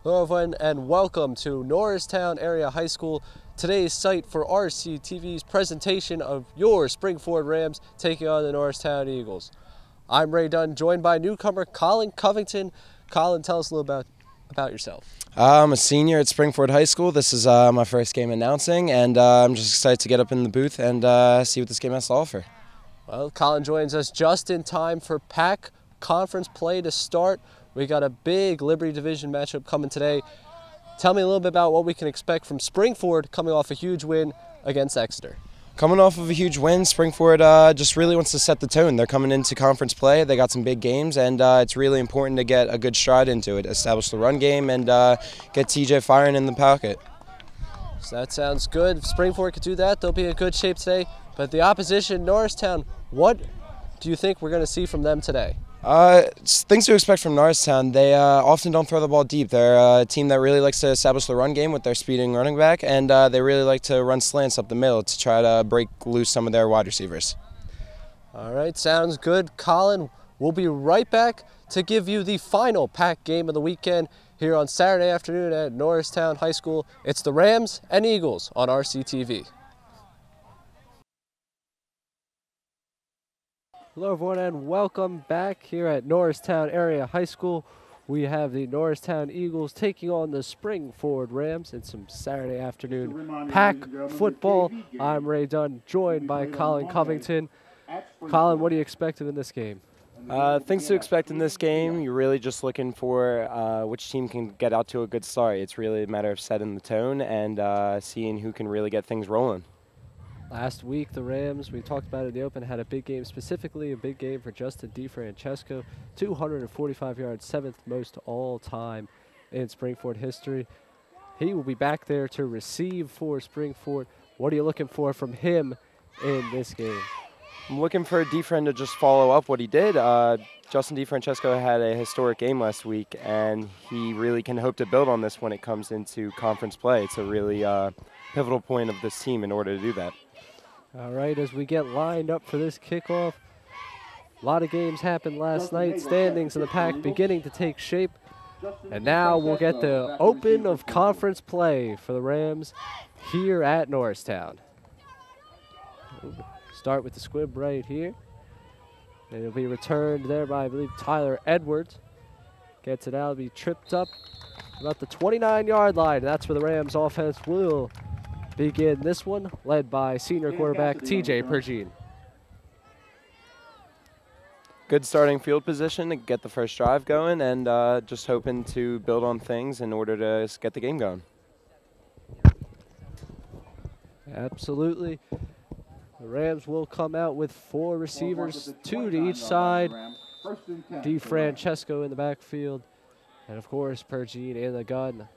Hello everyone and welcome to Norristown Area High School. Today's site for RCTV's presentation of your Spring-Ford Rams taking on the Norristown Eagles. I'm Ray Dunn, joined by newcomer Colin Covington. Colin, tell us a little about yourself. I'm a senior at Spring-Ford High School. This is my first game announcing, and I'm just excited to get up in the booth and see what this game has to offer. Well, Colin joins us just in time for PAC conference play to start. We got a big Liberty Division matchup coming today. Tell me a little bit about what we can expect from Spring-Ford coming off a huge win against Exeter. Coming off of a huge win, Spring-Ford just really wants to set the tone. They're coming into conference play. They got some big games, and it's really important to get a good stride into it, establish the run game, and get TJ firing in the pocket. So that sounds good. If Spring-Ford could do that, they'll be in good shape today. But the opposition, Norristown, what do you think we're going to see from them today? Things to expect from Norristown. They often don't throw the ball deep. They're a team that really likes to establish the run game with their speeding running back, and they really like to run slants up the middle to try to break loose some of their wide receivers. All right, sounds good. Colin, we'll be right back to give you the final PAC game of the weekend here on Saturday afternoon at Norristown High School. It's the Rams and Eagles on RCTV. Hello everyone and welcome back here at Norristown Area High School. We have the Norristown Eagles taking on the Spring-Ford Rams in some Saturday afternoon PAC football. I'm Ray Dunn, joined by Colin Covington. Colin, what are you expecting in this game? Things to expect in this game, you're really just looking for which team can get out to a good start. It's really a matter of setting the tone and seeing who can really get things rolling. Last week, the Rams, we talked about it in the open, had a big game, specifically a big game for Justin DeFrancesco. 245 yards, seventh most all time in Spring-Ford history. He will be back there to receive for Spring-Ford. What are you looking for from him in this game? I'm looking for DeFran to just follow up what he did. Justin DeFrancesco had a historic game last week, and he really can hope to build on this when it comes into conference play. It's a really pivotal point of this team in order to do that. All right, as we get lined up for this kickoff, a lot of games happened last night. Standings in the PAC beginning to take shape. And now we'll get the open of conference play for the Rams here at Norristown. Start with the squib right here. And it'll be returned there by, I believe, Tyler Edwards. Gets it out, be tripped up about the 29-yard line. That's where the Rams offense will begin this one, led by senior quarterback TJ Pergine. Good starting field position to get the first drive going, and just hoping to build on things in order to get the game going. Absolutely. The Rams will come out with 4 receivers, 2 to each side. DeFrancesco in the backfield, and of course Pergine in the gun.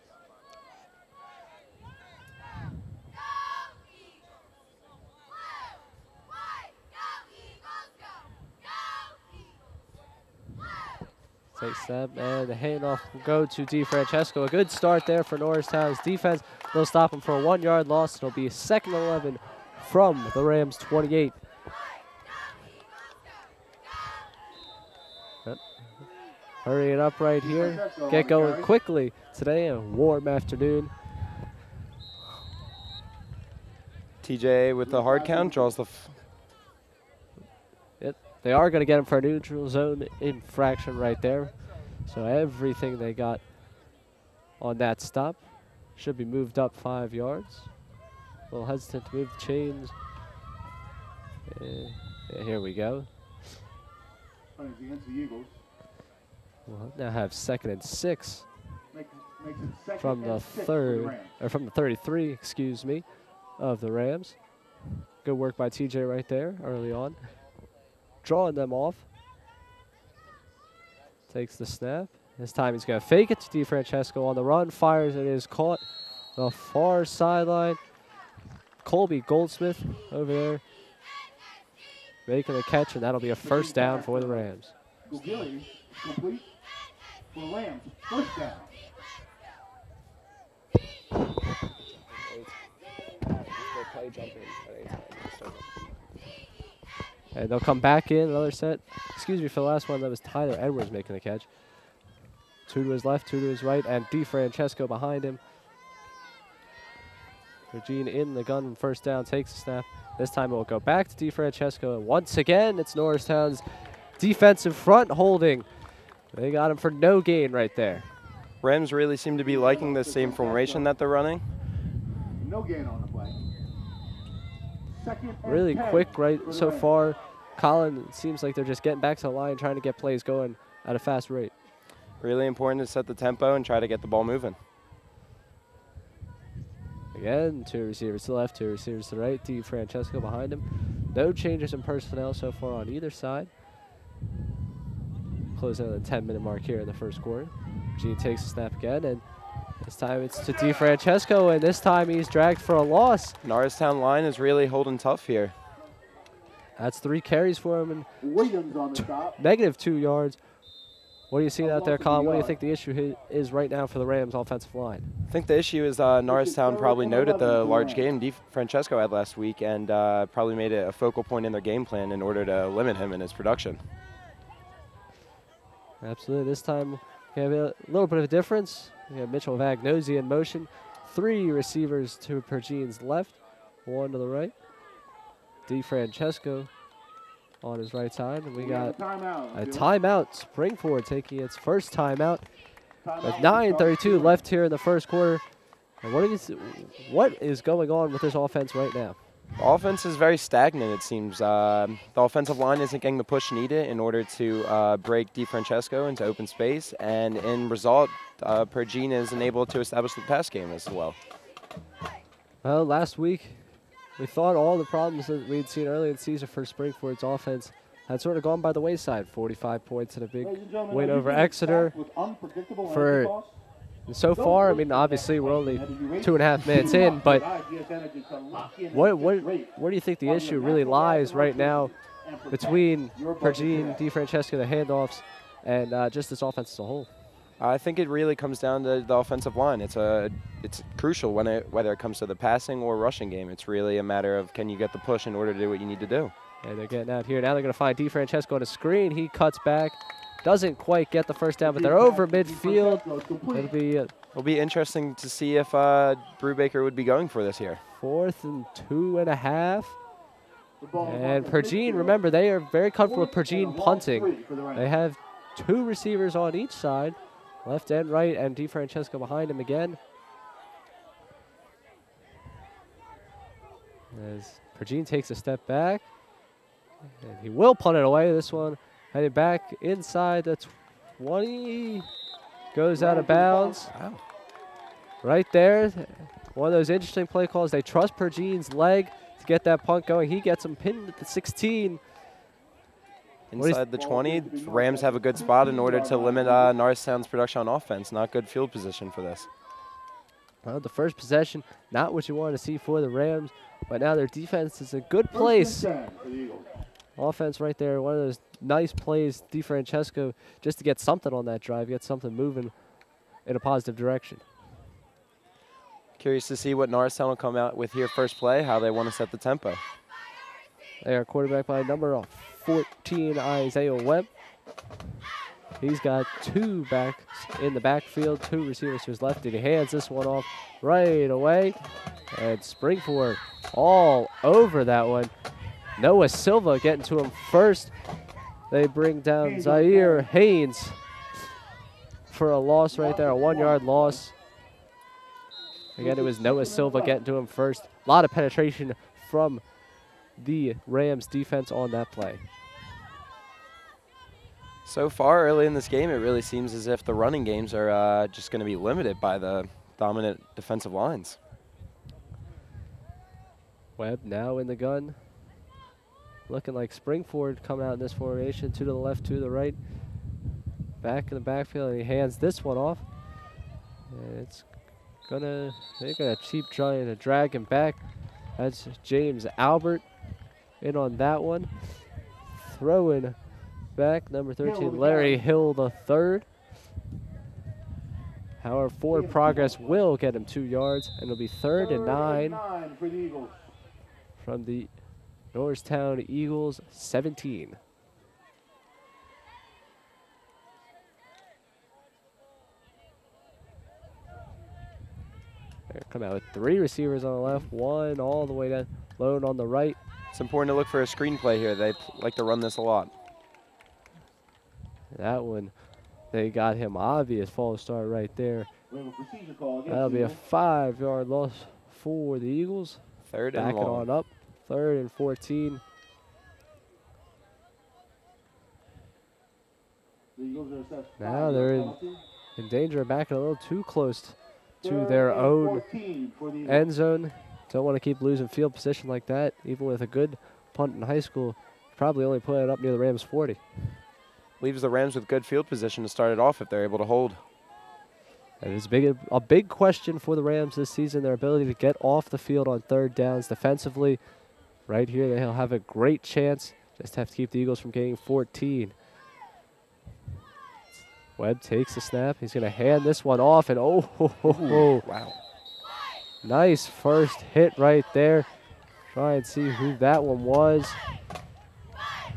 Take snap, and the handoff will go to DeFrancesco. A good start there for Norristown's defense. They'll stop him for a 1-yard loss. It'll be 2nd and 11 from the Rams 28. Hurrying up right here. Get going quickly today, a warm afternoon. TJ with the hard count draws the... They are going to get him for a neutral zone infraction right there. So everything they got on that stop should be moved up 5 yards. A little hesitant to move the chains. Yeah, here we go. We'll now have 2nd and 6 from the 33, excuse me, of the Rams. Good work by TJ right there early on. Drawing them off. Takes the snap. This time he's going to fake it to DeFrancesco on the run. Fires, it is caught. The far sideline. Colby Goldsmith over there making a catch, and that'll be a first down for the Rams. Complete for the Rams. First down. And they'll come back in, another set. Excuse me for the last one, that was Tyler Edwards making the catch. Two to his left, two to his right, and DeFrancesco behind him. Pergine in the gun, first down, takes the snap. This time it will go back to DeFrancesco, and once again, it's Norristown's defensive front holding. They got him for no gain right there. Rams really seem to be liking the same formation that they're running. No gain on the play. Really quick right so far. Colin, it seems like they're just getting back to the line, trying to get plays going at a fast rate. Really important to set the tempo and try to get the ball moving. Again, two receivers to the left, two receivers to the right. DeFrancesco behind him. No changes in personnel so far on either side. Closing on the 10-minute mark here in the first quarter. Gene takes a snap again, and this time it's to DeFrancesco, and this time he's dragged for a loss. Norristown line is really holding tough here. That's 3 carries for him and Williams on the stop. negative 2 yards. What are you seeing out there, Colin? What do you think the issue is right now for the Rams' offensive line? I think the issue is Norristown probably noted the large game DeFrancesco had last week and probably made it a focal point in their game plan in order to limit him in his production. Absolutely. This time we have a little bit of a difference. We have Mitchell Vagnosi in motion. 3 receivers to Pergine's left, 1 to the right. DeFrancesco on his right side, and we got a timeout. Spring-Ford taking its first timeout with 9:32 left here in the first quarter. And what is going on with this offense right now? The offense is very stagnant, it seems. The offensive line isn't getting the push needed in order to break DeFrancesco into open space, and in result, Pergine isn't able to establish the pass game as well. Well, last week, we thought all the problems that we'd seen early in the season for Spring-Ford's offense had sort of gone by the wayside. 45 points and a big win over Exeter. So far, I mean, obviously we're only 2.5 minutes in, but where do you think the issue really lies right now between Pergine, DeFrancesco, the handoffs, and just this offense as a whole? I think it really comes down to the offensive line. It's crucial whether it comes to the passing or rushing game. It's really a matter of can you get the push in order to do what you need to do. And they're getting out here. Now they're going to find DeFrancesco on a screen. He cuts back. Doesn't quite get the first down, but they're over midfield. It'll be interesting to see if Brubaker would be going for this here. 4th and 2.5. And Pergine, remember, they are very comfortable with Pergine punting. They have 2 receivers on each side, left and right, and DeFrancesco behind him again. As Pergine takes a step back, and he will punt it away. This one headed back inside the 20, goes out of bounds. Wow. Right there, one of those interesting play calls. They trust Pergine's leg to get that punt going. He gets him pinned at the 16. Inside the 20, Rams have a good spot in order to limit Norristown's production on offense. Not good field position for this. Well, the first possession, not what you want to see for the Rams, but now their defense is a good place. Offense right there, one of those nice plays, DeFrancesco, just to get something on that drive, get something moving in a positive direction. Curious to see what Norristown will come out with here first play, how they want to set the tempo. They are quarterback by number 14, Isaiah Webb. He's got 2 backs in the backfield, 2 receivers to his left, and he hands this one off right away. And Spring-Ford all over that one. Noah Silva getting to him first. They bring down Zaire Haynes for a loss right there, a 1-yard loss. Again, it was Noah Silva getting to him first. A lot of penetration from the Rams defense on that play. So far early in this game, it really seems as if the running games are just going to be limited by the dominant defensive lines. Webb now in the gun. Looking like Spring-Ford coming out in this formation. 2 to the left, 2 to the right. Back in the backfield, and he hands this one off. And they're gonna keep trying to drag him back. That's James Albert in on that one. Throwing back, number 13, Larry Hill the third. However, forward progress will get him 2 yards, and it'll be 3rd and 9 from the Norristown Eagles 17. They're coming out with 3 receivers on the left, 1 all the way down, lone on the right. It's important to look for a screenplay here. They like to run this a lot. That one, they got him obvious false start right there. We have a procedure call against That'll be a Eagle. 5-yard loss for the Eagles. Third and Backing long. on up, 3rd and 14. The Eagles are assessed Now 5-yard they're penalty. in danger of backing a little too close to 3rd their and own 14 for the Eagles. end zone. Don't want to keep losing field position like that. Even with a good punt in high school, probably only put it up near the Rams 40. Leaves the Rams with good field position to start it off if they're able to hold. It is a big question for the Rams this season, their ability to get off the field on 3rd downs defensively. Right here, they'll have a great chance. Just have to keep the Eagles from getting 14. Webb takes the snap. He's going to hand this one off, and Wow. Nice first hit right there. Try and see who that one was.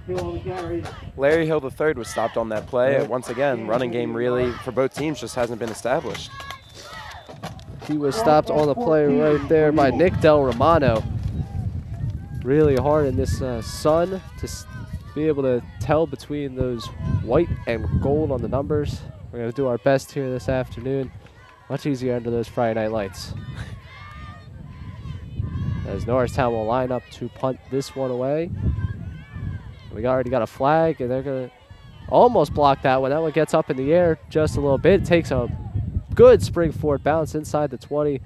Hill on the carry. Larry Hill III was stopped on that play. Yep. Once again, running game really for both teams just hasn't been established. He was stopped on the play right there by Nick Del Romano. Really hard in this sun to be able to tell between those white and gold on the numbers. We're going to do our best here this afternoon. Much easier under those Friday night lights. As Norristown will line up to punt this one away. We already got a flag, and they're going to almost block that one. That one gets up in the air just a little bit. Takes a good Spring-Ford bounce inside the 20.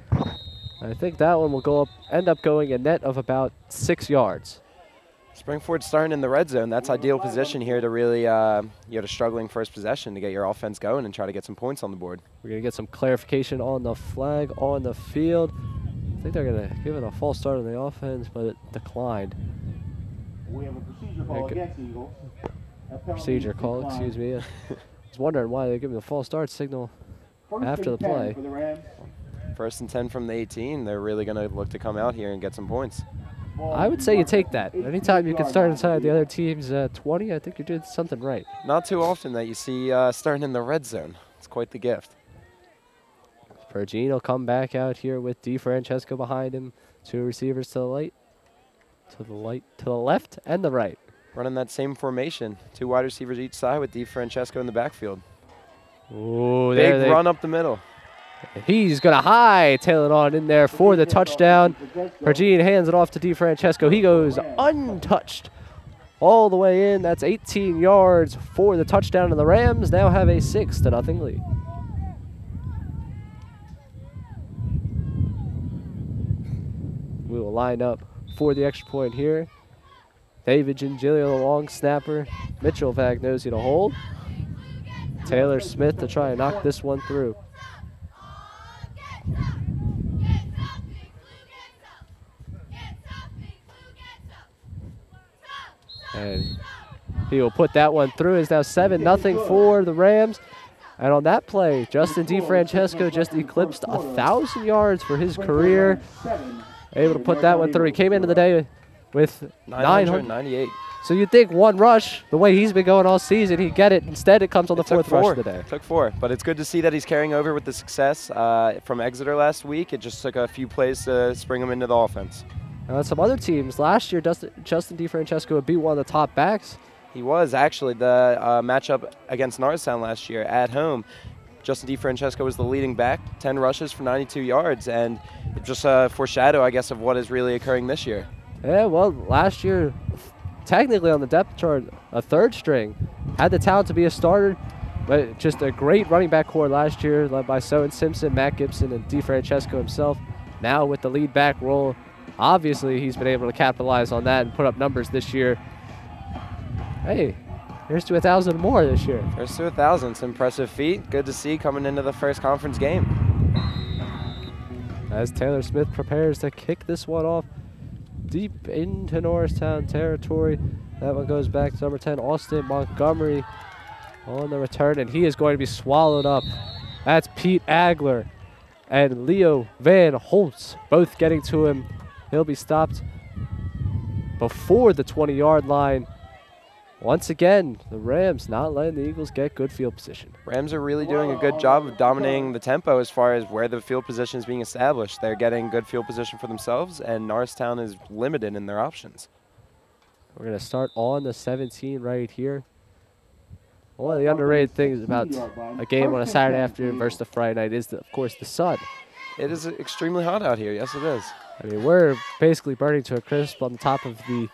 I think that one will end up going a net of about 6 yards. Spring-Ford starting in the red zone. That's ideal position here to really, to struggling first possession to get your offense going and try to get some points on the board. We're going to get some clarification on the flag on the field. I think they're going to give it a false start on the offense, but it declined. We have a procedure call Okay. against Eagle. That penalty Procedure is call, declined. excuse me. I was wondering why they give me the false start signal. First after and the 10 play. For the Rams. 1st and 10 from the 18. They're really going to look to come out here and get some points. Ball I would say you marked take at that. the Anytime you can 18-yard start line. inside the other team's 20, I think you're doing something right. Not too often that you see starting in the red zone. It's quite the gift. Pergine will come back out here with DeFrancesco behind him. 2 receivers to the left, and the right. Running that same formation. 2 wide receivers each side with DeFrancesco in the backfield. Ooh, Big there they run up the middle. He's going to hightail it on in there for the touchdown. Pergine hands it off to DeFrancesco. He goes untouched all the way in. That's 18 yards for the touchdown, and the Rams now have a 6-0 lead. We will line up for the extra point here. David Gingilio, the long snapper. Mitchell Vagnosi to hold. Taylor Smith to try and knock this one through. And he will put that one through. It's now 7-0 for the Rams. And on that play, Justin DeFrancesco just eclipsed 1,000 yards for his career. Able to put that one through. He came into the day with 900. 998. So you'd think one rush, the way he's been going all season, he'd get it. Instead, it comes on the 4th rush of the day. Took 4, but it's good to see that he's carrying over with the success from Exeter last week. It just took a few plays to spring him into the offense. Some other teams, last year, Justin DeFrancesco would be one of the top backs. He was actually the matchup against Norristown last year at home. Justin DeFrancesco was the leading back, 10 rushes for 92 yards, and just a foreshadow, I guess, of what is really occurring this year. Yeah, well, last year, technically on the depth chart, a 3rd string. Had the talent to be a starter, but just a great running back core last year, led by Soen Simpson, Matt Gibson, and DeFrancesco himself. Now with the lead back role, obviously he's been able to capitalize on that and put up numbers this year. Hey, here's to 1,000 more this year. First to 1,000, it's an impressive feat. Good to see coming into the first conference game. As Taylor Smith prepares to kick this one off deep into Norristown territory. That one goes back to number 10, Austin Montgomery on the return, and he is going to be swallowed up. That's Pete Agler and Leo Van Holtz both getting to him. He'll be stopped before the 20-yard line. Once again, the Rams not letting the Eagles get good field position. Rams are really doing a good job of dominating the tempo as far as where the field position is being established. They're getting good field position for themselves, and Norristown is limited in their options. We're going to start on the 17 right here. One of the underrated things about a game on a Saturday afternoon versus a Friday night is, of course, the sun. It is extremely hot out here. Yes, it is. I mean, we're basically burning to a crisp on the top of the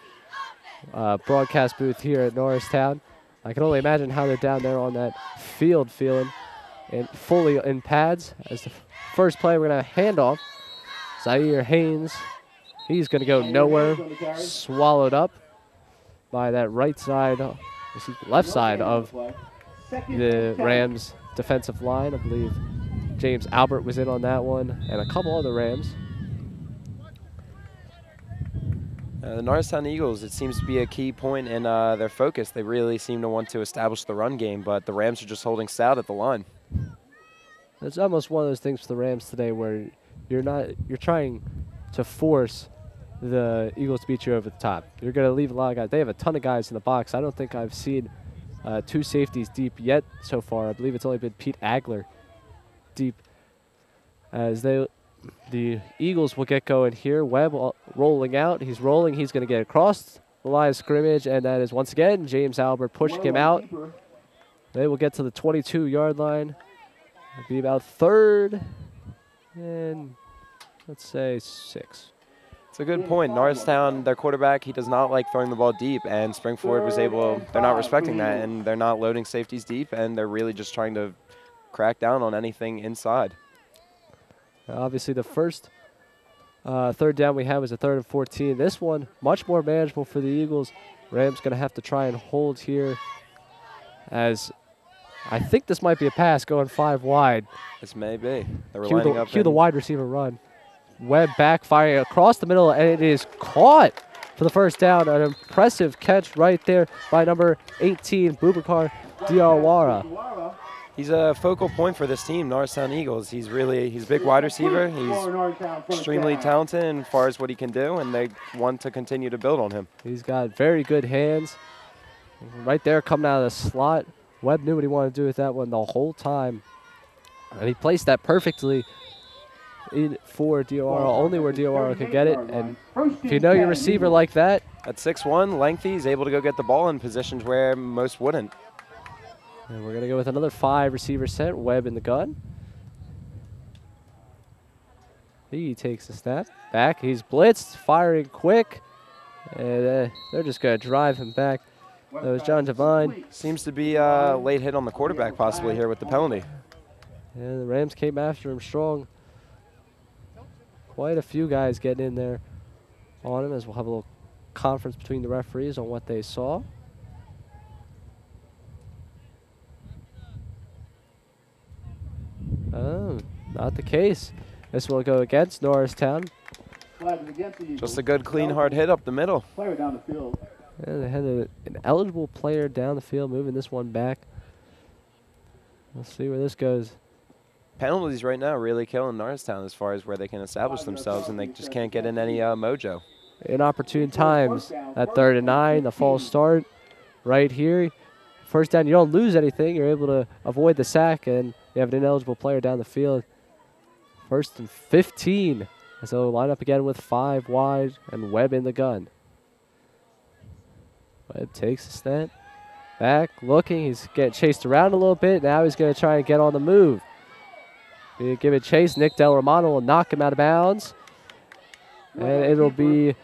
broadcast booth here at Norristown. I can only imagine how they're down there on that field feeling and fully in pads. As the first play, we're going to hand off. Zaire Haynes, he's going to go nowhere, swallowed up by that right side, left side of the Rams defensive line. I believe James Albert was in on that one, and a couple other Rams. The Norristown Eagles, it seems to be a key point in their focus. They really seem to want to establish the run game, but the Rams are just holding stout at the line. It's almost one of those things for the Rams today where you're trying to force the Eagles to beat you over the top. You're going to leave a lot of guys. They have a ton of guys in the box. I don't think I've seen two safeties deep yet so far. I believe it's only been Pete Agler deep. As the Eagles will get going here. Webb rolling out. He's rolling. He's going to get across the line of scrimmage, and that is once again James Albert pushing him out. They will get to the 22-yard line. It'll be about third and let's say 6. It's a good point. Norristown, their quarterback, he does not like throwing the ball deep, and Spring-Ford was able, they're not respecting that, and they're not loading safeties deep, and they're really just trying to crack down on anything inside. Obviously, the first third down we had was a 3rd and 14. This one, much more manageable for the Eagles. Rams going to have to try and hold here, as I think this might be a pass going 5 wide. This may be. They were lining up. Cue the wide receiver run. Webb backfiring across the middle, and it is caught for the first down. An impressive catch right there by number 18, Boubacar Diawara. He's a focal point for this team, Norristown Eagles. He's a big wide receiver. He's extremely talented as far as what he can do, and they want to continue to build on him. He's got very good hands. Right there coming out of the slot. Webb knew what he wanted to do with that one the whole time. And he placed that perfectly in for Diawara, only where Diawara could get it. And if you know your receiver like that. At 6'1", lengthy, he's able to go get the ball in positions where most wouldn't. And we're going to go with another 5 receiver set. Webb in the gun. He takes a snap. Back. He's blitzed. Firing quick. And they're just going to drive him back. That was John Devine. Seems to be a late hit on the quarterback possibly here with the penalty. And the Rams came after him strong. Quite a few guys getting in there on him, as we'll have a little conference between the referees on what they saw. Oh, not the case. This will go against Norristown. Just a good, clean, hard hit up the middle. Player down the field. And they had an eligible player down the field, moving this one back. We'll see where this goes. Penalties right now really killing Norristown as far as where they can establish themselves, and they just can't get in any mojo. Inopportune times at 3rd and 9, the false start right here. First down, you don't lose anything. You're able to avoid the sack, and you have an ineligible player down the field. 1st and 15. So line up again with 5 wide and Webb in the gun. Webb takes a step back, looking. He's getting chased around a little bit. Now he's going to try and get on the move. Give it chase. Nick Del Romano will knock him out of bounds. And it'll be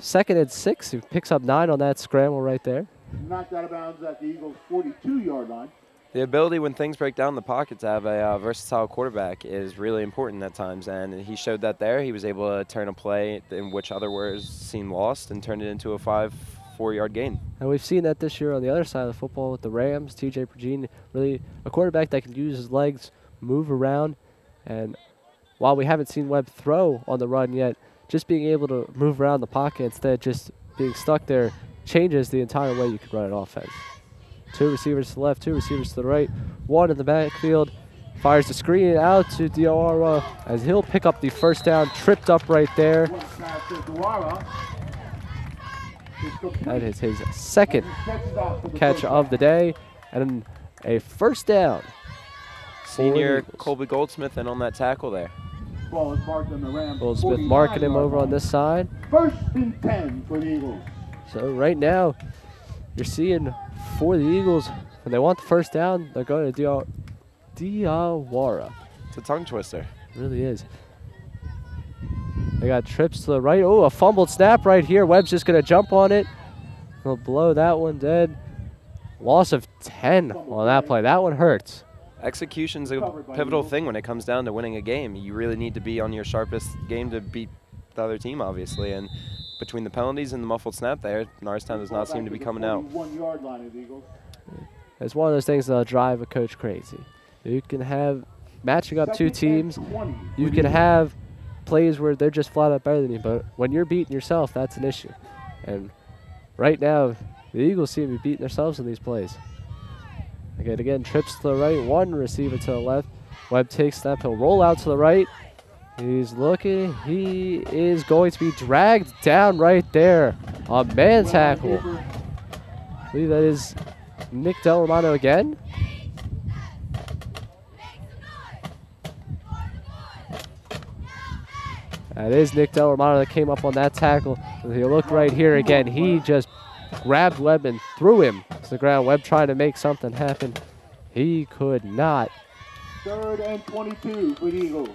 2nd and 6. He picks up 9 on that scramble right there. Knocked out of bounds at the Eagles' 42-yard line. The ability when things break down in the pocket to have a versatile quarterback is really important at times, and he showed that there. He was able to turn a play in which otherwise seemed lost and turn it into a 4-yard gain. And we've seen that this year on the other side of the football with the Rams. TJ Pergine, really a quarterback that can use his legs, move around, and while we haven't seen Webb throw on the run yet, just being able to move around the pocket instead of just being stuck there changes the entire way you can run an offense. 2 receivers to the left, 2 receivers to the right, 1 in the backfield. Fires the screen out to Diawara as he'll pick up the first down, tripped up right there. That is his second catch of the day, and a first down. Senior Colby Goldsmith in on that tackle there. Ball is marked on the Rams. Goldsmith marking him over on this side. 1st and 10 for the Eagles. So right now, you're seeing for the Eagles, when they want the first down, they're going to Diawara. It's a tongue twister. It really is. They got trips to the right. Oh, a fumbled snap right here. Webb's just going to jump on it. He'll blow that one dead. Loss of 10 on that play. That one hurts. Execution's a pivotal thing when it comes down to winning a game. You really need to be on your sharpest game to beat the other team, obviously. And between the penalties and the muffled snap there, Norristown does not seem to be coming out. It's one of those things that'll drive a coach crazy. You can have matching up two teams. You can have plays where they're just flat out better than you, but when you're beating yourself, that's an issue. And right now, the Eagles seem to be beating themselves in these plays. Again, trips to the right, one receiver to the left. Webb takes snap, he'll roll out to the right. He's looking, he is going to be dragged down right there. A man tackle. I believe that is Nick Del Romano again. That is Nick Del Romano that came up on that tackle. If you look right here again, he just grabbed Webb and threw him to the ground. Webb trying to make something happen. He could not. 3rd and 22 for the Eagles.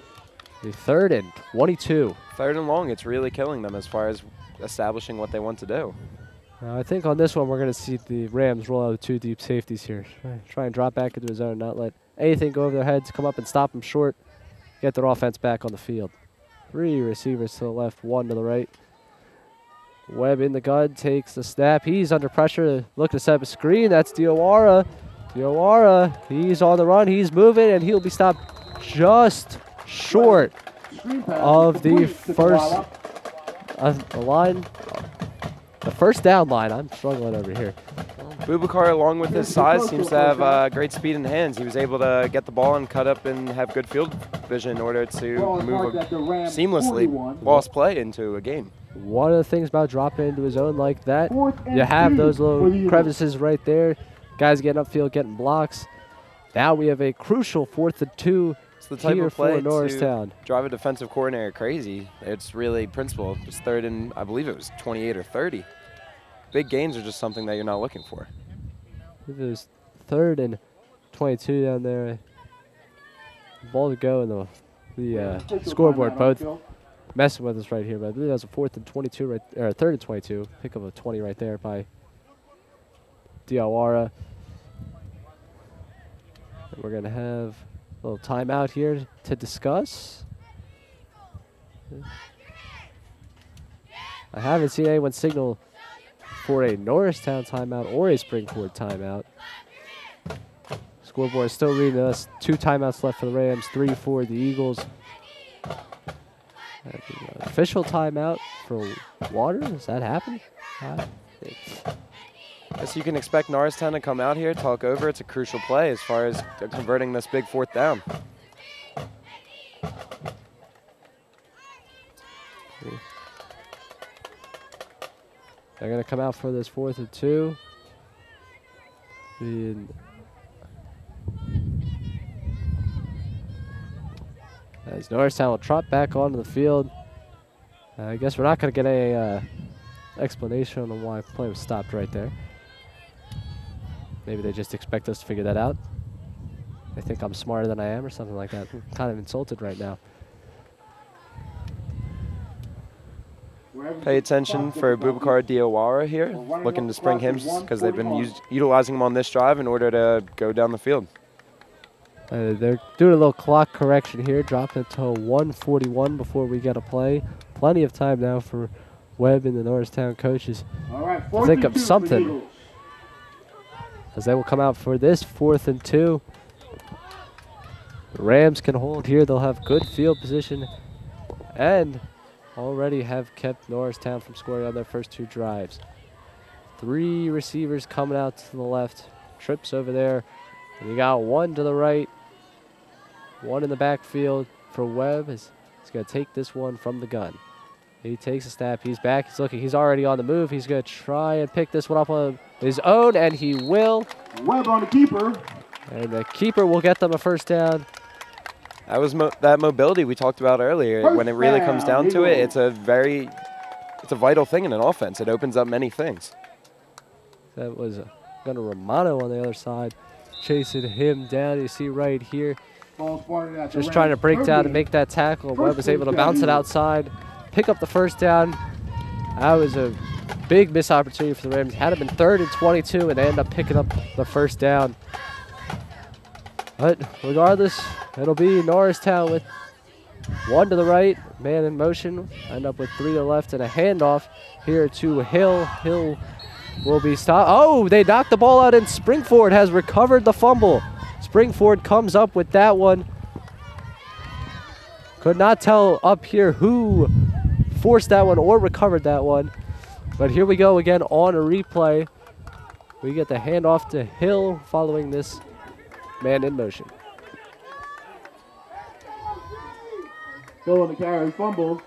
The 3rd and 22. 3rd and long, it's really killing them as far as establishing what they want to do. I think on this one we're going to see the Rams roll out with 2 deep safeties here. Try and drop back into the zone, not let anything go over their heads, come up and stop them short, get their offense back on the field. 3 receivers to the left, 1 to the right. Webb in the gun, takes the snap. He's under pressure, looking to set up a screen. That's Diawara. Diawara, he's on the run, he's moving, and he'll be stopped just short of the first down line. I'm struggling over here. Boubacar, along with his size, seems to have great speed in hands. He was able to get the ball and cut up and have good field vision in order to move a seamlessly lost play into a game. One of the things about dropping into his own like that, you have those little crevices right there. Guys getting upfield, getting blocks. Now we have a crucial 4th and 2 It's the type here of play for Norristown. to drive a defensive coordinator crazy. It's really principle. It's 3rd and, I believe it was 28 or 30. Big gains are just something that you're not looking for. It was 3rd and 22 down there. Ball to go, and the scoreboard both messing with us right here. But I believe that was a 4th and 22, right, or 3rd and 22. Pick up a 20 right there by Diawara. And we're going to have a little timeout here to discuss. I haven't seen anyone signal for a Norristown timeout or a Spring-Ford timeout. Scoreboard is still reading us. 2 timeouts left for the Rams, 3 for the Eagles. Official timeout for water? Does that happen? Guess you can expect Norristown to come out here, talk over. It's a crucial play as far as converting this big 4th down. They're going to come out for this 4th and 2. As Norristown will trot back onto the field. I guess we're not going to get a explanation on why play was stopped right there. Maybe they just expect us to figure that out. They think I'm smarter than I am or something like that. I'm kind of insulted right now. Pay attention for Boubacar Diawara here, looking to spring him because they've been utilizing him on this drive in order to go down the field. They're doing a little clock correction here, dropping it to 1:41 before we get a play. Plenty of time now for Webb and the Norristown coaches to think of something, as they will come out for this 4th and 2. The Rams can hold here. They'll have good field position and already have kept Norristown from scoring on their first 2 drives. 3 receivers coming out to the left. Trips over there. And you got 1 to the right. 1 in the backfield for Webb. He's going to take this one from the gun. He takes a snap. He's back. He's looking. He's already on the move. He's going to try and pick this one up on his own, and he will. Webb on the keeper. And the keeper will get them a first down. That was that mobility we talked about earlier. First when it really down, comes down to it, Eagles. it's a vital thing in an offense. It opens up many things. That was Gunnar Romano on the other side, chasing him down. You see right here, Ball spotted at the just Rams trying to break 30. down and make that tackle. Webb was able to First down, bounce it Eagles. outside, pick up the first down. That was a big missed opportunity for the Rams. Had it been 3rd and 22, and they end up picking up the first down. But regardless, it'll be Norristown with 1 to the right, man in motion. End up with 3 to the left and a handoff here to Hill. Hill will be stopped. Oh, they knocked the ball out, and Spring-Ford has recovered the fumble. Spring-Ford comes up with that one. Could not tell up here who forced that one or recovered that one. But here we go again on a replay. We get the handoff to Hill following this man in motion. Hill on the carry, fumbles.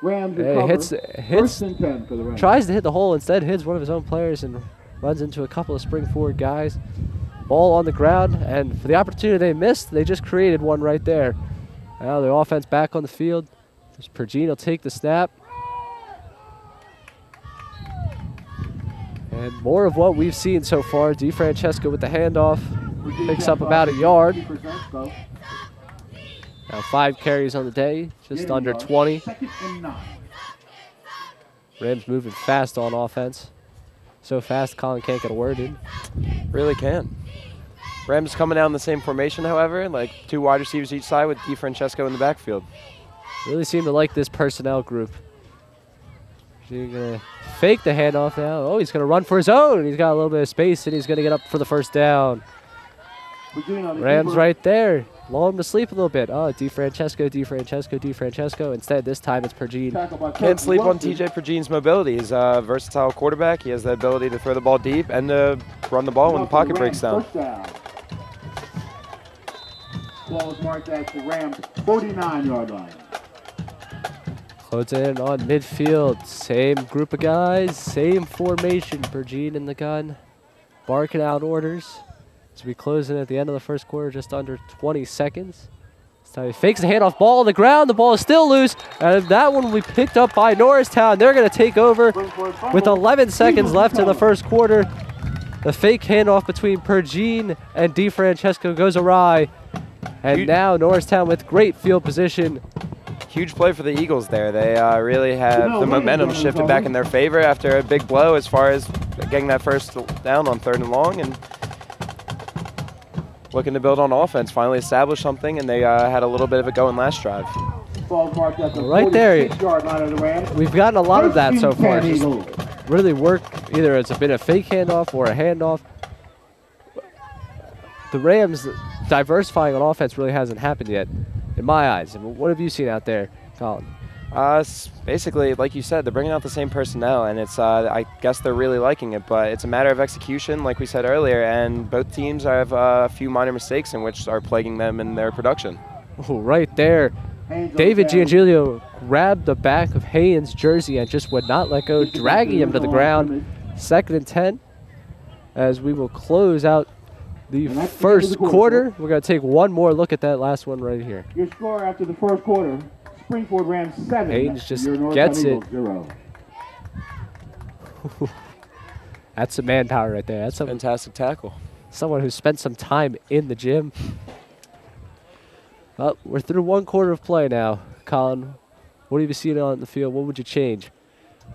Rams Hey, recover. hits, First and 10 for the Rams. tries to hit the hole, instead hits one of his own players and runs into a couple of Spring-Ford guys. Ball on the ground, and for the opportunity they missed, they just created one right there. Now the offense back on the field. Pergine will take the snap. And more of what we've seen so far. DeFrancesco with the handoff. Picks up about a yard. 50% though. Now 5 carries on the day, just under 20. 2nd and 9. Rams moving fast on offense. So fast, Colin can't get a word in. Really can. Rams coming out in the same formation, however, like 2 wide receivers each side with DeFrancesco in the backfield. Really seem to like this personnel group. He's going to fake the handoff now. Oh, he's going to run for his own. He's got a little bit of space, and he's going to get up for the first down. Rams right there. Lull him to sleep a little bit. Oh, DeFrancesco. Instead, this time it's Pergine. Can't sleep on TJ Pergine's mobility. He's a versatile quarterback. He has the ability to throw the ball deep and to run the ball when the pocket breaks down. Ball is marked at the Rams 49-yard line. Close in on midfield. Same group of guys, same formation. Pergine in the gun, barking out orders. As we close in at the end of the first quarter, just under 20 seconds. This time he fakes the handoff, ball on the ground. The ball is still loose, and that one will be picked up by Norristown. They're going to take over with 11 seconds left in the first quarter. The fake handoff between Pergine and DeFrancesco goes awry. And now Norristown with great field position. Huge play for the Eagles there. They really have the momentum shifted back in their favor after a big blow as far as getting that first down on 3rd and long, and looking to build on offense, finally establish something, and they had a little bit of a go in last drive. Right there, we've gotten a lot of that so far. Just really work, either it's been a fake handoff or a handoff. The Rams diversifying on offense really hasn't happened yet, in my eyes. What have you seen out there, Colin? Basically, like you said, they're bringing out the same personnel, and it's I guess they're really liking it, but it's a matter of execution, like we said earlier, and both teams have a few minor mistakes in which are plaguing them in their production. Oh, right there. David Giangilio grabbed the back of Haynes' jersey and just would not let go, dragging him to the ground. 2nd and 10, as we will close out the first quarter. We're going to take one more look at that last one right here. Your score after the first quarter: Spring-Ford Rams 7. Haynes just your gets Norristown it. Eagles 0. That's some manpower right there. That's Fantastic tackle. someone who spent some time in the gym. Well, we're through 1 quarter of play now. Colin, what have you seen on the field? What would you change?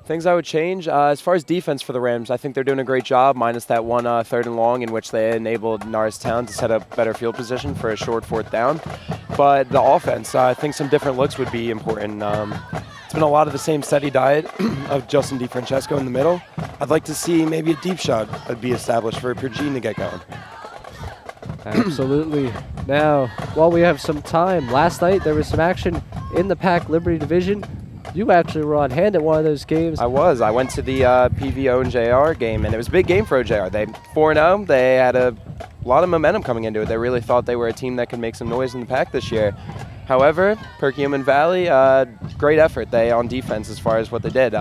Things I would change, as far as defense for the Rams, I think they're doing a great job, minus that one 3rd and long in which they enabled Norristown to set up better field position for a short 4th down. But the offense, I think some different looks would be important. It's been a lot of the same steady diet of Justin DeFrancesco in the middle. I'd like to see maybe a deep shot be established for Pergine to get going. Absolutely. Now, while we have some time, last night there was some action in the Pac Liberty division. You actually were on hand at one of those games. I was. I went to the PVO and JR game, and it was a big game for OJR. They 4-0. They had a lot of momentum coming into it. They really thought they were a team that could make some noise in the Pac this year. However, Perkiomen Valley, great effort on defense as far as what they did.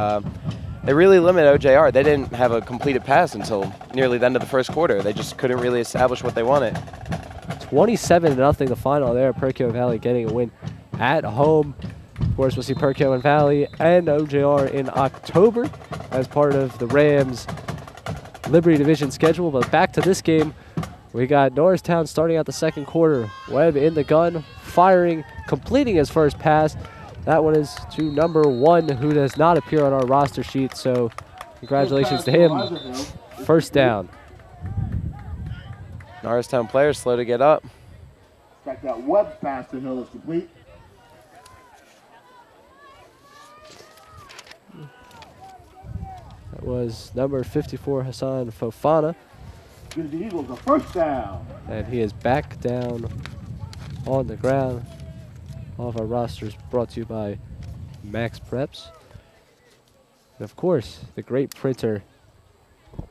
They really limited OJR. They didn't have a completed pass until nearly the end of the first quarter. They just couldn't really establish what they wanted. 27-0 the final there. Perkiomen Valley getting a win at home. Of course, we'll see Perkiomen Valley and OJR in October as part of the Rams Liberty Division schedule. But back to this game, we got Norristown starting out the second quarter. Webb in the gun, firing, completing his first pass. That one is to number 1, who does not appear on our roster sheet. So congratulations to him. First down. Norristown players slow to get up. Check that Webb's pass to Hill is complete. That was number 54, Hassan Fofana. Gives the Eagles a first down. And he is back down on the ground. All of our rosters brought to you by Max Preps. And of course, the great printer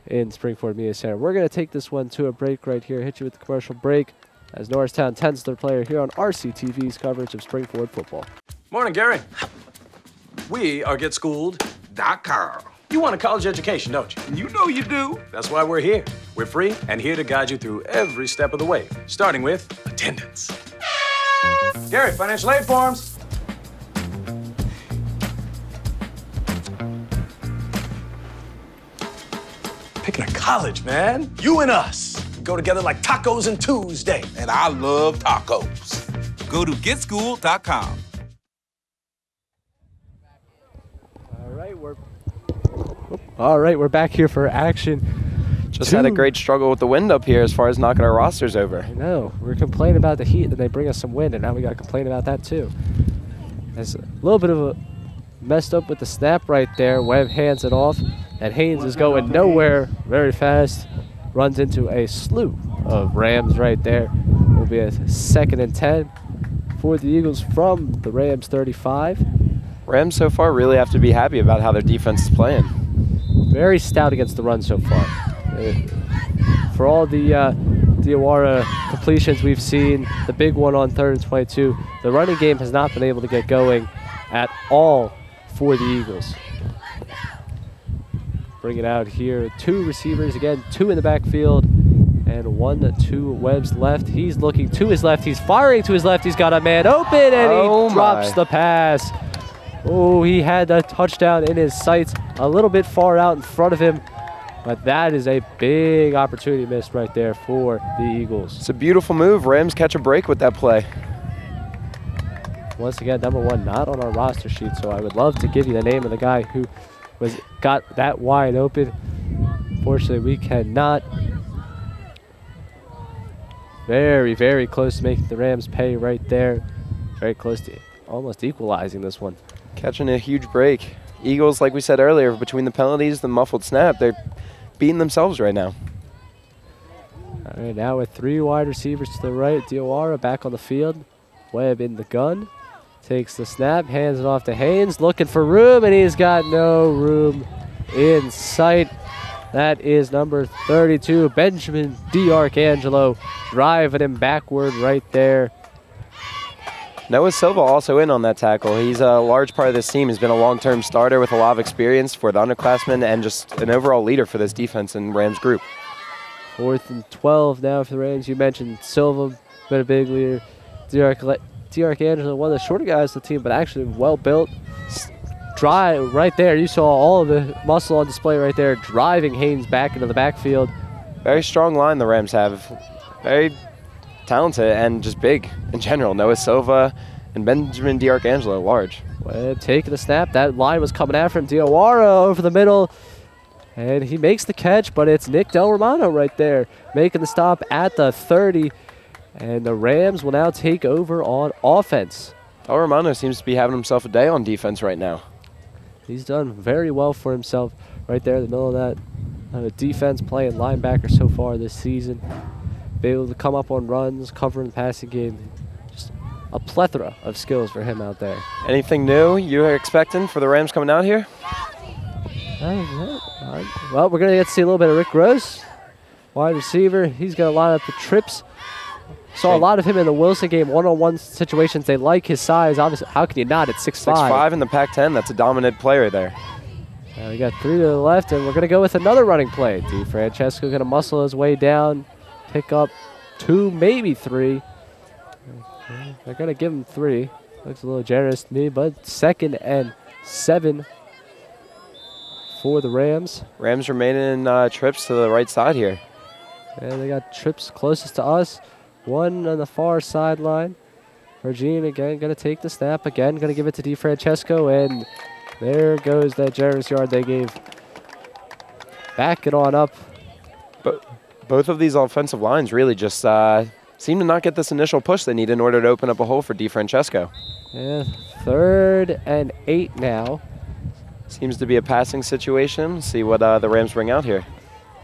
in Spring-Ford Media Center. We're going to take this one to a break right here. Hit you with the commercial break as Norristown tends their player here on RCTV's coverage of Spring-Ford football. Morning, Gary. We are GetSchooled.com. You want a college education, don't you? You know you do. That's why we're here. We're free and here to guide you through every step of the way, starting with attendance. Gary, financial aid forms. Picking a college, man. You and us. We go together like tacos and Tuesday. And I love tacos. Go to GetSchooled.com. All right, we're back here for action. Just had a great struggle with the wind up here as far as knocking our rosters over. I know. We're complaining about the heat, and they bring us some wind, and now we got to complain about that too. There's a little bit of a messed up with the snap right there. Webb hands it off, and Haynes is going nowhere very fast. Runs into a slew of Rams right there. Will be a 2nd and 10 for the Eagles from the Rams 35. Rams so far really have to be happy about how their defense is playing. Very stout against the run so far. For all the Diawara completions we've seen, the big one on 3rd and 22, the running game has not been able to get going at all for the Eagles. Bring it out here. 2 receivers, again, 2 in the backfield, and 1-2 Webb's left. He's looking to his left. He's firing to his left. He's got a man open, and he drops the pass. Oh, he had a touchdown in his sights, a little bit far out in front of him. But that is a big opportunity missed right there for the Eagles. It's a beautiful move. Rams catch a break with that play. Once again, number 1 not on our roster sheet, so I would love to give you the name of the guy who got that wide open. Fortunately, we cannot. Very, very close to making the Rams pay right there. Very close to almost equalizing this one. Catching a huge break. Eagles, like we said earlier, between the penalties, the muffled snap, they're beating themselves right now. All right, now with 3 wide receivers to the right, Diawara back on the field. Webb in the gun. Takes the snap, hands it off to Haynes, looking for room, and he's got no room in sight. That is number 32, Benjamin D'Arcangelo, driving him backward right there. Noah Silva also in on that tackle. He's a large part of this team. He's been a long-term starter with a lot of experience for the underclassmen and just an overall leader for this defense and Rams group. 4th and 12 now for the Rams. You mentioned Silva, been a big leader. D'Arcangelo, one of the shorter guys on the team, but actually well-built. Drive right there. You saw all of the muscle on display right there, driving Haynes back into the backfield. Very strong line the Rams have. Very talented and just big in general. Noah Silva and Benjamin D'Arcangelo large. Webb taking the snap. That line was coming after him. Diawara over the middle. And he makes the catch, but it's Nick Del Romano right there making the stop at the 30. And the Rams will now take over on offense. Del Romano seems to be having himself a day on defense right now. He's done very well for himself right there in the middle of that defense, playing linebacker so far this season. Be able to come up on runs, covering the passing game. Just a plethora of skills for him out there. Anything new you're expecting for the Rams coming out here? Well, we're going to get to see a little bit of Rick Gross, wide receiver. He's going to line up the trips. Saw a lot of him in the Wilson game, one-on-one situations. They like his size. Obviously, how can you not at 6'5"? 6'5" in the Pac-10. That's a dominant player there. We got 3 to the left, and we're going to go with another running play. DeFrancesco going to muscle his way down, pick up 2, maybe 3. They're going to give him 3. Looks a little generous to me, but 2nd and 7 for the Rams. Rams remaining trips to the right side here. And they got trips closest to us. 1 on the far sideline. Virginia again going to take the snap again, going to give it to DeFrancesco, and there goes that generous yard they gave. Back it on up. But both of these offensive lines really just seem to not get this initial push they need in order to open up a hole for DeFrancesco. Yeah, 3rd and 8 now. Seems to be a passing situation. See what the Rams bring out here.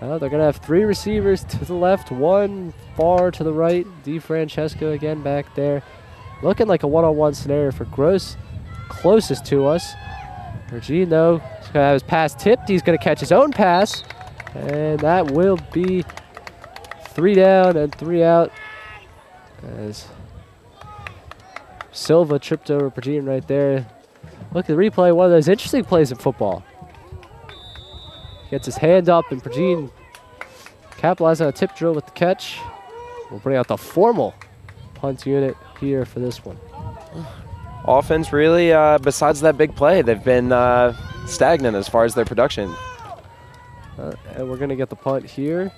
They're going to have 3 receivers to the left, 1 far to the right. DeFrancesco again back there. Looking like a one-on-one scenario for Gross, closest to us. Virgin, though, he's going to have his pass tipped. He's going to catch his own pass. And that will be 3 down and 3 out. As Silva tripped over Virgin right there. Look at the replay, one of those interesting plays in football. Gets his hand up, and Virgin capitalizes on a tip drill with the catch. We'll bring out the formal punt unit here for this one. Offense really, besides that big play, they've been stagnant as far as their production. And we're going to get the punt here.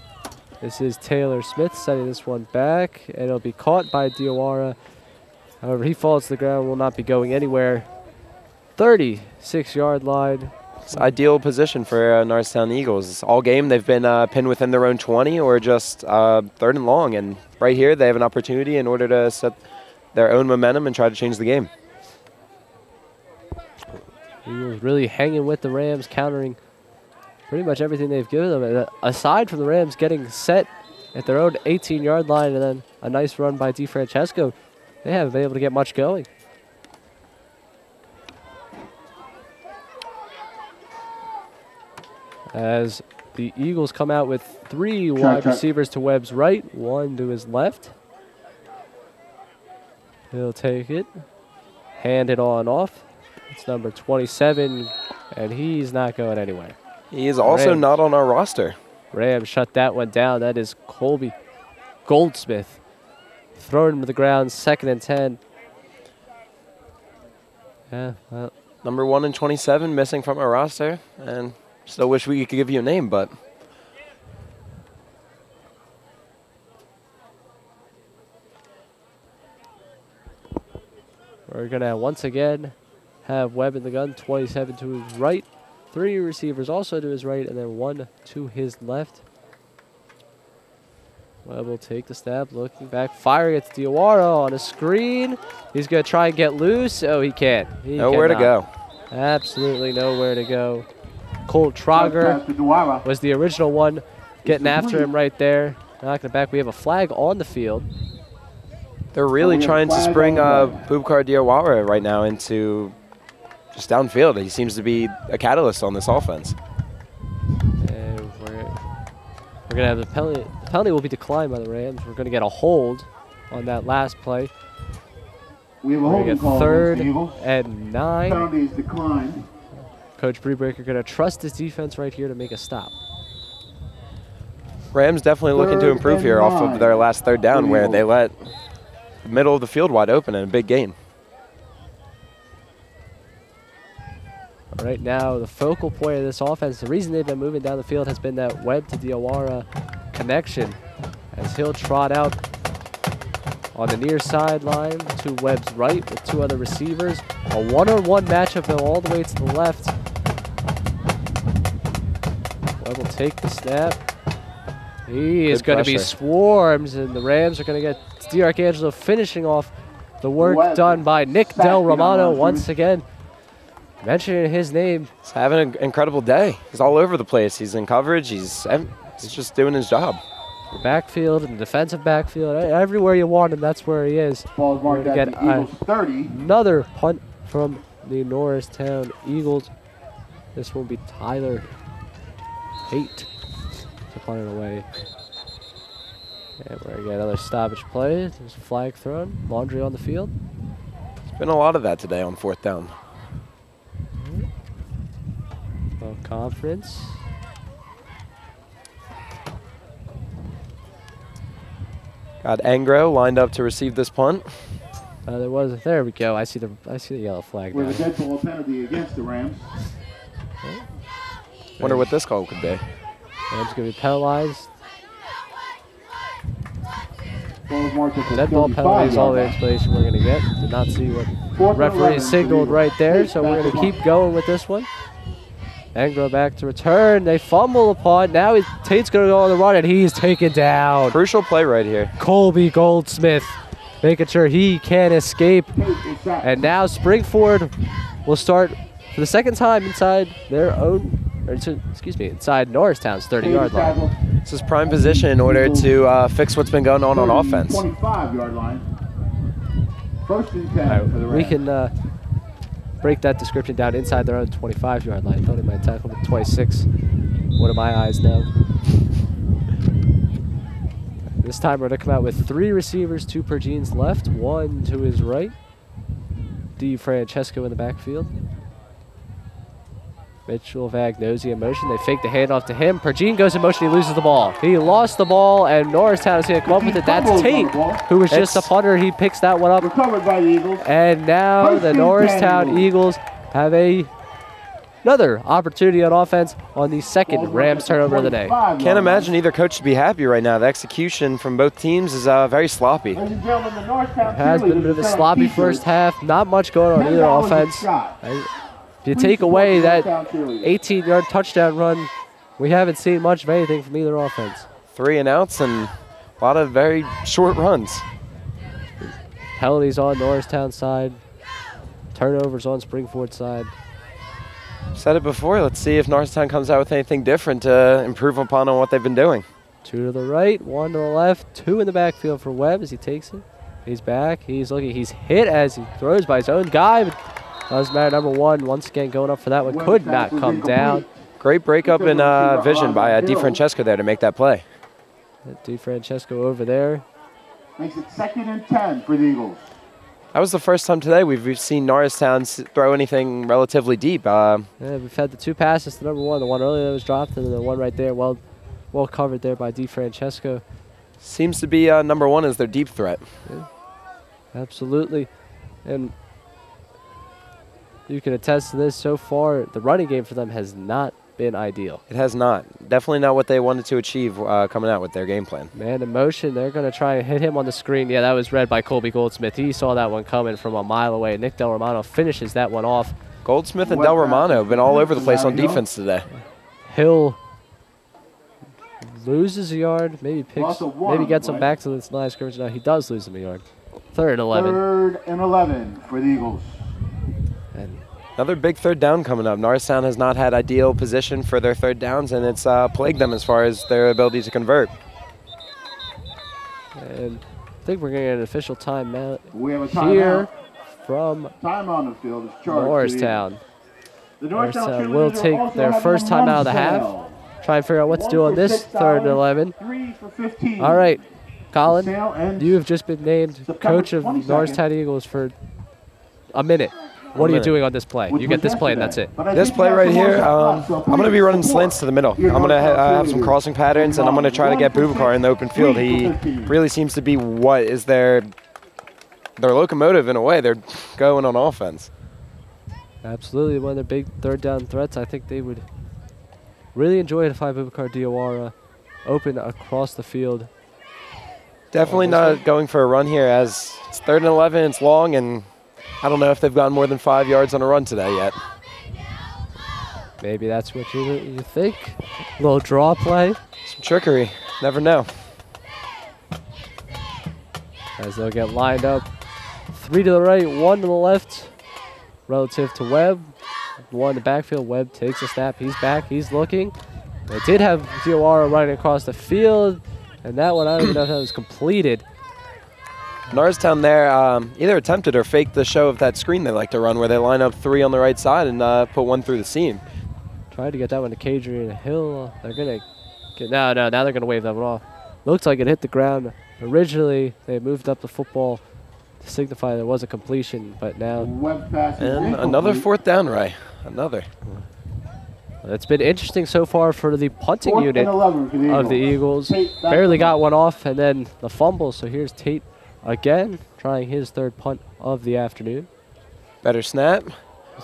This is Taylor Smith setting this one back, and it'll be caught by Diawara. However, he falls to the ground, will not be going anywhere. 36-yard line. It's ideal position for Norristown Eagles. All game they've been pinned within their own 20 or just 3rd and long. And right here they have an opportunity in order to set their own momentum and try to change the game. Eagles really hanging with the Rams, countering pretty much everything they've given them. And aside from the Rams getting set at their own 18-yard line and then a nice run by DeFrancesco, they haven't been able to get much going. As the Eagles come out with 3 wide receivers to Webb's right, 1 to his left. He'll take it, hand it on off. It's number 27, and he's not going anywhere. He is also not on our roster. Rams shut that one down. That is Colby Goldsmith. Thrown him to the ground, 2nd and 10. Yeah, well. Number 1 and 27 missing from our roster, and still wish we could give you a name, but we're going to once again have Webb in the gun, 27 to his right. 3 receivers also to his right, and then 1 to his left. Webb will take the snap, looking back, firing at Diawara on a screen. He's going to try and get loose. Oh, he can't. Nowhere to go. Absolutely nowhere to go. Colt Trogger was the original one getting after him right there. Knocking it back. We have a flag on the field. They're really trying to spring Bubkar Diawara right now into just downfield. He seems to be a catalyst on this offense. And we're going to have the penalty. The penalty will be declined by the Rams. We're going to get a hold on that last play. We have a We're going to holding get call 3rd and 9. Penalty is declined. Coach Breebreaker going to trust his defense right here to make a stop. Rams definitely looking to improve here off of their last 3rd down where they let the middle of the field wide open in a big game. Right now, the focal point of this offense, the reason they've been moving down the field has been that Webb to Diawara connection as he'll trot out on the near sideline to Webb's right with 2 other receivers. A one-on-one matchup though all the way to the left. Webb will take the snap. He is going to be swarmed, and the Rams are going to get DiArcangelo finishing off the work done by Nick Del Romano once again. Mentioning his name. He's having an incredible day. He's all over the place. He's in coverage. He's just doing his job. The backfield and the defensive backfield, everywhere you want him, that's where he is. Ball's marked at the Eagles 30. Another punt from the Norristown Eagles. This will be Tyler Haight to punt it away. And we're going to get another stoppage play. There's a flag thrown. Laundry on the field. There's been a lot of that today on 4th down. Well, conference. Got Angro lined up to receive this punt. There we go. I see the yellow flag We now. have a dead ball penalty against the Rams. Wonder what this call could be. Rams going to be penalized. Ball is marked at the Dead ball 35 penalty is all the yard line. explanation we're going to get. Did not see what Fourth and referee 11 signaled for the right there, Eagles. so we're going to Back keep going with this one. Angro back to return. They fumble upon. Now Tate's going to go on the run, and he's taken down. Crucial play right here. Colby Goldsmith making sure he can't escape. Tate is sacked. And now Spring-Ford will start for the second time inside their own, inside Norristown's 30-yard line. This is prime position in order to fix what's been going on offense. 25-yard line. First and 10 All right, for the we Rams. can break that description down inside their own 25-yard line. Thought he might tackle with 26. What do my eyes know? This time we're going to come out with 3 receivers, 2 per Gene's left, 1 to his right. Francesco in the backfield. Mitchell Vagnosi in motion. They fake the handoff to him. Pergine goes in motion. He loses the ball. He lost the ball, and Norristown is going to come up with it. That's Tate, who was just a punter. He picks that one up. Recovered by the Eagles. And now First the and Norristown 10. Eagles have another opportunity on offense on the second Rams turnover of the day. Can't imagine either coach should be happy right now. The execution from both teams is very sloppy. Ladies and gentlemen, the Norristown Has been a bit of a cheerleaders sloppy set up first half. Not much going on $10 either a offense. shot. If you take away that 18-yard touchdown run, we haven't seen much of anything from either offense. 3 and outs and a lot of very short runs. Penalties on Norristown side. Turnovers on Spring-Ford side. Said it before. Let's see if Norristown comes out with anything different to improve upon on what they've been doing. 2 to the right, 1 to the left, 2 in the backfield for Webb as he takes it. He's back. He's looking. He's hit as he throws by his own guy. But doesn't matter. Number 1 once again going up for that one. Could not come down. Great breakup in vision by DiFrancesco there to make that play. DiFrancesco over there. Makes it 2nd and 10 for the Eagles. That was the first time today we've seen Norristown throw anything relatively deep. Yeah, we've had the 2 passes to number 1. The one earlier that was dropped, and then the one right there, well covered there by DiFrancesco. Seems to be number 1 as their deep threat. Yeah, absolutely. And you can attest to this so far. The running game for them has not been ideal. It has not. Definitely not what they wanted to achieve coming out with their game plan. Man in motion. They're going to try and hit him on the screen. Yeah, that was read by Colby Goldsmith. He saw that one coming from a mile away. Nick Del Romano finishes that one off. Goldsmith and Del Romano have been all over the place on defense today. Hill loses a yard. Maybe gets him back to this line of scrimmage. No, he does lose him a yard. 3rd and 11. 3rd and 11 for the Eagles. And Another big 3rd down coming up. Norristown has not had ideal position for their 3rd downs, and it's plagued them as far as their ability to convert. And I think we're going to get an official timeout We have a timeout. here from Time on the field is charged. Norristown. The Norristown will take their first time out of the half. Try and figure out what to do on this 3rd and 11. 3 for 15. All right, Colin, Sale ends you have just been named September coach of 22nd. Norristown Eagles for a minute. What are you minute. doing on this play? which You get was this play and that's yesterday. it. But I This think play you have right some more here, shots, so I'm going to be please running support slants to the middle. your I'm going to Norristown have some cheerleaders. crossing patterns, and I'm going to try to get Bubakar in the open field. He really seems to be what is their locomotive in a way. They're going on offense. Absolutely, one of their big 3rd down threats. I think they would really enjoy it if Bubakar Diawara open across the field. Definitely not going for a run here as it's 3rd and 11, it's long, and I don't know if they've gotten more than 5 yards on a run today yet. Maybe that's what you think. A little draw play. Some trickery, never know. As they'll get lined up. 3 to the right, 1 to the left. Relative to Webb. 1 in the backfield. Webb takes a snap. He's back. He's looking. They did have Diawara running across the field. And that one, I don't even know if that was completed. Norristown there either attempted or faked the show of that screen they like to run where they line up 3 on the right side and put 1 through the seam. Tried to get that one to Kadrian Hill. They're going to get, no, now they're going to wave that one off. Looks like it hit the ground. Originally, they moved up the football to signify there was a completion, but now... And another 4th down, Ray. Another. It's been interesting so far for the punting 4th unit and 11 for the of the Eagles. Barely got one off, and then the fumble. So here's Tate again, trying his 3rd punt of the afternoon. Better snap.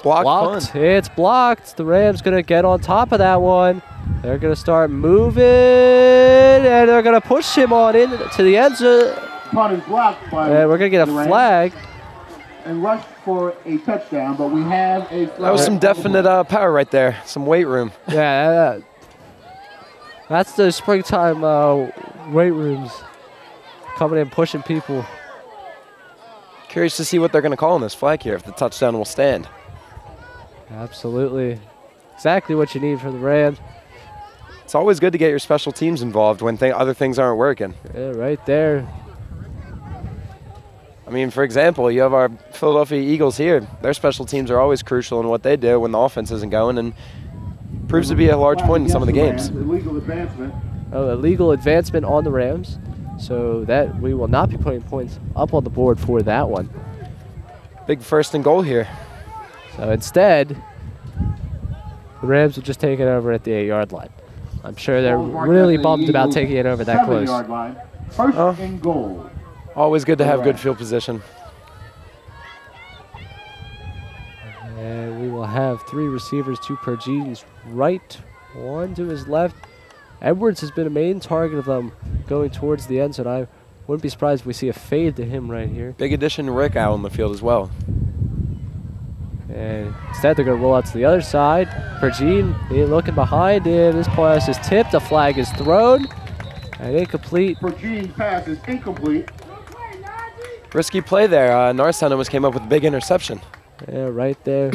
Blocked Blocked. punt. It's blocked. The Rams going to get on top of that one. They're going to start moving, and they're going to push him on into the end zone. Punt is blocked by And we're going to get a the Rams flag. and rush for a touchdown, but we have a flag. That was some definite power right there. Some weight room. Yeah, that's the springtime weight rooms coming in, pushing people. Curious to see what they're going to call on this flag here, if the touchdown will stand. Absolutely. Exactly what you need for the Rams. It's always good to get your special teams involved when other things aren't working. Yeah, right there. I mean, for example, you have our Philadelphia Eagles here. Their special teams are always crucial in what they do when the offense isn't going, and proves to be a large point in some of the games. Illegal advancement. Illegal advancement on the Rams. So that we will not be putting points up on the board for that one. Big 1st and goal here. So instead, the Rams will just take it over at the 8-yard line. I'm sure they're really bummed about taking it over that close. 7-yard line. 1st and goal. Always good to have good field position. And we will have 3 receivers, 2 per Gene's right, 1 to his left. Edwards has been a main target of them going towards the end zone. I wouldn't be surprised if we see a fade to him right here. Big addition to Rick out on the field as well. And instead, they're going to roll out to the other side. Pergene looking behind him. This pass is tipped. A flag is thrown. And incomplete. Pergene's pass is incomplete. Risky play there. Norristown almost came up with a big interception. Yeah, right there.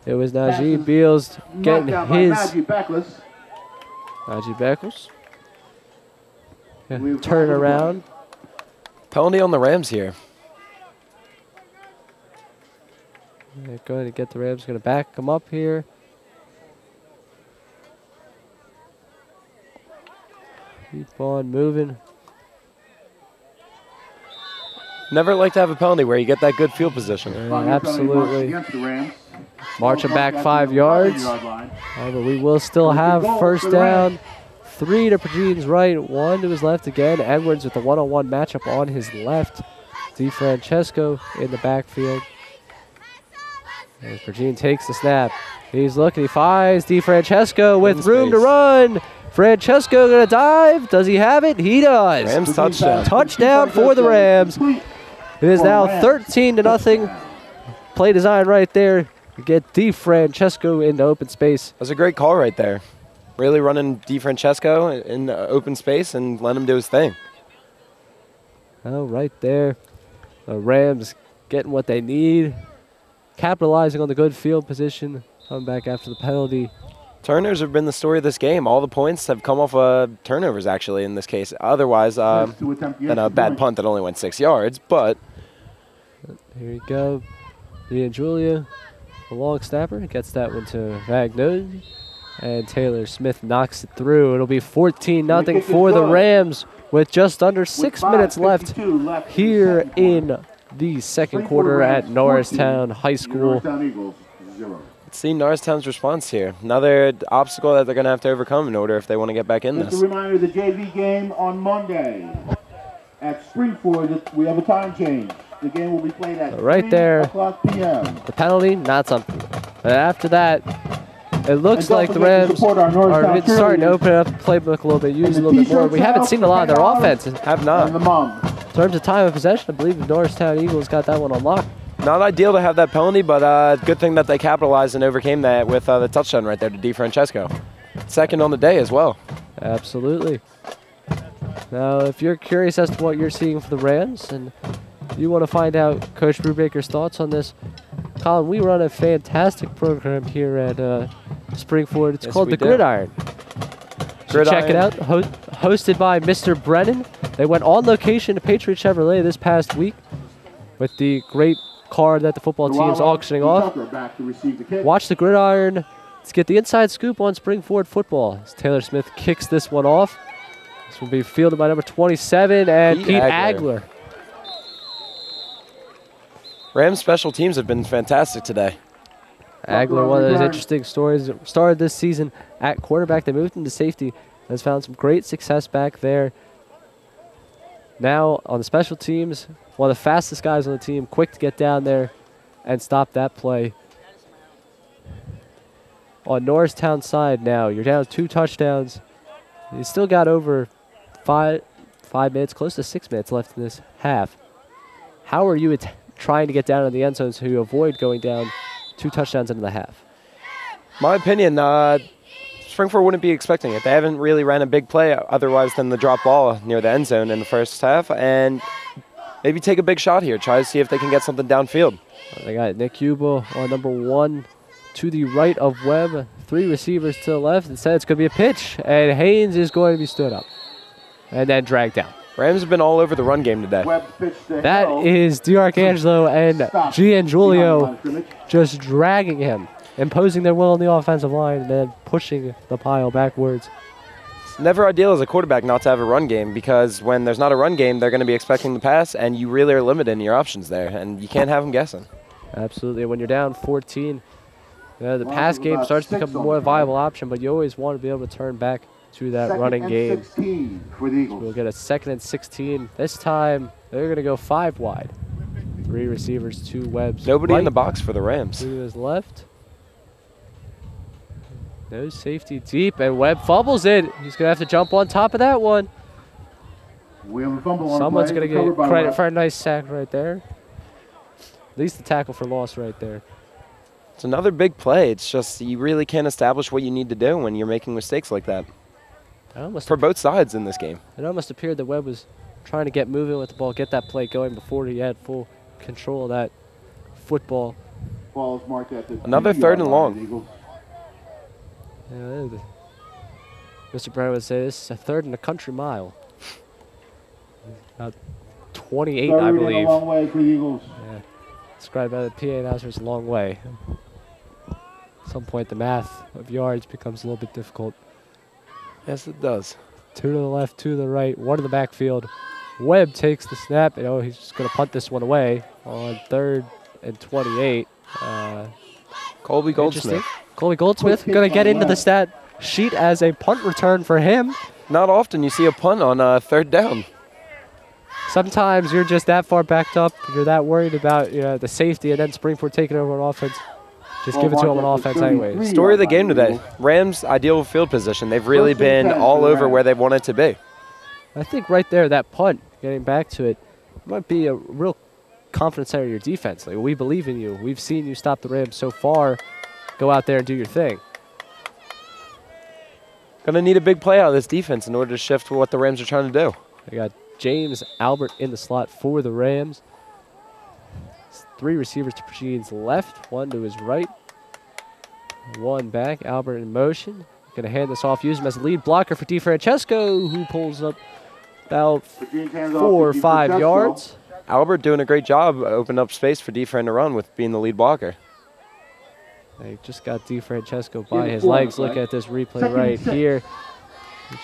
It was Najee Beals getting his. Najee Beckles. Yeah, turn around. Penalty on the Rams here. They're going to get the Rams. Going to back them up here. Keep on moving. Never like to have a penalty where you get that good field position. Absolutely. Marching back 5 yards. But we will still have 1st down. 3 to Pergene's right, 1 to his left again. Edwards with the one-on-one matchup on his left. DeFrancesco in the backfield. As Pergene takes the snap. He's looking, he fires DeFrancesco with room to run. Francesco gonna dive. Does he have it? He does. Rams touchdown. Touchdown for the Rams. It is now 13-0. Play design right there. Get DeFrancesco into open space. That was a great call right there. Really running DeFrancesco in open space and let him do his thing. Oh, right there. The Rams getting what they need. Capitalizing on the good field position. Coming back after the penalty. Turnovers have been the story of this game. All the points have come off turnovers, actually, in this case. Otherwise, than a bad punt that only went 6 yards. But here we go. Ian Julia, the long snapper, gets that one to Vagnoni. And Taylor Smith knocks it through. It'll be 14-0 for the Rams with just under 6 minutes left here in the second quarter at Norristown High School. let's see Norristown's response here. Another obstacle that they're going to have to overcome in order if they want to get back in this. Just a reminder, the JV game on Monday at Spring-Ford, we have a time change. The game will be played at right there, 3:00 p.m. The penalty, not something. But after that, it looks like the Rams are starting to open up the playbook a little bit, use a little bit more. We haven't seen a lot of their offense. Have not. In terms of time of possession, I believe the Norristown Eagles got that one unlocked. Not ideal to have that penalty, but good thing that they capitalized and overcame that with the touchdown right there to DeFrancesco. Second on the day as well. Absolutely. Now, if you're curious as to what you're seeing for the Rams and you want to find out Coach Brubaker's thoughts on this, Colin, we run a fantastic program here at Spring-Ford. It's called the Gridiron. Check it out. Hosted by Mr. Brennan. They went on location to Patriot Chevrolet this past week with the great car that the football team's auctioning off. Watch the Gridiron. Let's get the inside scoop on Spring-Ford football. As Taylor Smith kicks this one off. This will be fielded by number 27 and Pete Agler. Agler. Rams special teams have been fantastic today. Agler, one of those interesting stories. Started this season at quarterback. They moved him to safety. Has found some great success back there. Now on the special teams, one of the fastest guys on the team, quick to get down there and stop that play. On Norristown side now, you're down 2 touchdowns. You still got over five minutes, close to 6 minutes left in this half. How are you trying to get down in the end zone so you avoid going down 2 touchdowns into the half? My opinion, Spring-Ford wouldn't be expecting it. They haven't really ran a big play otherwise than the drop ball near the end zone in the first half, and maybe take a big shot here. Try to see if they can get something downfield. They got Nick Hubel on number 1 to the right of Webb. 3 receivers to the left. Instead, it's going to be a pitch, and Haynes is going to be stood up and then dragged down. Rams have been all over the run game today. That is DiArcangelo and Giangiulio just dragging him, imposing their will on the offensive line, and then pushing the pile backwards. It's never ideal as a quarterback not to have a run game, because when there's not a run game, they're going to be expecting the pass, and you really are limited in your options there, and you can't have them guessing. Absolutely. When you're down 14, the pass game starts to become a more viable option, but you always want to be able to turn back to that running game. 16 for the Eagles. So we'll get a 2nd and 16. This time, they're going to go 5 wide. 3 receivers, 2 Webbs. Nobody right in the box for the Rams. to his left. No safety deep, and Webb fumbles it. He's going to have to jump on top of that one. We have a fumble on Someone's play, going to get recovered by credit Webb. for a nice sack right there. At least the tackle for loss right there. It's another big play. It's just you really can't establish what you need to do when you're making mistakes like that. For both sides in this game. It almost appeared that Webb was trying to get moving with the ball, get that play going before he had full control of that football. Ball is marked at the Another 2-yard third and line, long. Eagles. Yeah, Mr. Brown would say this is a 3rd and a country mile. About 28, Third I and believe. a long way for the Eagles. Yeah. Described by the PA announcer as a long way. At some point, the math of yards becomes a little bit difficult. Yes, it does. 2 to the left, 2 to the right, 1 in the backfield. Webb takes the snap, and he's just going to punt this one away on 3rd and 28. Colby Goldsmith. Interesting. Colby Goldsmith going to get into the stat sheet as a punt return for him. Not often you see a punt on 3rd down. Sometimes you're just that far backed up, you're that worried about the safety, and then Spring-Ford taking over on offense. Just give it to him on offense anyways. Story of the game today. Rams' ideal field position. They've really been all over where they want it to be. I think right there, that punt, getting back to it, might be a real confidence area of your defense. Like, we believe in you. We've seen you stop the Rams so far. Go out there and do your thing. Going to need a big play out of this defense in order to shift what the Rams are trying to do. They got James Albert in the slot for the Rams. 3 receivers to Prachine's left, 1 to his right. 1 back, Albert in motion. Going to hand this off, use him as a lead blocker for DiFrancesco, who pulls up about 4 or 5 yards. Albert doing a great job opening up space for DiFran to run with being the lead blocker. They just got DiFrancesco by his legs. Look at this replay right here. He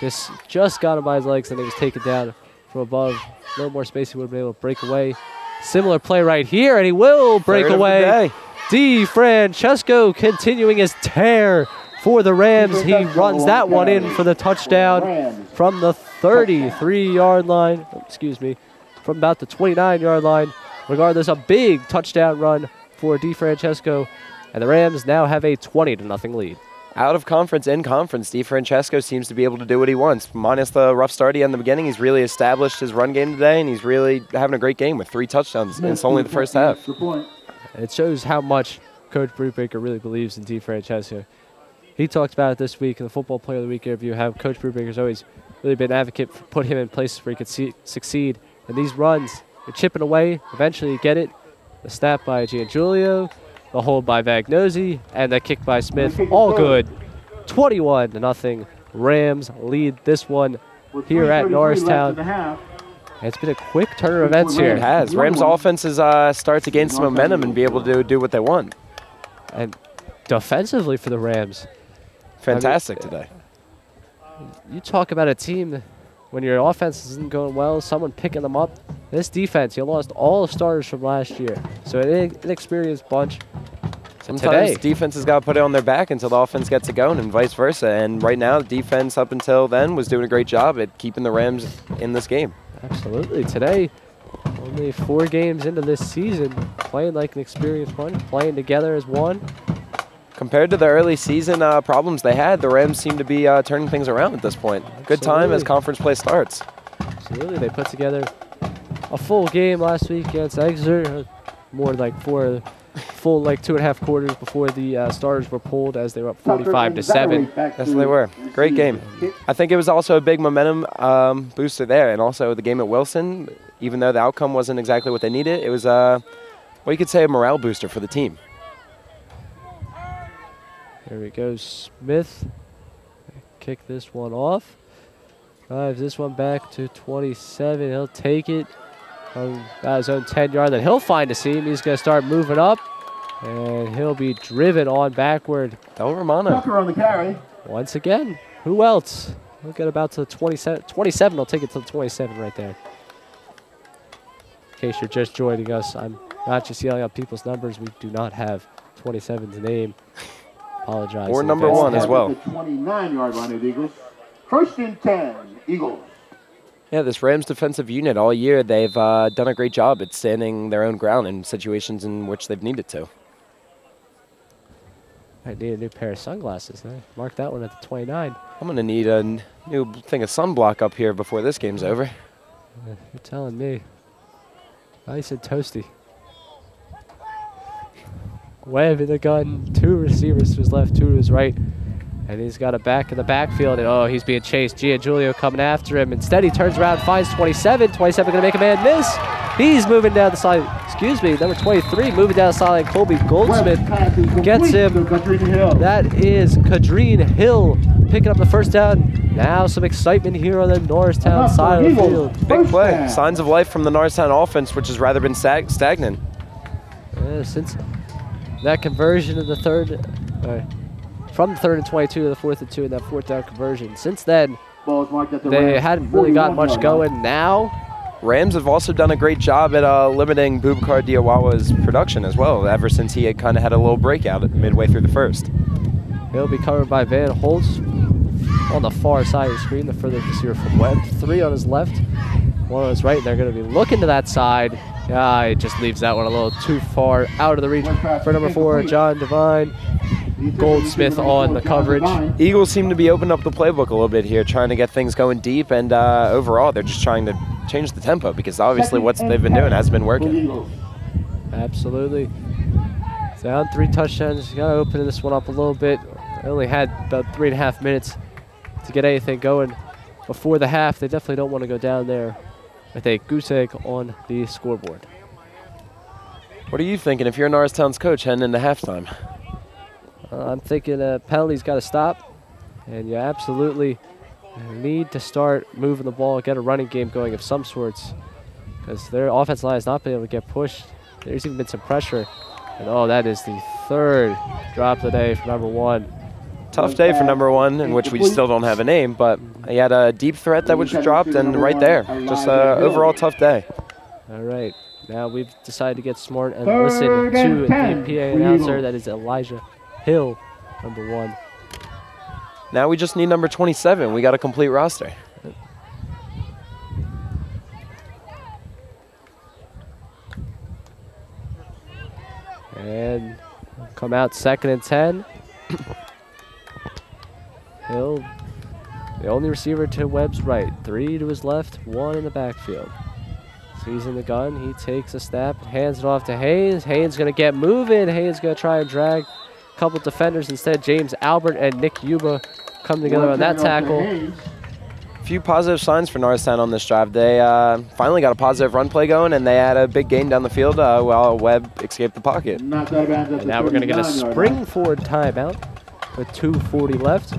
just got him by his legs, and he was taken down from above. No more space, he would have been able to break away. Similar play right here, and he will break away. DiFrancesco continuing his tear for the Rams. He runs that one in for the touchdown from the 33-yard line. Excuse me, from about the 29-yard line. Regardless, a big touchdown run for DiFrancesco, and the Rams now have a 20-0 lead. Out of conference, in conference, DiFrancesco seems to be able to do what he wants. Minus the rough start he had in the beginning, he's really established his run game today, and he's really having a great game with 3 touchdowns. And it's only the first half. It shows how much Coach Brubaker really believes in DiFrancesco. He talked about it this week in the Football Player of the Week interview, how Coach Brubaker's always really been an advocate for put him in places where he could succeed. And these runs, you're chipping away, eventually you get it. The snap by Giangiulio, the hold by Vagnosi, and the kick by Smith. All good. 21-0. Rams lead this one here at Norristown. It's been a quick turn of events here. It has. Rams offenses start to gain some momentum and be able to do what they want. And defensively for the Rams. Fantastic today. You talk about a team when your offense isn't going well, someone picking them up. This defense, you lost all the starters from last year. So an inexperienced bunch. Sometimes defense has got to put it on their back until the offense gets it going and vice versa. And right now, the defense up until then was doing a great job at keeping the Rams in this game. Absolutely. Today, only 4 games into this season, playing like an experienced bunch, playing together as one. Compared to the early season problems they had, the Rams seem to be turning things around at this point. Good time as conference play starts. Absolutely. They put together a full game last week against Exeter. More like 4 full, like 2.5 quarters before the starters were pulled as they were up 45-7. Yes, they were. Great game. I think it was also a big momentum booster there. And also the game at Wilson, even though the outcome wasn't exactly what they needed, it was, well, you could say a morale booster for the team. Here we go, Smith. Kick this one off. Drives this one back to 27. He'll take it from his own 10-yard. Then he'll find a seam. He's going to start moving up, and he'll be driven on backward. Del Romano. Tucker on the carry. Once again, who else? We'll get about to the 27. 27 will take it to the 27 right there. In case you're just joining us, I'm not just yelling out people's numbers. We do not have 27's name. Apologize. Or number 1 as well. The 29-yard line of the Eagles. 1st and 10, Eagles. Yeah, this Rams defensive unit all year, they've done a great job at standing their own ground in situations in which they've needed to. I need a new pair of sunglasses. Mark that one at the 29. I'm going to need a new thing of sunblock up here before this game's over. You're telling me. Nice and toasty. Webb in the gun. 2 receivers to his left, 2 to his right. And he's got a back in the backfield. And oh, he's being chased. Giangiulio coming after him. Instead, he turns around, finds 27. 27 going to make a man miss. He's moving down the side. Excuse me, number 23 moving down the sideline. Colby Goldsmith gets him. That is Kadreen Hill picking up the first down. Now some excitement here on the Norristown side of the field. Big play. Signs of life from the Norristown offense, which has rather been stagnant. Since that conversion of the third, from the 3rd and 22 to the 4th and 2 and that 4th down conversion. Since then, they hadn't really got much going. Now, Rams have also done a great job at limiting Boubacar Diawawa's production as well, ever since he had kind of had a little breakout midway through the first. He'll be covered by Van Holtz on the far side of the screen, the further receiver from Webb. 3 on his left, 1 on his right. They're going to be looking to that side. He just leaves that one a little too far out of the reach for number 4, John Devine. Goldsmith on the coverage. Eagles seem to be opening up the playbook a little bit here, trying to get things going deep, and overall they're just trying to change the tempo because obviously what they've been doing hasn't been working. Absolutely. Down 3 touchdowns. You got to open this one up a little bit. They only had about 3.5 minutes to get anything going before the half. They definitely don't want to go down there with a goose egg on the scoreboard. What are you thinking if you're Norristown's coach heading into halftime? I'm thinking penalty's got to stop, and you absolutely need to start moving the ball, get a running game going of some sorts, because their offensive line has not been able to get pushed. There's even been some pressure, and oh, that is the 3rd drop of the day for number 1. Tough day for number 1, in which we still don't have a name, but he had a deep threat that was dropped, and right there, just overall tough day. All right, now we've decided to get smart and listen to the PA announcer. That is Elijah Hill, number 1. Now we just need number 27. We got a complete roster. And come out 2nd and 10. Hill, the only receiver to Webb's right. 3 to his left, 1 in the backfield. He's in the gun. He takes a snap, hands it off to Haynes. Haynes going to get moving. Haynes going to try and drag a couple defenders. Instead, James Albert and Nick Yuba come together on that tackle. A few positive signs for Norristown on this drive. They finally got a positive run play going, and they had a big gain down the field while Webb escaped the pocket. And now we're going to get a Spring-Ford timeout with 2:40 left.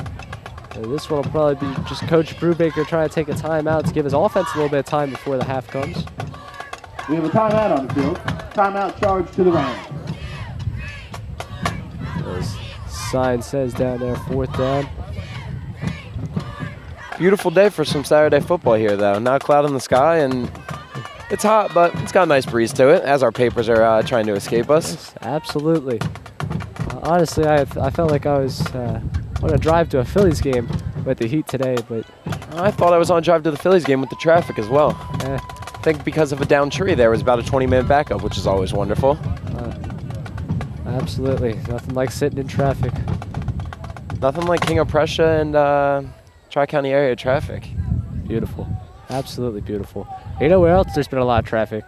And this one will probably be just Coach Brubaker trying to take a timeout to give his offense a little bit of time before the half comes. We have a timeout on the field. Timeout charge to the Rams. As sign says down there, 4th down. Beautiful day for some Saturday football here, though. Not a cloud in the sky, and it's hot, but it's got a nice breeze to it as our papers are trying to escape us. Yes, absolutely. Honestly, I felt like I was on a drive to a Phillies game with the heat today, but I thought I was on a drive to the Phillies game with the traffic as well. I think because of a downed tree, there was about a 20-minute backup, which is always wonderful. Absolutely. Nothing like sitting in traffic. Nothing like King of Prussia and Tri-County area traffic. Beautiful. Absolutely beautiful. You know where else there's been a lot of traffic?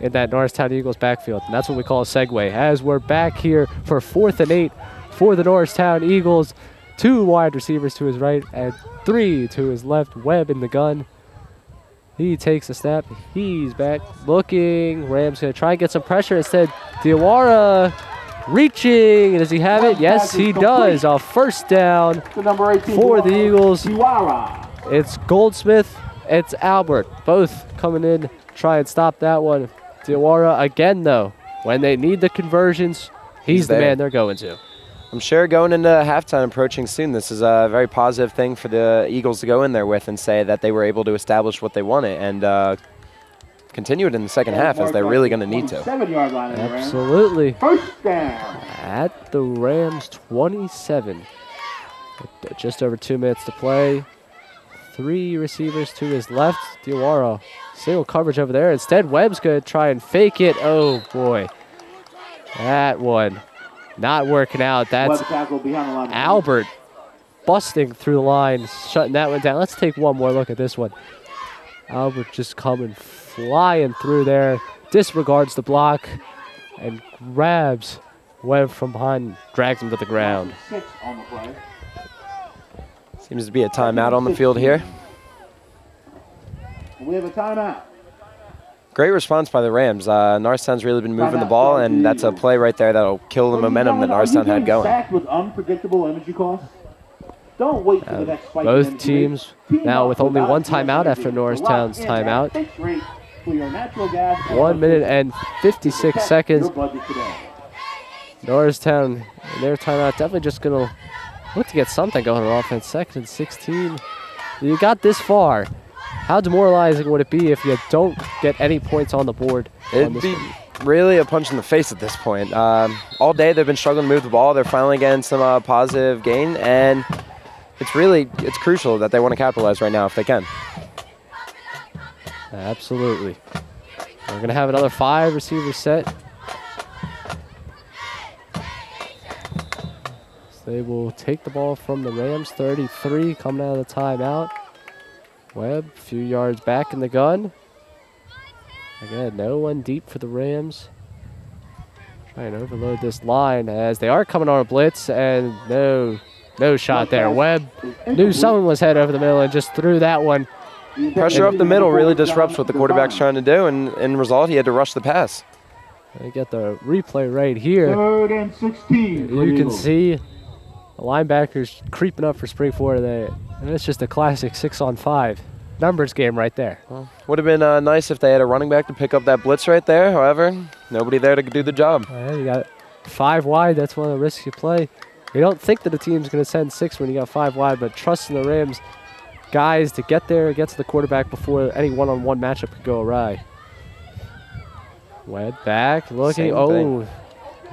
In that Norristown Eagles backfield. And that's what we call a segue. As we're back here for 4th and 8 for the Norristown Eagles. 2 wide receivers to his right and 3 to his left. Webb in the gun. He takes a snap. He's back looking. Rams going to try and get some pressure. Instead, Diawara reaching. Does he have it? Yes, he does. A first down for the Eagles. It's Goldsmith. It's Albert. Both coming in. Try and stop that one. Diawara again, though. When they need the conversions, he's the man they're going to. I'm sure going into halftime approaching soon, this is a very positive thing for the Eagles to go in there with and say that they were able to establish what they wanted and continue it in the second half, as they're really going to need to. Absolutely. First down. At the Rams 27. Just over 2 minutes to play. 3 receivers to his left. Diawara, single coverage over there. Instead, Webb's going to try and fake it. Oh, boy. That one not working out. That's Albert busting through the line, shutting that one down. Let's take one more look at this one. Albert just coming flying through there, disregards the block, and grabs Webb from behind, drags him to the ground. Seems to be a timeout on the field here. We have a timeout. Great response by the Rams. Norristown's really been moving the ball, and that's a play right there that'll kill the momentum that Norristown had going. Sacked with unpredictable energy costs? Don't wait for the next spike. Both teams now with only one timeout after Norristown's timeout. 1 minute and 56 seconds. Norristown in their timeout definitely just going to look to get something going on offense. 2nd and 16. You got this far. How demoralizing would it be if you don't get any points on the board? It'd be really a punch in the face at this point. All day they've been struggling to move the ball. They're finally getting some positive gain, and it's crucial that they want to capitalize right now if they can. Absolutely. We're going to have another 5 receiver set. So they will take the ball from the Rams. 33 coming out of the timeout. Webb, a few yards back in the gun. Again, no one deep for the Rams. Try and overload this line as they are coming on a blitz, and no shot there. Webb knew someone was head over the middle and just threw that one. Pressure up the middle really disrupts what the quarterback's trying to do, and in result, he had to rush the pass. They get the replay right here. 3rd and 16. You can see the linebackers creeping up for Spring-Ford. It's just a classic 6-on-5 numbers game right there. Well, would have been nice if they had a running back to pick up that blitz right there. However, nobody there to do the job. You got 5 wide. That's one of the risks you play. You don't think that a team's going to send 6 when you got 5 wide, but trusting the Rams guys to get there, get to the quarterback before any one-on-one matchup could go awry. Webb back, looking. Oh,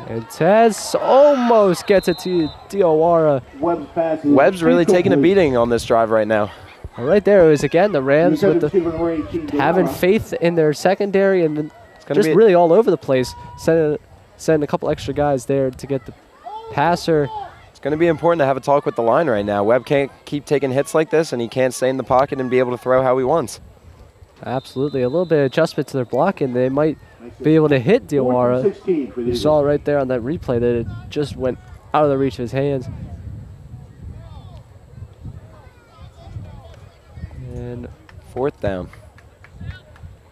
and Tez almost gets it to Diawara. Webb's really taking a beating on this drive right now. Right there it was again the Rams with having faith in their secondary and just really all over the place. Sending a couple extra guys there to get the passer. It's going to be important to have a talk with the line right now. Webb can't keep taking hits like this, and he can't stay in the pocket and be able to throw how he wants. Absolutely. A little bit of adjustment to their blocking. They might be able to hit Diawara. You saw right there on that replay that it just went out of the reach of his hands. And 4th down.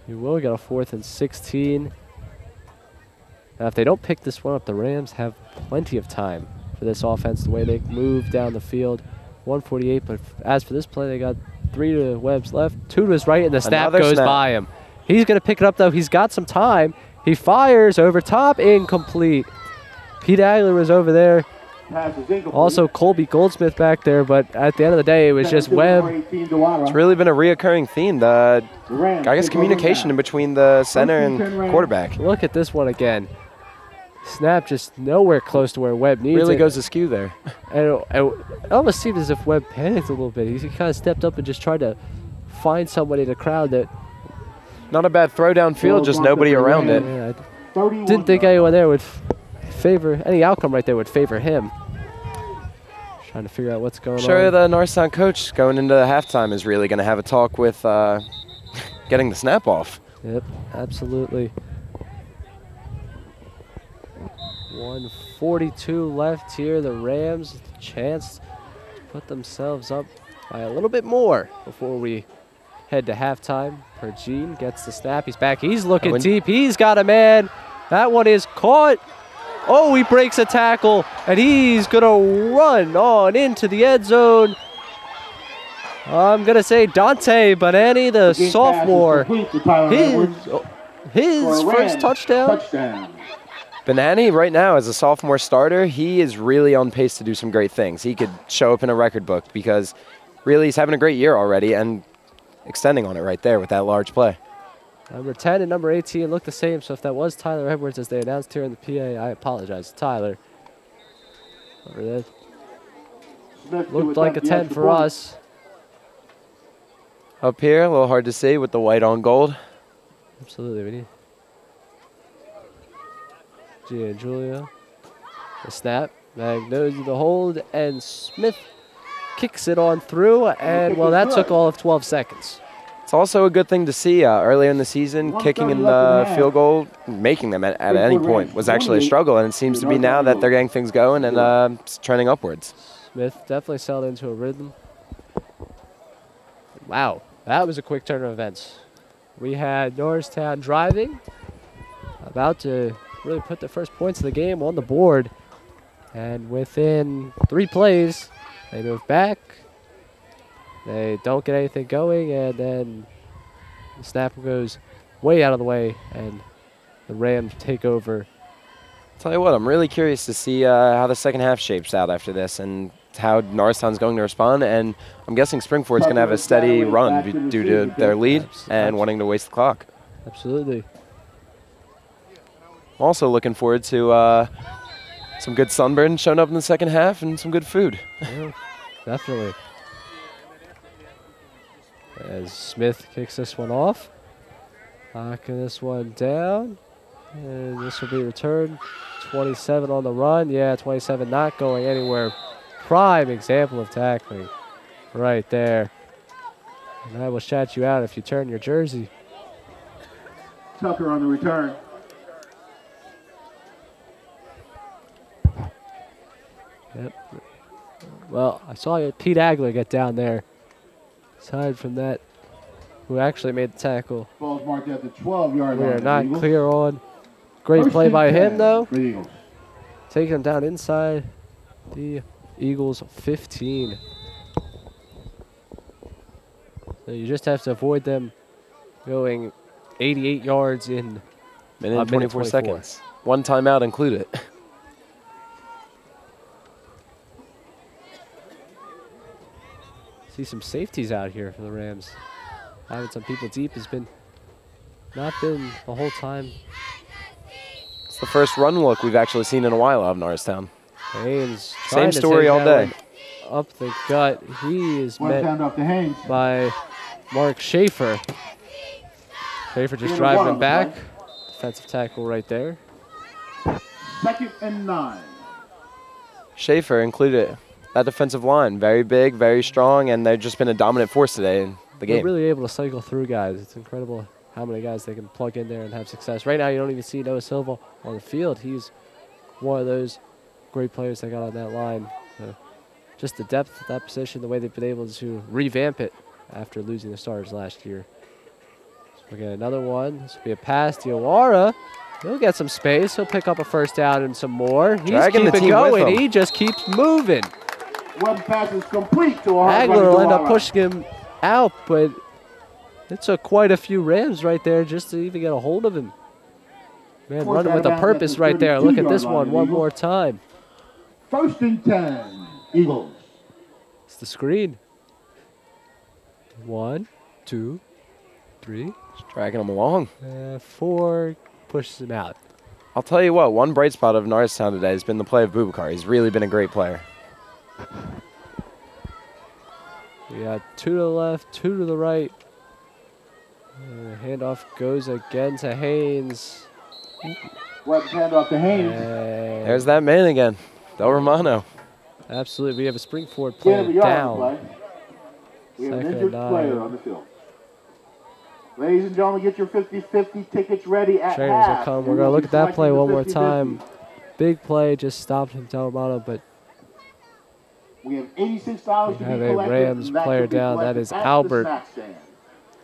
You will get a 4th and 16. Now, if they don't pick this one up, the Rams have plenty of time for this offense, the way they move down the field. 148, but as for this play, they got 3 to Webb's left, 2 to his right, and the snap goes by him. He's going to pick it up, though. He's got some time. He fires over top, incomplete. Pete Agler was over there Pass is incomplete. Also, Colby Goldsmith back there, but at the end of the day, it was just Webb. It's really been a reoccurring theme. I guess communication in between the center and quarterback. Look at this one again. Snap just nowhere close to where Webb needs Really it. goes askew there. And it almost seemed as if Webb panicked a little bit. He kind of stepped up and just tried to find somebody in the crowd that. Not a bad throw downfield, just nobody around it. Yeah, I didn't think anyone there would favor, any outcome right there would favor him. Trying to figure out what's going on. Sure, the Norristown coach going into halftime is really going to have a talk with getting the snap off. Yep, absolutely. 1:42 left here. The Rams, chance to put themselves up by a little bit more before we head to halftime. Pergene gets the snap. He's back. He's looking deep. He's got a man. That one is caught. Oh, he breaks a tackle, and he's going to run on into the end zone. I'm going to say Dante Banani, the sophomore. His first touchdown. Banani right now as a sophomore starter, he is really on pace to do some great things. He could show up in a record book because really he's having a great year already and extending on it right there with that large play. Number 10 and number 18 look the same, so if that was Tyler Edwards as they announced here in the PA, I apologize to Tyler. Looked like a 10 for us. Up here, a little hard to see with the white on gold. Absolutely, we need Gia and Julia. The snap, Magnosi the hold, and Smith kicks it on through, and well, that took all of 12 seconds. It's also a good thing to see earlier in the season, kicking in the field goal, making them at any point was actually a struggle, and it seems to be now that they're getting things going and it's trending upwards. Smith definitely settled into a rhythm. Wow, that was a quick turn of events. We had Norristown driving, about to really put the first points of the game on the board, and within 3 plays, they move back. They don't get anything going, and then the snap goes way out of the way, and the Rams take over. Tell you what, I'm really curious to see how the second half shapes out after this and how Norristown's going to respond. And I'm guessing Spring-Ford's going to have a steady run due to their lead and wanting to waste the clock. Absolutely. I'm also looking forward to some good sunburn showing up in the second half and some good food. Yeah, definitely. As Smith kicks this one off, knocking this one down, and this will be returned. 27 on the run. Yeah, 27 not going anywhere. Prime example of tackling right there. And that will shout you out if you turn your jersey. Tucker on the return. Yep. Well, I saw Pete Agler get down there. Aside from that, who actually made the tackle. Ball's marked at the 12-yard line. We are not clear on. Great play by him, though. Taking him down inside the Eagles 15. So you just have to avoid them going 88 yards in minute and 24 seconds. 1 timeout included. See some safeties out here for the Rams. Having some people deep has not been the whole time. It's the first run look we've actually seen in a while out of Norristown. Haynes same story all day. Up the gut. He is met by Mark Schaefer. Schaefer just driving him back. Defensive tackle right there. 2nd and 9. Schaefer included. That defensive line, very big, very strong, and they've just been a dominant force today in the game. They're really able to cycle through guys. It's incredible how many guys they can plug in there and have success. Right now, you don't even see Noah Silva on the field. He's one of those great players they got on that line. So just the depth of that position, the way they've been able to revamp it after losing the starters last year. So we'll get another one. This will be a pass to Iwara. He'll get some space. He'll pick up a first down and some more. He's keeping going. He just keeps moving. One pass is complete to Agler will end up pushing him out, but it took quite a few Rams right there just to even get a hold of him. Man, running with a purpose right there. Look at this one more time. First and 10, Eagles. It's the screen. 1, 2, 3. Just dragging him along. 4. Pushes him out. I'll tell you what, one bright spot of Norristown today has been the play of Boubacar. He's really been a great player. We got 2 to the left, 2 to the right. And the handoff goes again to Haynes. Webb's handoff to Haynes. And There's that man again, Del Romano. absolutely, we have a Spring-Ford Gain of player a yard down. play. We have an Second injured and player 9. on the field. Ladies and gentlemen, get your 50-50 tickets ready at Trainers will half. come. We We're going to will look be at that play selecting one the more 50-50. time. Big play, just stopped from Del Romano, but We have $86 we to have be a collected. Rams and that player can be down. That collected is at the Albert. snack stand.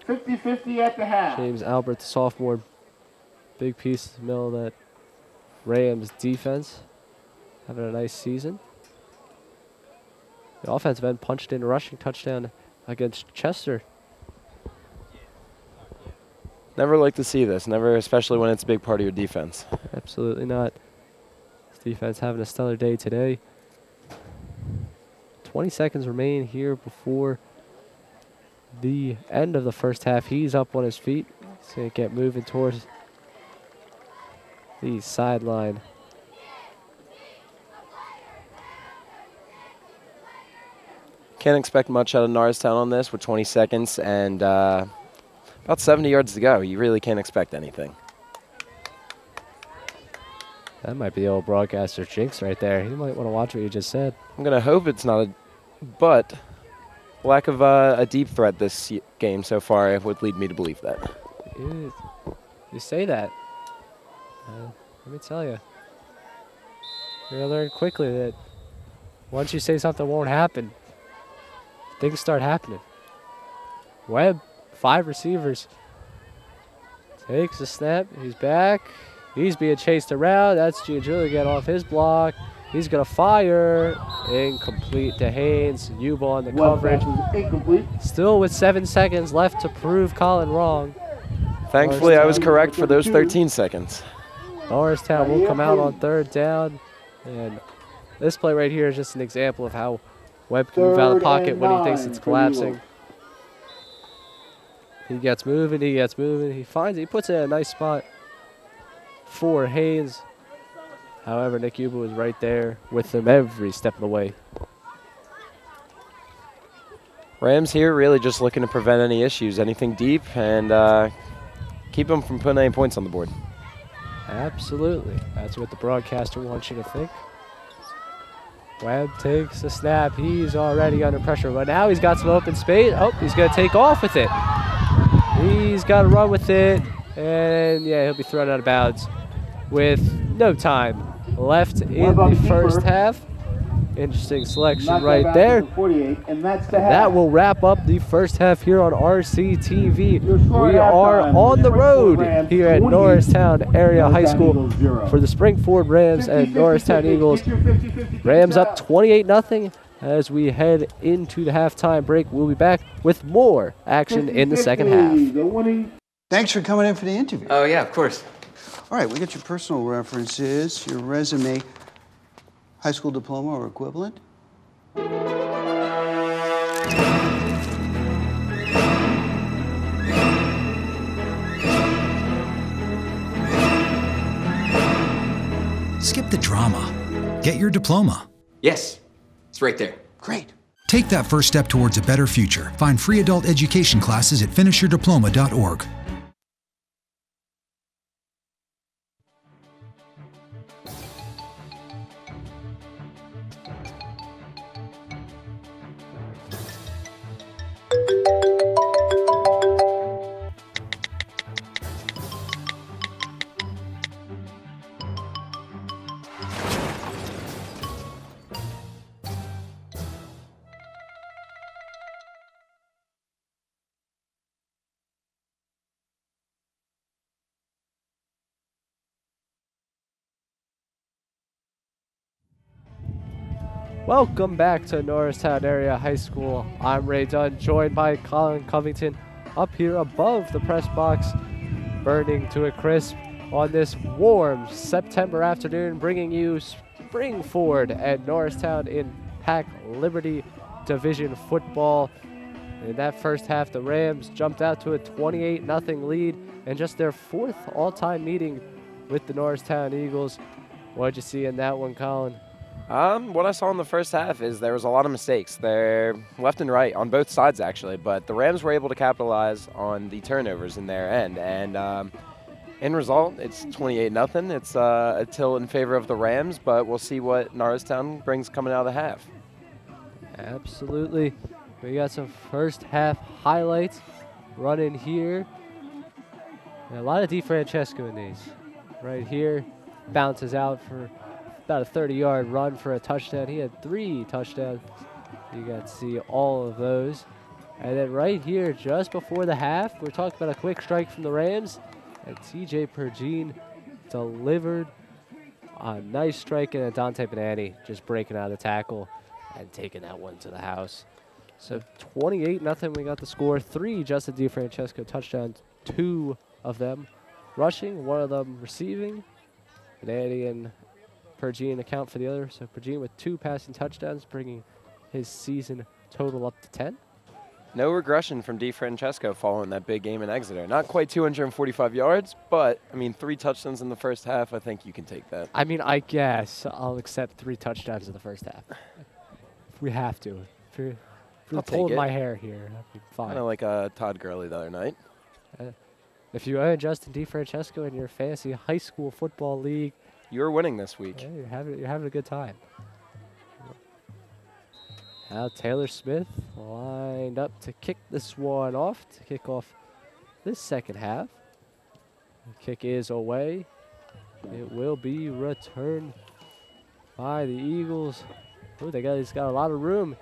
50-50 at the half. James Albert, the sophomore, big piece in the middle of that Rams defense. Having a nice season. The offensive end punched in a rushing touchdown against Chester. Never like to see this, never, especially when it's a big part of your defense. Absolutely not. This defense having a stellar day today. 20 seconds remain here before the end of the first half. He's up on his feet. He's going to get moving towards the sideline. Can't expect much out of Norristown on this with 20 seconds and about 70 yards to go. You really can't expect anything. That might be the old broadcaster jinx right there. You might want to watch what you just said. I'm going to hope it's not but lack of a deep threat this game so far would lead me to believe that. You say that. Let me tell you. You're going to learn quickly that once you say something won't happen, things start happening. Webb, 5 receivers. Takes a snap. He's back. He's being chased around. That's Giangiulio getting off his block. He's going to fire. Incomplete to Haynes. Yuba on the coverage. Incomplete. Still with 7 seconds left to prove Colin wrong. Thankfully, I was correct for those 13 seconds. Norristown will come out on 3rd down. And this play right here is just an example of how Webb can move out of the pocket when he thinks it's collapsing. He gets moving, he gets moving. He finds it, he puts it in a nice spot for Haynes. However, Nick Yuba was right there with him every step of the way. Rams here really just looking to prevent any issues, anything deep, and keep them from putting any points on the board. Absolutely. That's what the broadcaster wants you to think. Webb takes a snap. He's already under pressure, but now he's got some open space. Oh, he's going to take off with it. He's got to run with it, and yeah, he'll be thrown out of bounds with no time left in the first half. Interesting selection right there. 48, and that's the That will wrap up the first half here on RCTV. We are on the road here at Norristown Area High School for the Spring-Ford Rams and Norristown Eagles. Rams up 28-0 as we head into the halftime break. We'll be back with more action in the second half. Thanks for coming in for the interview. Oh, yeah, of course. All right, we got your personal references, your resume, high school diploma or equivalent. Skip the drama. Get your diploma. Yes, it's right there. Great. Take that first step towards a better future. Find free adult education classes at finishyourdiploma.org. Welcome back to Norristown Area High School. I'm Ray Dunn, joined by Colin Covington up here above the press box, burning to a crisp on this warm September afternoon, bringing you Spring-Ford and Norristown in Pac Liberty Division football. In that first half, the Rams jumped out to a 28-0 lead and just their 4th all-time meeting with the Norristown Eagles. What did you see in that one, Colin? What I saw in the first half is there was a lot of mistakes. They're left and right on both sides, actually, but the Rams were able to capitalize on the turnovers in their end. And in result, it's 28-0. It's a tilt in favor of the Rams, but we'll see what Norristown brings coming out of the half. Absolutely. We got some first half highlights running here. And a lot of DeFrancesco in these. Right here, bounces out for about a 30-yard run for a touchdown. He had 3 touchdowns. You got to see all of those. And then right here, just before the half, we're talking about a quick strike from the Rams. And TJ Pergine delivered a nice strike, and Dante Benani just breaking out of the tackle and taking that one to the house. So 28-0, we got the score. 3 Justin DeFrancesco touchdowns, 2 of them rushing, 1 of them receiving. Benani and Pergine account for the other. So Pergine with 2 passing touchdowns, bringing his season total up to 10. No regression from DeFrancesco following that big game in Exeter. Not quite 245 yards, but, I mean, 3 touchdowns in the first half. I think you can take that. I mean, I guess I'll accept 3 touchdowns in the first half. If we have to. If you're pulling my hair here, that'd be fine. Kind of like Todd Gurley the other night. If you own Justin DeFrancesco in your fantasy high school football league, you're winning this week. Yeah, you're having a good time. Now Taylor Smith lined up to kick this one off, to kick off this second half. The kick is away. It will be returned by the Eagles. Oh, he's got a lot of room.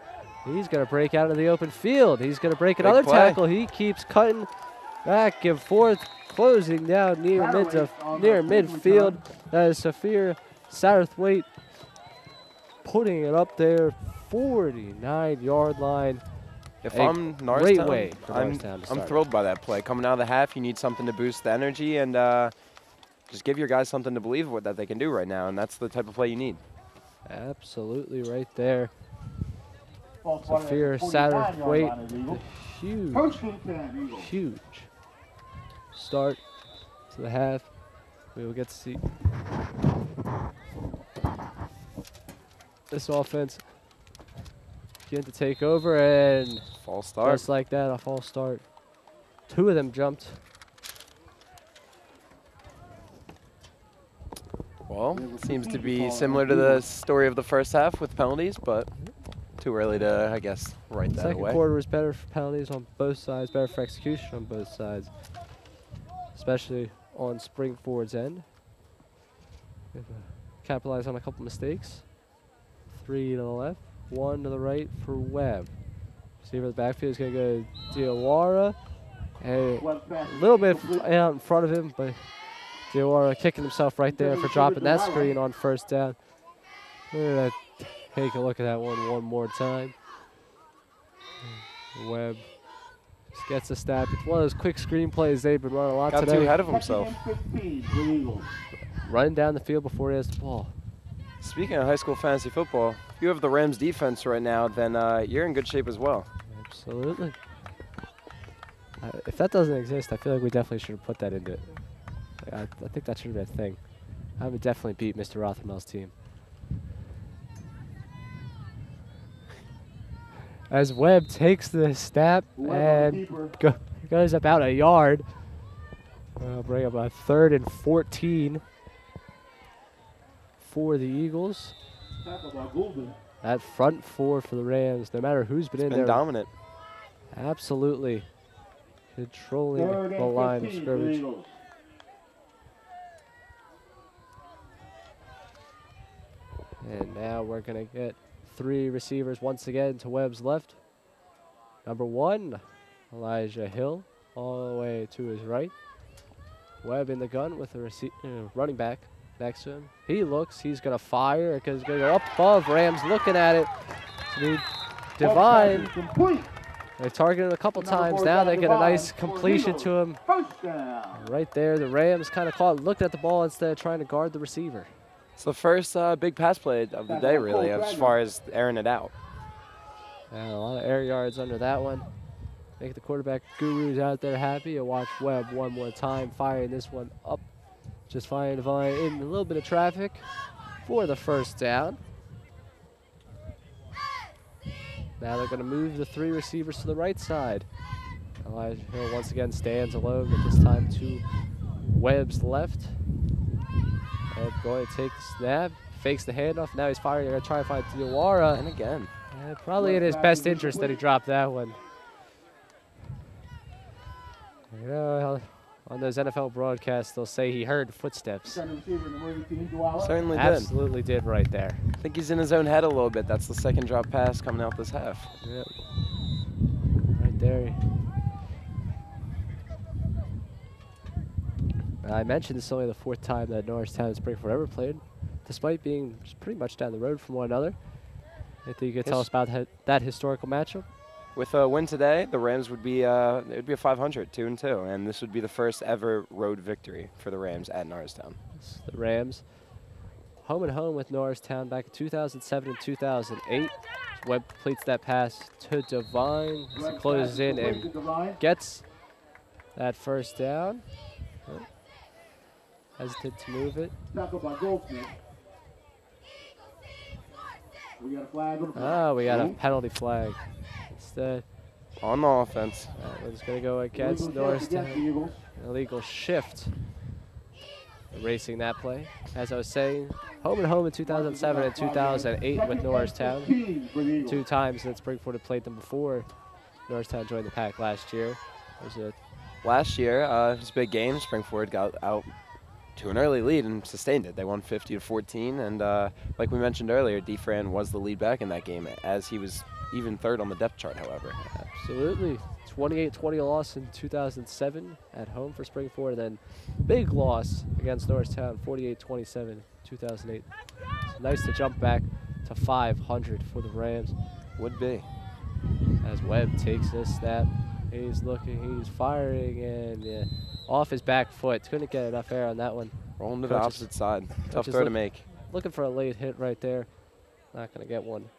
He's going to break out of the open field. He's going to break another tackle. He keeps cutting back and forth, closing down near midfield. That is Saphir Satterthwaite putting it up there, 49-yard line. If I'm Norristown, I'm thrilled by that play. Coming out of the half, you need something to boost the energy and just give your guys something to believe that they can do right now, and that's the type of play you need. Absolutely right there. Saphir Satterthwaite, huge start to the half. We will get to see this offense begin to take over, and false start. Just like that, a false start. 2 of them jumped. Well, it seems to be similar to the story of the first half with penalties, but too early to, I guess, write that away. Second quarter was better for penalties on both sides, better for execution on both sides, especially on Spring-Ford's end. Capitalize on a couple mistakes. 3 to the left, 1 to the right for Webb. Receiver in the backfield is going to go to Diawara. And a little bit out in front of him, but Diawara kicking himself right there for dropping that screen on first down. We're going to take a look at that one more time. Webb just gets a snap. It's one of those quick screen plays they've been running a lot today. Got too ahead of himself. Running down the field before he has the ball. Speaking of high school fantasy football, if you have the Rams defense right now, then you're in good shape as well. Absolutely. If that doesn't exist, I feel like we definitely should have put that into it. I think that should have been a thing. I would definitely beat Mr. Rothermel's team. As Webb takes the snap and goes about a yard. Bring up a 3rd and 14 for the Eagles. That front 4 for the Rams, no matter who's been in there. Dominant. Absolutely. Controlling the line of scrimmage. And now we're going to get 3 receivers once again to Webb's left. Number 1, Elijah Hill, all the way to his right. Webb in the gun with the running back next to him. He looks, he's going to fire because he's going to go up above. Rams looking at it. Divine. They targeted him a couple times. Now they get a nice completion to him. Right there, the Rams kind of looked at the ball instead of trying to guard the receiver. It's the first big pass play of the day, really, as far as airing it out. And a lot of air yards under that one. Make the quarterback gurus out there happy. And watch Webb one more time, firing this one up. Just firing Devine in a little bit of traffic for the first down. Now they're going to move the 3 receivers to the right side. Elijah Hill once again stands alone, but this time to Webb's left. Webb going to take the snap, fakes the handoff. Now he's firing. They're going to try to find Diawara. And again. Probably in his best interest that he dropped that one. You know, on those NFL broadcasts, they'll say he heard footsteps. Certainly did. Absolutely did right there. I think he's in his own head a little bit. That's the second drop pass coming out this half. Yep. Right there. I mentioned this is only the 4th time that Norristown and Spring-Ford ever played, despite being pretty much down the road from one another. I think you could tell us about that historical matchup. With a win today, the Rams would be it would be a 500, 2-2, and this would be the first ever road victory for the Rams at Norristown. The Rams, home and home with Norristown back in 2007 and 2008. Webb completes that pass to Devine as he closes in and gets that first down. Oh. Hesitant to move it. We got a flag on the Oh, we got a penalty flag. Instead, on the offense. that one's going to go against Norristown. Illegal shift. Erasing that play. As I was saying, home and home in 2007 and 2008 with Norristown. 2 times that Spring-Ford had played them before. Norristown joined the pack last year. Last year, it was a big game. Spring-Ford got out to an early lead and sustained it. They won 50-14, and like we mentioned earlier, DeFran was the lead back in that game, as he was even 3rd on the depth chart, however. Absolutely. 28-20 loss in 2007 at home for Spring-Ford, and then big loss against Norristown, 48-27, 2008. It's nice to jump back to 500 for the Rams. Would be. As Webb takes this snap, he's looking, he's firing, and off his back foot. Couldn't get enough air on that one. Rolling to the opposite side. Tough throw to make. Looking for a late hit right there. Not going to get one.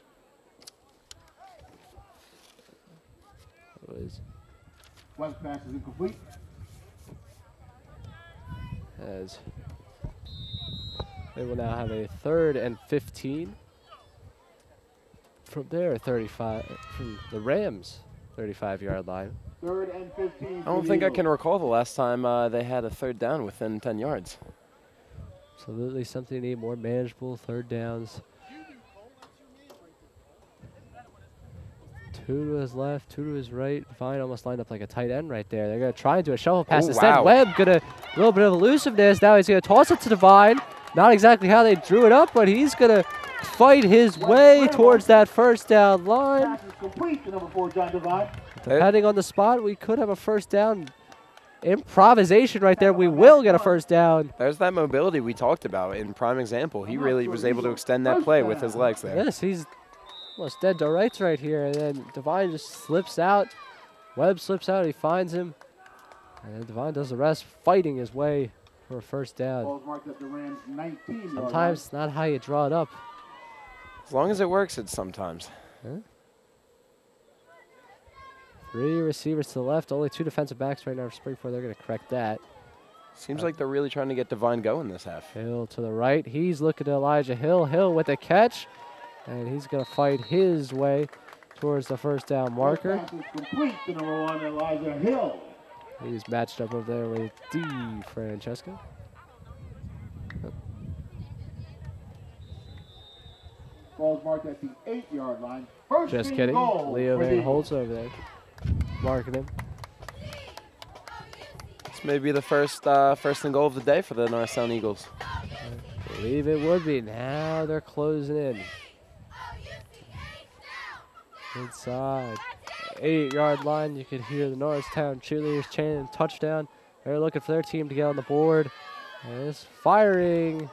Webb's pass is incomplete. As they will now have a 3rd and 15 from their 35, from the Rams' 35-yard line. 3rd and 15. I don't think I can recall the last time they had a 3rd down within 10 yards. Absolutely something you need, more manageable 3rd downs. 2 to his left, 2 to his right. Devine almost lined up like a tight end right there. They're going to try and do a shuffle pass instead. Wow. Webb going to, a little bit of elusiveness. Now he's going to toss it to Devine. Not exactly how they drew it up, but he's going to fight his way towards that first down line. Pass is complete to number 4, John Devine. Depending on the spot, we could have a first down. Improvisation right there. We will get a first down. There's that mobility we talked about in prime example. He really was able to extend that play with his legs there. Yes, he's almost dead to rights right here. And then Devine just slips out. Webb slips out. He finds him. And then Devine does the rest, fighting his way for a first down. Sometimes not how you draw it up. As long as it works, it's sometimes. Huh? 3 receivers to the left, only 2 defensive backs right now for Spring-Ford. They're going to correct that. Seems like they're really trying to get Devine going this half. Hill to the right. He's looking to Elijah Hill. Hill with a catch. And he's going to fight his way towards the first down marker. Pass is complete to number 1, Elijah Hill. He's matched up over there with D. Francesco. Ball's marked at the 8-yard line. First Just and kidding. goal Leo for Van the Holtz over there, marking him. This may be the first and goal of the day for the Norristown Eagles. I believe it would be. Now they're closing in. Inside. 8-yard line. You could hear the Norristown cheerleaders chanting touchdown. They're looking for their team to get on the board. And it's firing.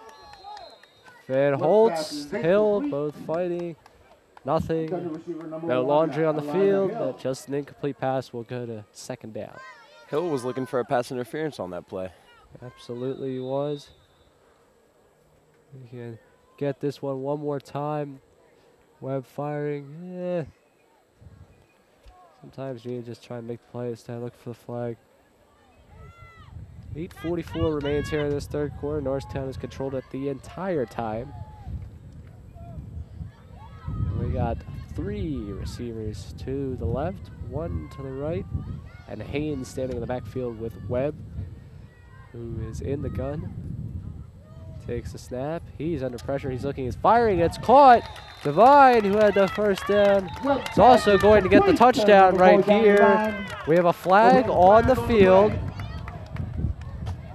Van Holtz, Hill, both fighting. Nothing. No laundry on the field, but just an incomplete pass will go to second down. Hill was looking for a pass interference on that play. Absolutely he was. We can get this one more time. Webb firing. Sometimes you need to just try and make the play instead of look for the flag. 8:44 remains here in this third quarter. Norristown has controlled it the entire time. We got 3 receivers to the left, 1 to the right, and Haynes standing in the backfield with Webb, who is in the gun. Takes the snap. He's under pressure. He's looking. He's firing. It's caught. Divine, who had the first down, is also going to get the touchdown right here. We have a flag on the field.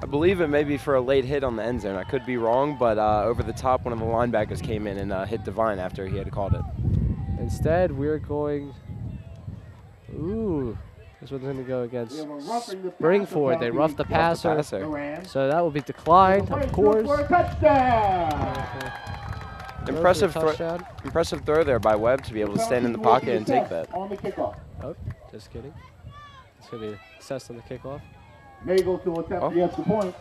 I believe it may be for a late hit on the end zone. I could be wrong, but over the top, one of the linebackers came in and hit Divine after he had called it. Instead, we're going. Ooh. This one's going to go against Spring-Ford. They roughed the passer. So that will be declined, of course. Impressive throw there by Webb to be able to stand in the pocket and take that. Oh, just kidding. It's going to be assessed on the kickoff. Nagel to attempt the extra point.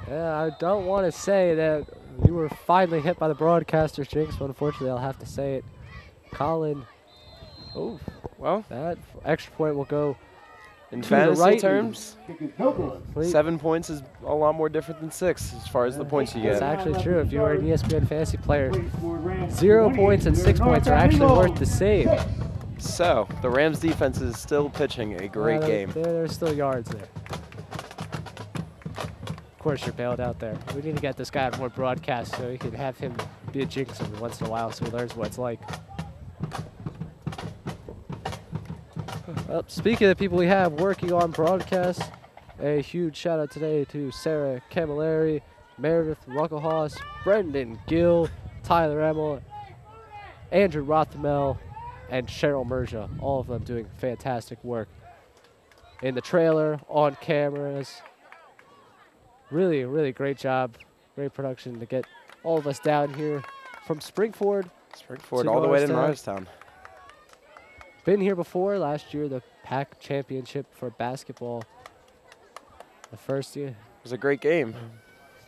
Yeah, I don't want to say that you were finally hit by the broadcaster's jinx, but unfortunately I'll have to say it. Colin, well, that extra point will go in to fantasy the right terms. 7 points is a lot more different than 6 as far as the points you get. That's actually true. If you are an ESPN fantasy player, 0 points and 6 points are actually worth the same. So the Rams defense is still pitching a great game. There's still yards there. Of course you're bailed out there. We need to get this guy on more broadcasts so we can have him be a jinx every once in a while so he learns what it's like. Well, speaking of the people we have working on broadcasts, a huge shout out today to Sarah Camilleri, Meredith Ruckelhaus, Brendan Gill, Tyler Emmel, Andrew Rothamel, and Cheryl Merja, all of them doing fantastic work in the trailer, on cameras. Really, really great job, great production to get all of us down here from Spring-Ford all the way to Norristown. Been here before, last year, the PAC championship for basketball. The first year. It was a great game.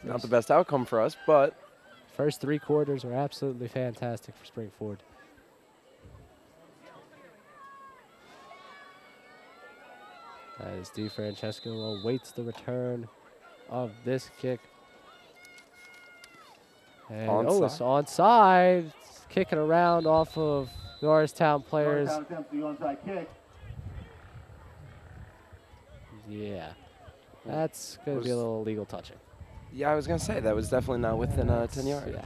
Not the best outcome for us, but. First 3 quarters were absolutely fantastic for Spring-Ford. As DeFrancesco awaits the return of this kick. And it's onside. It's kicking around off of Norristown players. Yeah, that's going to be a little illegal touching. Yeah, I was going to say, that was definitely not within 10 yards. Yeah.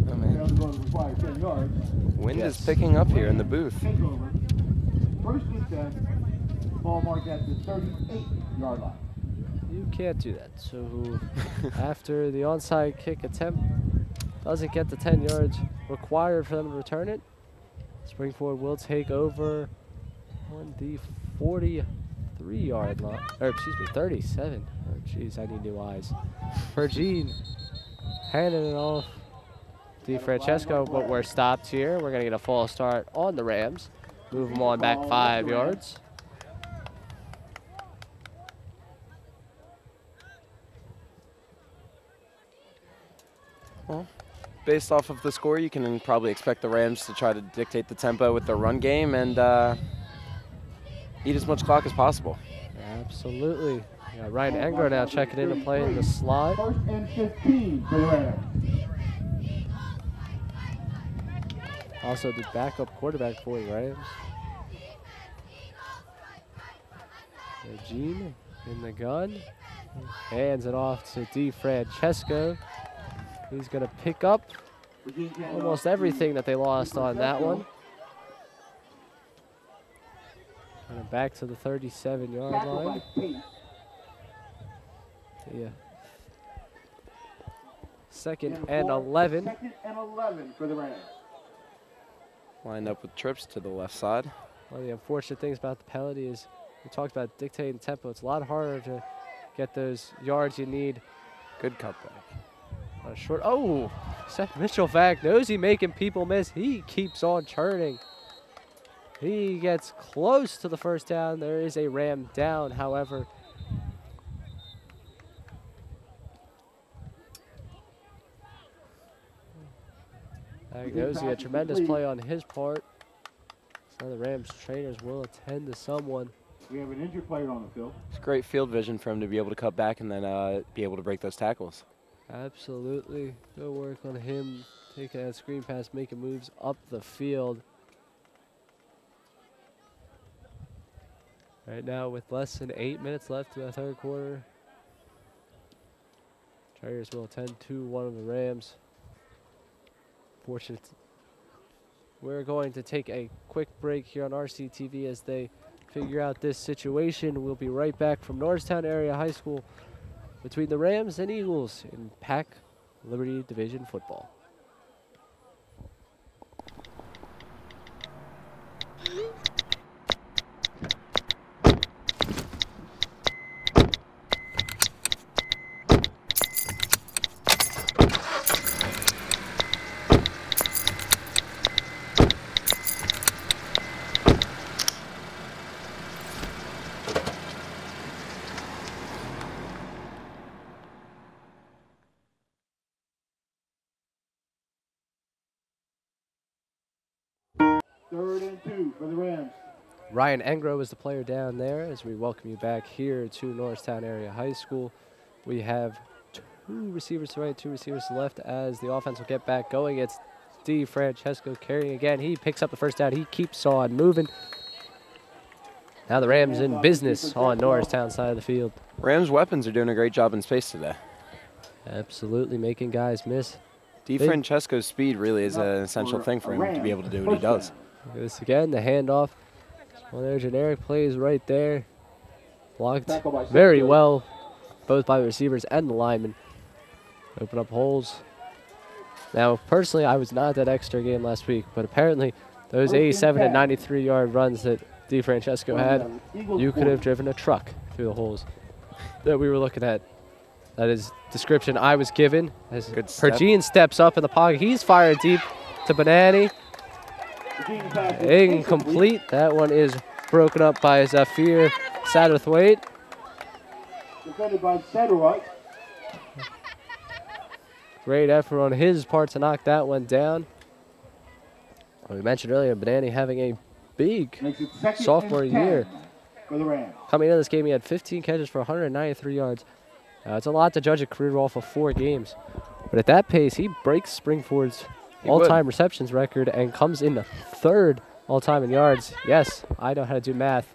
Oh, man. Wind is picking up here in the booth. First and 10, ball marked at the 38-yard line. You can't do that. So after the onside kick attempt doesn't get the 10 yards required for them to return it, Spring-Ford will take over on the 43-yard line, or excuse me, 37. Oh, jeez, I need new eyes. Virgin handing it off DeFrancesco, but we're stopped here. We're going to get a false start on the Rams. Move them on back 5 yards. Well, based off of the score, you can probably expect the Rams to try to dictate the tempo with their run game and eat as much clock as possible. Absolutely. We got Ryan Engro now checking in to play in the slot. First and 15 for the Rams. Also the backup quarterback for the Rams. Eugene in the gun. Hands it off to DeFrancesco. He's going to pick up almost everything that they lost on that one. And back to the 37-yard line. Yeah. Second and 11. Second and 11 for the Rams. Lined up with trips to the left side. One of the unfortunate things about the penalty is we talked about dictating tempo. It's a lot harder to get those yards you need. Good cutback. Short. Oh, Seth Mitchell Vagnosi making people miss. He keeps on churning. He gets close to the first down. There is a Ram down, however. Agnosi, a tremendous play on his part. So the Rams trainers will attend to someone. We have an injured player on the field. It's great field vision for him to be able to cut back and then be able to break those tackles. Absolutely. Good work on him taking that screen pass, making moves up the field. Right now with less than 8 minutes left in the third quarter. Trainers will attend to one of the Rams. Fortunate. We're going to take a quick break here on RCTV as they figure out this situation. We'll be right back from Norristown Area High School between the Rams and Eagles in PAC Liberty Division football. Third and 2 for the Rams. Ryan Engro is the player down there as we welcome you back here to Norristown Area High School. We have 2 receivers to right, 2 receivers to left as the offense will get back going. It's DeFrancesco carrying again. He picks up the first down. He keeps on moving. Now the Rams in business on Norristown side of the field. Rams weapons are doing a great job in space today. Absolutely making guys miss. DeFrancesco's speed really is an essential thing for him to be able to do what he does. Look at this again, the handoff. Well, their generic plays right there. Blocked very well, both by the receivers and the linemen. Open up holes. Now, personally, I was not at that extra game last week, but apparently those 87 and 93-yard runs that DeFrancesco had, you could have driven a truck through the holes that we were looking at. That is description I was given. As Pergine steps up in the pocket. He's fired deep to Banani. Incomplete. That one is broken up by Zafir Satterthwaite. Defended by Satterthwaite. Great effort on his part to knock that one down. Well, we mentioned earlier, Banani having a big sophomore year. For the Rams. Coming into this game, he had 15 catches for 193 yards. It's a lot to judge a career off of 4 games. But at that pace, he breaks Spring-Ford's all-time receptions record and comes in the 3rd all-time in yards. Yes, I know how to do math.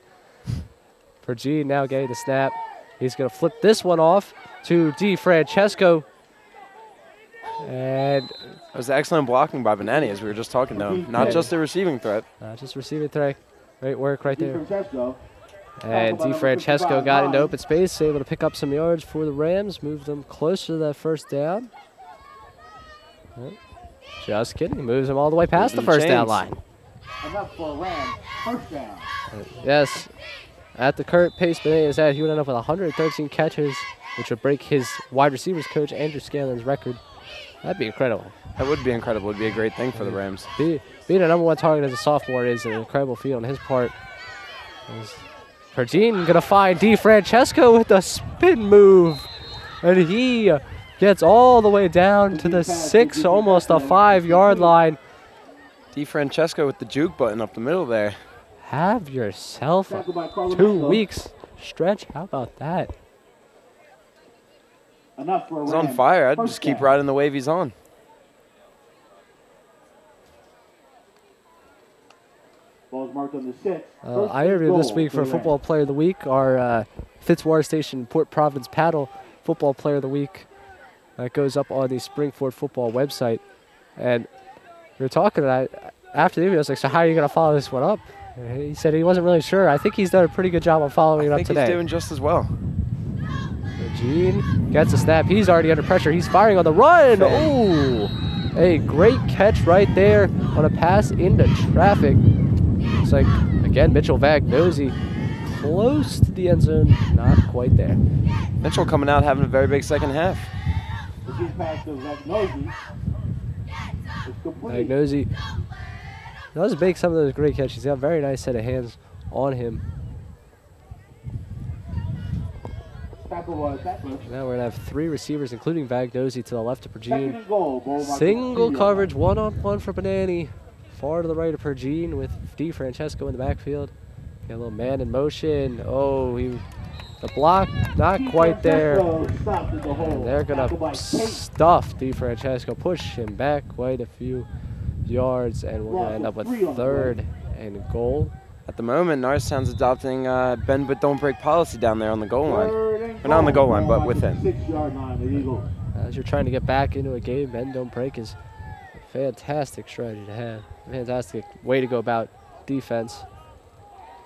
Pergine now getting the snap. He's going to flip this one off to DeFrancesco. And that was excellent blocking by Banani, as we were just talking to him. Not just a receiving threat. Not just receiving threat. Great work right there. And DeFrancesco got into open space, able to pick up some yards for the Rams, move them closer to that first down. Just kidding, moves them all the way past the first down line. Enough for a Ram, first down. Yes, at the current pace Banani is at, he would end up with 113 catches, which would break his wide receivers coach Andrew Scanlon's record. That'd be incredible. That would be incredible. It would be a great thing for the Rams. Being a #1 target as a sophomore is an incredible feat on his part. Pergine gonna find DeFrancesco with a spin move, and he gets all the way down to the 6, almost a 5-yard line. DeFrancesco with the juke button up the middle there. Have yourself a 2 weeks stretch. How about that? Enough for a He's Ram. on fire. I'd First just keep down. riding the wave he's on. Ball's marked on the 6. I interviewed this week for Football Player of the Week, our Fitzwater Station Port Providence Paddle Football Player of the Week. That goes up on the Spring-Ford football website. And we were talking, after the interview, I was like, so how are you going to follow this one up? And he said he wasn't really sure. I think he's done a pretty good job on following it up today. I think he's doing just as well. Pergine gets a snap. He's already under pressure. He's firing on the run. Oh, a great catch right there on a pass into traffic. It's like, again, Mitchell Vagnosi close to the end zone, not quite there. Mitchell coming out having a very big second half. Pass to Vagnosi. It's complete. Vagnosi does make some of those great catches. He's got a very nice set of hands on him. Now we're going to have 3 receivers, including Vagnosi to the left of Pergine. Single coverage, one-on-one for Banani. Far to the right of Pergine with DiFrancesco in the backfield. Got a little man in motion. Oh, the block, not quite there. And they're going to stuff DiFrancesco, push him back quite a few yards, and we're going to end up with 3rd and goal. At the moment, Norristown's adopting bend but don't break policy down there on the goal line. Or not on the goal line, but within. As you're trying to get back into a game, bend don't break is a fantastic strategy to have. Fantastic way to go about defense.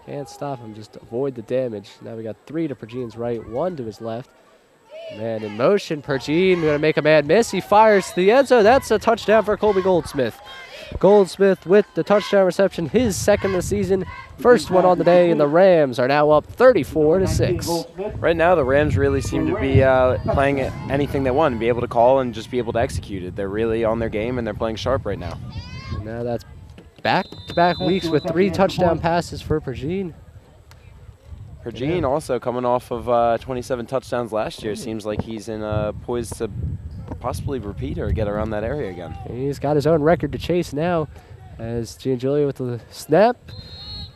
Can't stop him, just avoid the damage. Now we got 3 to Pergine's right, 1 to his left. Man in motion, Pergine going to make a man miss. He fires to the end zone. That's a touchdown for Colby Goldsmith. Goldsmith with the touchdown reception, his 2nd of the season, first one on the day, and the Rams are now up 34-6. Right now, the Rams really seem to be playing anything they want and be able to call and just be able to execute it. They're really on their game, and they're playing sharp right now. And now that's back-to-back weeks with 3 touchdown passes for Pergine. Pergine also coming off of 27 touchdowns last year. Seems like he's in poised to possibly repeat or get around that area again. He's got his own record to chase now, as Giangilio with the snap,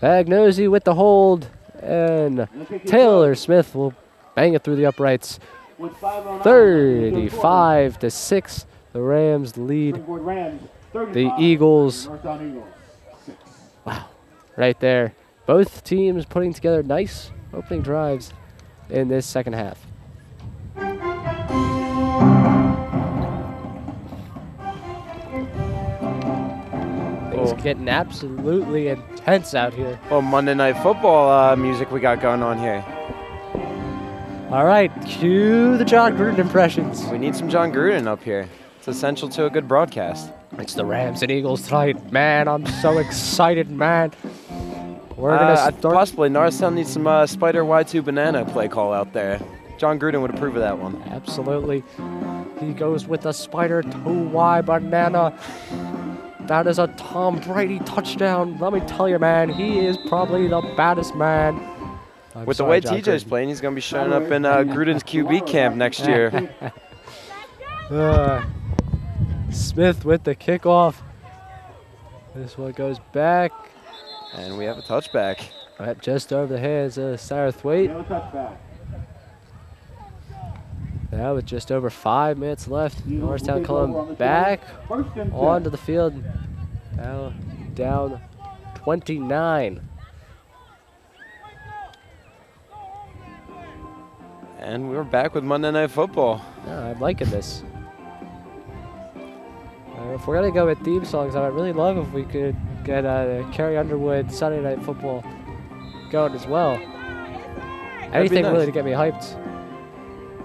Vagnosi with the hold, and Taylor Smith will bang it through the uprights. 35-6, the Rams lead the Eagles. Wow, right there. Both teams putting together nice opening drives in this second half. Things getting absolutely intense out here. Well, Monday Night Football music we got going on here. All right, cue the John Gruden impressions. We need some John Gruden up here. It's essential to a good broadcast. It's the Rams and Eagles tonight. Man, I'm so excited, man. We're going to start. Possibly. Norristown needs some Spider Y2 banana play call out there. John Gruden would approve of that one. Absolutely. He goes with the Spider 2Y banana. That is a Tom Brady touchdown. Let me tell you, man, he is probably the baddest man. With the way TJ's playing, he's going to be showing up in Gruden's QB camp next year. Smith with the kickoff. This one goes back. And we have a touchback. Right, just over the hands of Satterthwaite. Now with just over 5 minutes left, Norristown coming back onto the field. Now down 29. And we're back with Monday Night Football. Yeah, I'm liking this. If we're going to go with theme songs, I would really love if we could get Carrie Underwood Sunday Night Football going as well. Anything nice. Really to get me hyped.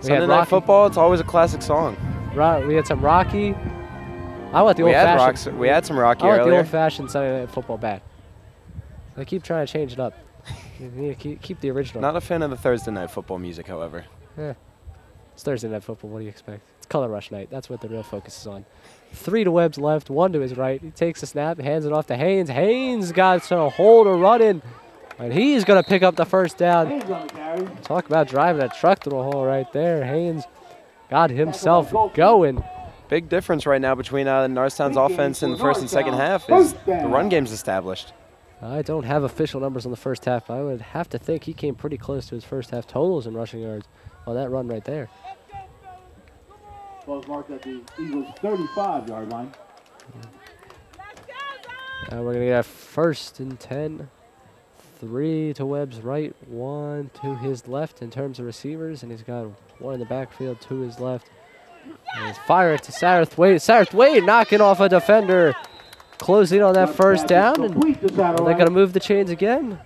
Sunday Night Football, it's always a classic song. We had some Rocky. I want the old-fashioned. We had some Rocky earlier. I want the old-fashioned Sunday Night Football back. I keep trying to change it up. You need to keep the original. Not a fan of the Thursday Night Football music, however. Yeah. It's Thursday Night Football. What do you expect? It's Color Rush night. That's what the real focus is on. 3 to Webb's left, 1 to his right. He takes the snap, hands it off to Haynes. Haynes got a hold of running, and he's going to pick up the first down. Talk about driving a truck through a hole right there. Haynes got himself going. Big difference right now between Norristown's offense in the first and second half is the run game's established. I don't have official numbers on the first half, but I would have to think he came pretty close to his first half totals in rushing yards on that run right there. Ball's marked at the Eagles' 35-yard line. Now we're going to get a 1st and 10. 3 to Webb's right, 1 to his left in terms of receivers, and he's got 1 in the backfield to his left. And he's firing to Satterthwaite. Satterthwaite knocking off a defender, closing on that first down, and they're going to move the chains again.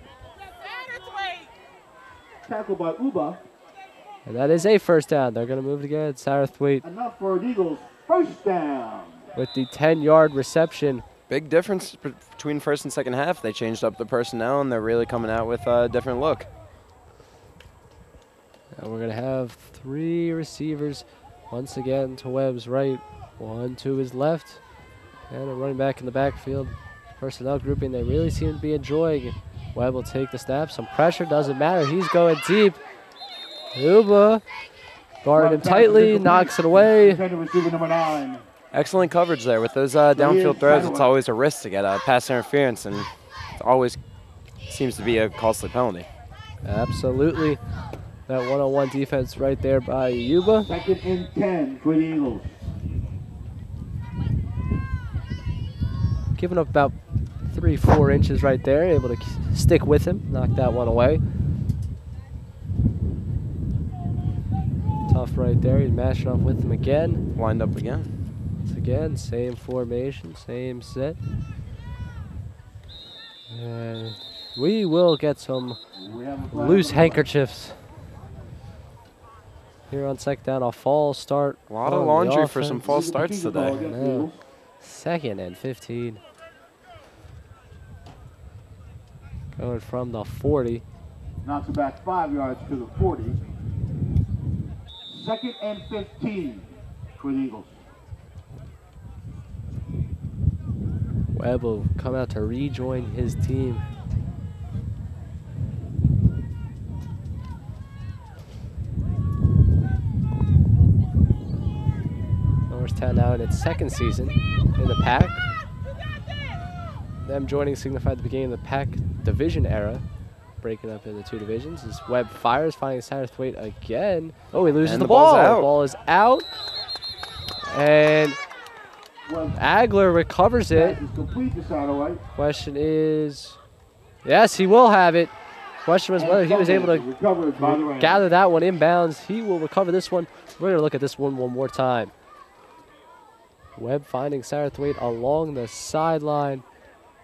Tackled by Uba. And that is a first down. They're going to move it again. Satterthwaite. Enough for an Eagles first down. With the 10-yard reception. Big difference between first and second half. They changed up the personnel, and they're really coming out with a different look. And we're going to have 3 receivers. Once again to Webb's right, 1 to his left. And a running back in the backfield personnel grouping they really seem to be enjoying. Webb will take the snap. Some pressure, doesn't matter. He's going deep. Uba guarded him tightly, knocks it away. Receiver number 9. Excellent coverage there. With those downfield throws, it's always a risk to get pass interference, and it always seems to be a costly penalty. Absolutely. That one-on-one defense right there by Yuba. 2nd and 10 for the Eagles. Giving up about 3-4 inches right there. Able to stick with him. Knock that one away. Tough right there. He's mashing off with him again. Wind up again. Again, same formation, same set. And we will get some loose handkerchiefs here on 2nd down. A false start. A lot of laundry for some false starts today. No. 2nd and 15. Going from the 40. Knocks it back 5 yards to the 40. 2nd and 15 for the Eagles. Webb will come out to rejoin his team. Norristown now in its 2nd season in the PAC. Them joining signified the beginning of the PAC division era, breaking up into 2 divisions. As Webb fires, finding Satterthwaite again. Oh, he loses the ball. The ball is out. And Agler recovers it. Question is, yes, he will have it. Question was whether he was able to gather that one inbounds. He will recover this one. We're going to look at this one more time. Webb finding Satterthwaite along the sideline.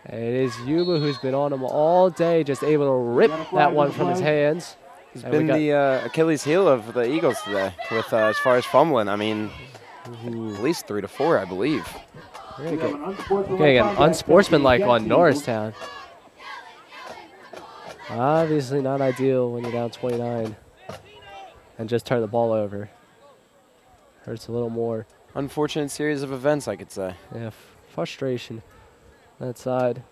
And it is Yuba who's been on him all day, just able to rip that one from his hands. He's been the Achilles heel of the Eagles today with as far as fumbling. I mean, at least 3 to 4, I believe. We're getting an unsportsmanlike on Norristown. Obviously not ideal when you're down 29 and just turn the ball over. Hurts a little more. Unfortunate series of events, I could say. Yeah, frustration that side.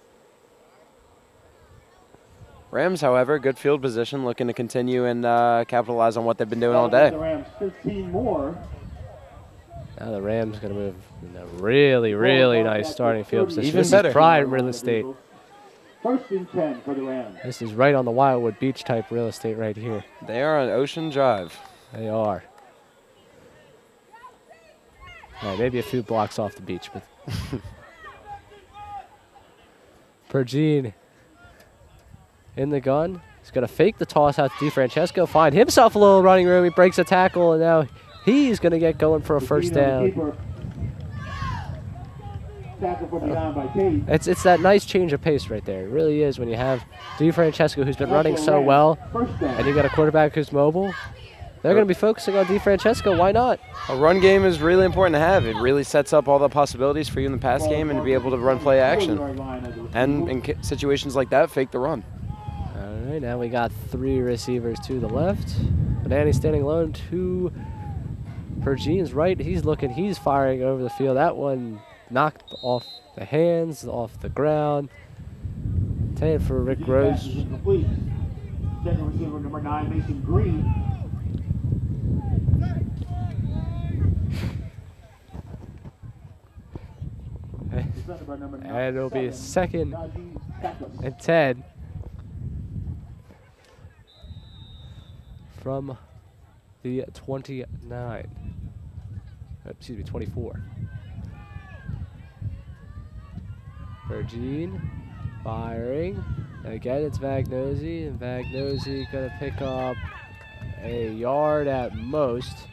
Rams, however, good field position, looking to continue and capitalize on what they've been doing all day. The Rams 15 more. Now the Rams going to move in a really, really nice starting field position. Even this better. Is prime real estate. 1st and 10 for the Rams. This is right on the Wildwood Beach type real estate right here. They are on Ocean Drive. They are. All right, maybe a few blocks off the beach, but Pergine in the gun. He's going to fake the toss out to DeFrancesco, find himself a little running room. He breaks a tackle, and now he's going to get going for a 1st down. It's that nice change of pace right there. It really is when you have DeFrancesco, who's been running so well, and you got a quarterback who's mobile. They're going to be focusing on DeFrancesco. Why not? A run game is really important to have. It really sets up all the possibilities for you in the pass game and to be able to run play action. And in situations like that, fake the run. All right, now we got 3 receivers to the left. Banani standing alone to Pergine's right. He's looking, he's firing over the field. That one knocked off the hands, off the ground. Intended for Rick Rose. Second receiver number 9, Mason Green. And it'll be 2nd and 10 from the 29. Excuse me, 24. Pergine firing. And again, it's Vagnosi. And Vagnosi going to pick up a yard at most.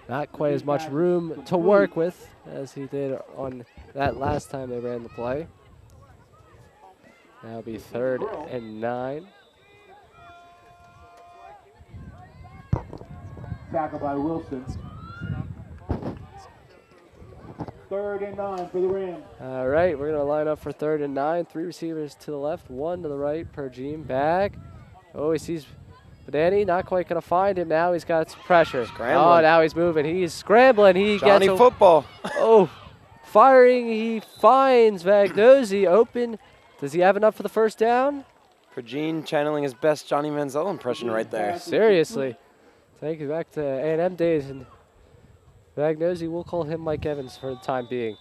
Not quite as much room to work with as he did on that last time they ran the play. That'll be 3rd and 9. Tackle by Wilson. 3rd and 9 for the Rams. All right, we're going to line up for 3rd and 9. 3 receivers to the left, 1 to the right. Pergine back. Oh, he sees Banani, not quite going to find him now. He's got some pressure. Scrambling. Oh, now he's moving. He's scrambling. He Johnny gets football. Oh, firing. He finds Vagnozzi open. Does he have enough for the first down? Pergine channeling his best Johnny Manziel impression right there. Seriously. Take it back to A&M days, and Vagnozzi, we'll call him Mike Evans for the time being.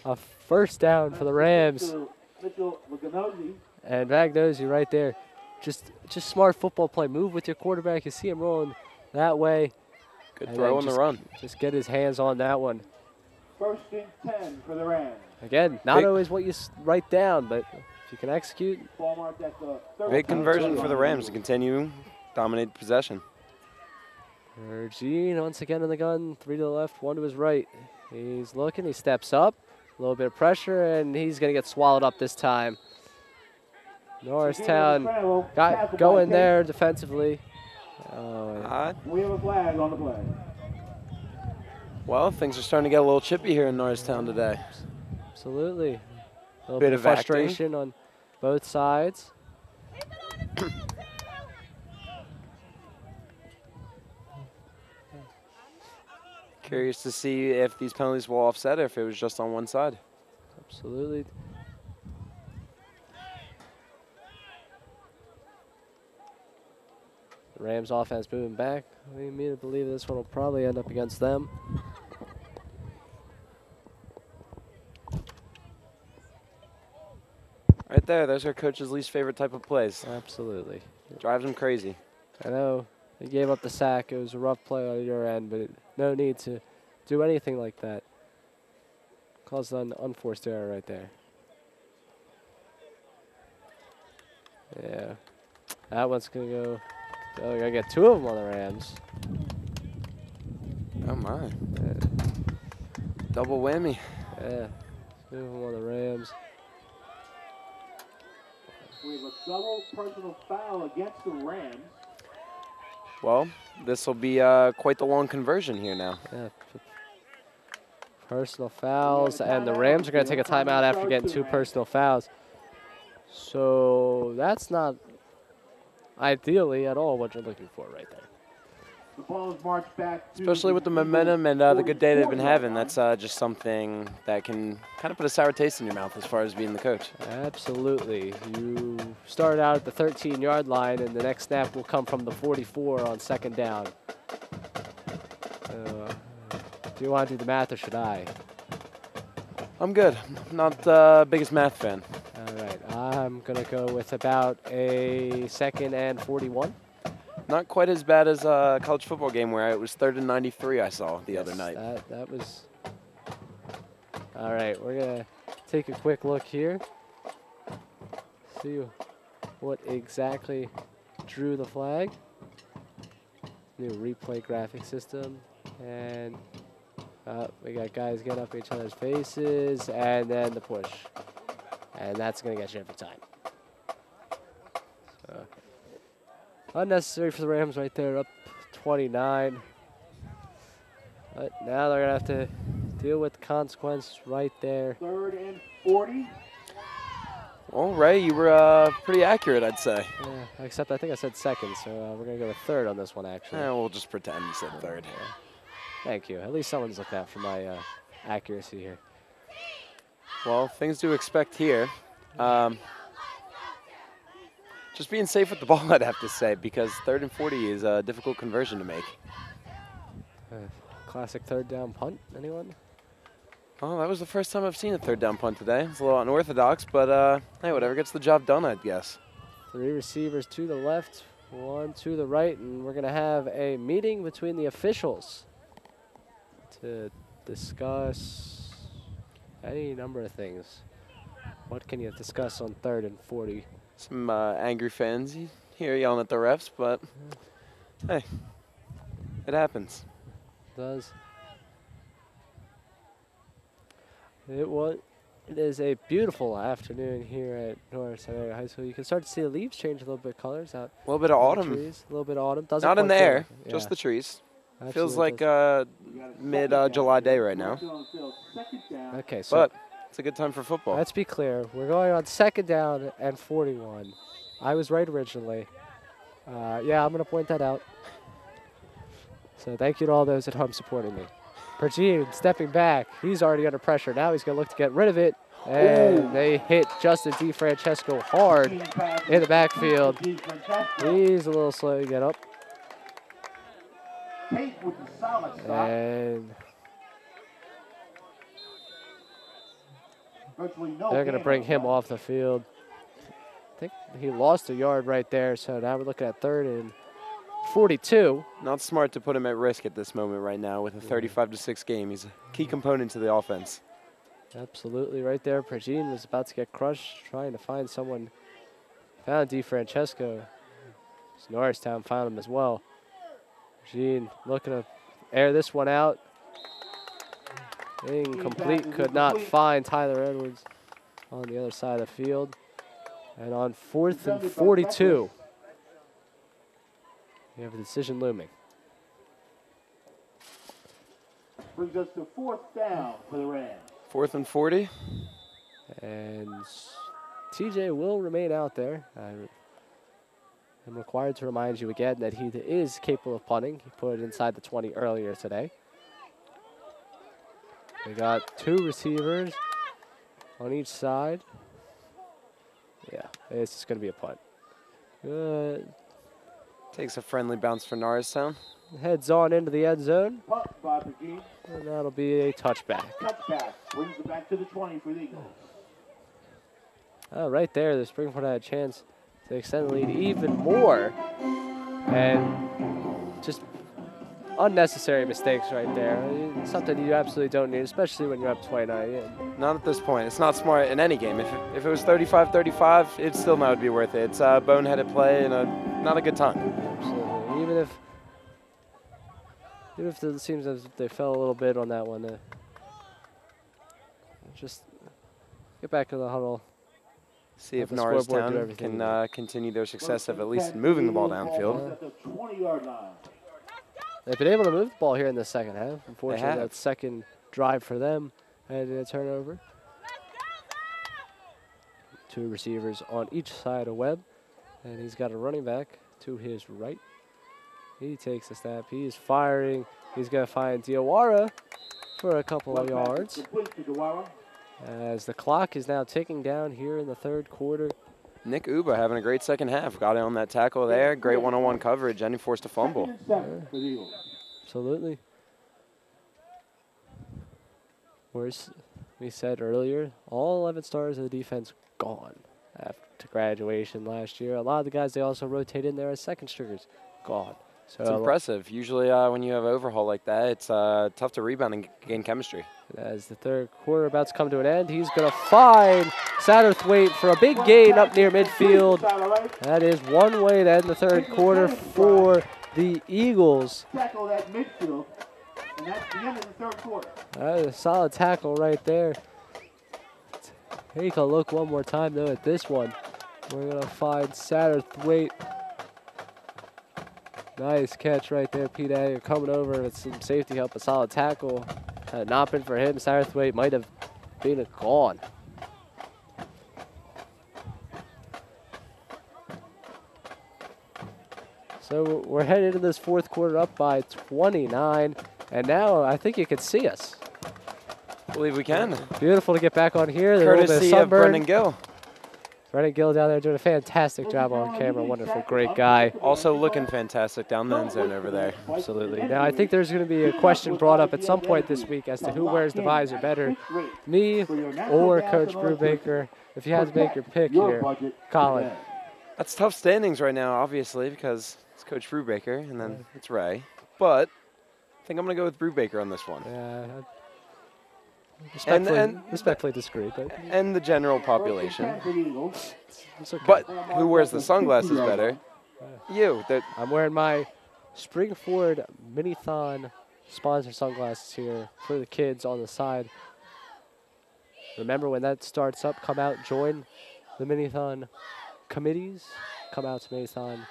A first down for the Rams. And Vagnozzi right there. Just smart football play. Move with your quarterback. You see him rolling that way. Good throw on the run. Just get his hands on that one. 1st and 10 for the Rams. Again, not always what you write down, but if you can execute. Big conversion for the Rams to continue dominate possession. Pergine once again in the gun. 3 to the left, 1 to his right. He's looking. He steps up. A little bit of pressure, and he's going to get swallowed up this time. Norristown got going there defensively. We have a flag on the play. Well, things are starting to get a little chippy here in Norristown today. Absolutely. A little Bit bit of of frustration on both sides. Curious to see if these penalties will offset or if it was just on one side. Absolutely. The Rams offense moving back. Leading me to believe this one will probably end up against them. Right there, there's our coach's least favorite type of plays. Absolutely. Drives him crazy. I know they gave up the sack. It was a rough play on your end, but no need to do anything like that. Caused an unforced error right there. Yeah. That one's going to go. Oh, you're going to get 2 of them on the Rams. Oh, my. Double whammy. Yeah. 2 of them on the Rams. We have a double personal foul against the Rams. Well, this will be quite the long conversion here now. Yeah. Personal fouls, and the Rams are going to take a timeout after getting 2 personal fouls. So that's not ideally at all what you're looking for right there. The ball is marched back. Especially with the momentum and the good day they've been having, that's just something that can kind of put a sour taste in your mouth as far as being the coach. Absolutely. You start out at the 13-yard line, and the next snap will come from the 44 on 2nd down. Do you want to do the math, or should I? I'm good. Not the biggest math fan. All right. I'm going to go with about a 2nd and 41. Not quite as bad as a college football game where it was 3rd and 93 I saw the other night. That was. All right, we're going to take a quick look here. See what exactly drew the flag. New replay graphic system. And we got guys getting up each other's faces, and then the push. And that's going to get you every time. So, unnecessary for the Rams right there, up 29. But now they're going to have to deal with the consequence right there. 3rd and 40. Well, Ray, you were pretty accurate, I'd say. Yeah, except I think I said 2nd, so we're going to go with 3rd on this one, actually. Yeah, we'll just pretend you said 3rd. Yeah. Thank you. At least someone's looked out for my accuracy here. Well, things to expect here. Just being safe with the ball, I'd have to say, because 3rd and 40 is a difficult conversion to make. Classic 3rd down punt, anyone? Oh, that was the first time I've seen a 3rd down punt today. It's a little unorthodox, but hey, whatever gets the job done, I'd guess. 3 receivers to the left, 1 to the right, and we're going to have a meeting between the officials to discuss any number of things. What can you discuss on 3rd and 40? Some angry fans here yelling at the refs, but hey, it happens. It does. It is a beautiful afternoon here at Norristown Area High School. You can start to see the leaves change a little bit colors out. A little bit of autumn. Trees, a little bit of autumn. Doesn't Not in the quite air, feel, just the trees. Absolutely Feels like does. mid-July day right now. Okay, so But it's a good time for football. let's be clear. We're going on 2nd down and 41. I was right originally. Yeah, I'm going to point that out. So thank you to all those at home supporting me. Pergine stepping back. He's already under pressure. Now he's going to look to get rid of it. And they hit Justin DiFrancesco hard in the backfield. He's a little slow to get up. And they're going to bring him off the field. I think he lost a yard right there, so now we're looking at 3rd and 42. Not smart to put him at risk at this moment right now with a 35-6 game. He's a key component to the offense. Absolutely, right there. Pergine was about to get crushed, trying to find someone. Found DiFrancesco. Norristown found him as well. Pergine looking to air this one out. Incomplete, could not find Tyler Edwards on the other side of the field. And on 4th and 42, we have a decision looming. Brings us to 4th down for the Rams. 4th and 40. And TJ will remain out there. I'm required to remind you again that he is capable of punting. He put it inside the 20 earlier today. We got 2 receivers on each side. Yeah, it's just going to be a punt. Good. Takes a friendly bounce for Norristown. Heads on into the end zone. Punt by Pergine. And that'll be a touchback. Touchback. Brings it back to the 20 for the Eagles. Oh, right there, the Spring-Ford had a chance to extend the lead even more. And just unnecessary mistakes right there. Something you absolutely don't need, especially when you're up 29. Yeah. Not at this point. It's not smart in any game. If it was 35-35, it still might be worth it. It's a boneheaded play and not a good time. Absolutely. Even if it seems as if they fell a little bit on that one, just get back to the huddle. See if Norristown can continue their success of at least moving the ball downfield. At the 20-yard line. They've been able to move the ball here in the second half. Unfortunately, that second drive for them had a turnover. 2 receivers on each side of Webb, and he's got a running back to his right. He takes a snap. He's firing. He's going to find Diawara for a couple of yards. As the clock is now ticking down here in the 3rd quarter. Nick Uba having a great second half. Got it on that tackle there. Great one-on-one coverage, and he forced a fumble. Absolutely. Whereas we said earlier, all 11 stars of the defense gone after graduation last year. A lot of the guys they also rotate in there as second stringers, gone. So it's impressive. Usually when you have overhaul like that, it's tough to rebound and gain chemistry. As the 3rd quarter about to come to an end, he's going to find Satterthwaite for a big gain up near midfield. That is one way to end the 3rd quarter for the Eagles. Tackle that midfield, and that's the end of the 3rd quarter. That is a solid tackle right there. Take a look one more time, though, at this one. We're going to find Satterthwaite. Nice catch right there, Pete Agger coming over with some safety help, a solid tackle. Had it not been for him, Satterthwaite might have been gone. So we're heading into this 4th quarter up by 29, and now I think you can see us. I believe we can. Beautiful to get back on here. Courtesy of Brendan Gill. Brendan Gill down there doing a fantastic job on camera. Wonderful, great guy. Also looking fantastic down the end zone over there. Absolutely. Now, I think there's going to be a question brought up at some point this week as to who wears the visor better, me or Coach Brubaker. If you had to make your pick here, Colin. That's tough standings right now, obviously, because it's Coach Brubaker, and then it's Ray. But I think I'm going to go with Brubaker on this one. Yeah. Respectfully disagree, but and the general population. Okay. But who wears the sunglasses better? You. I'm wearing my Spring-Ford Minithon sponsor sunglasses here for the kids on the side. Remember, when that starts up, come out, join the Minithon committees. Come out to Minithon.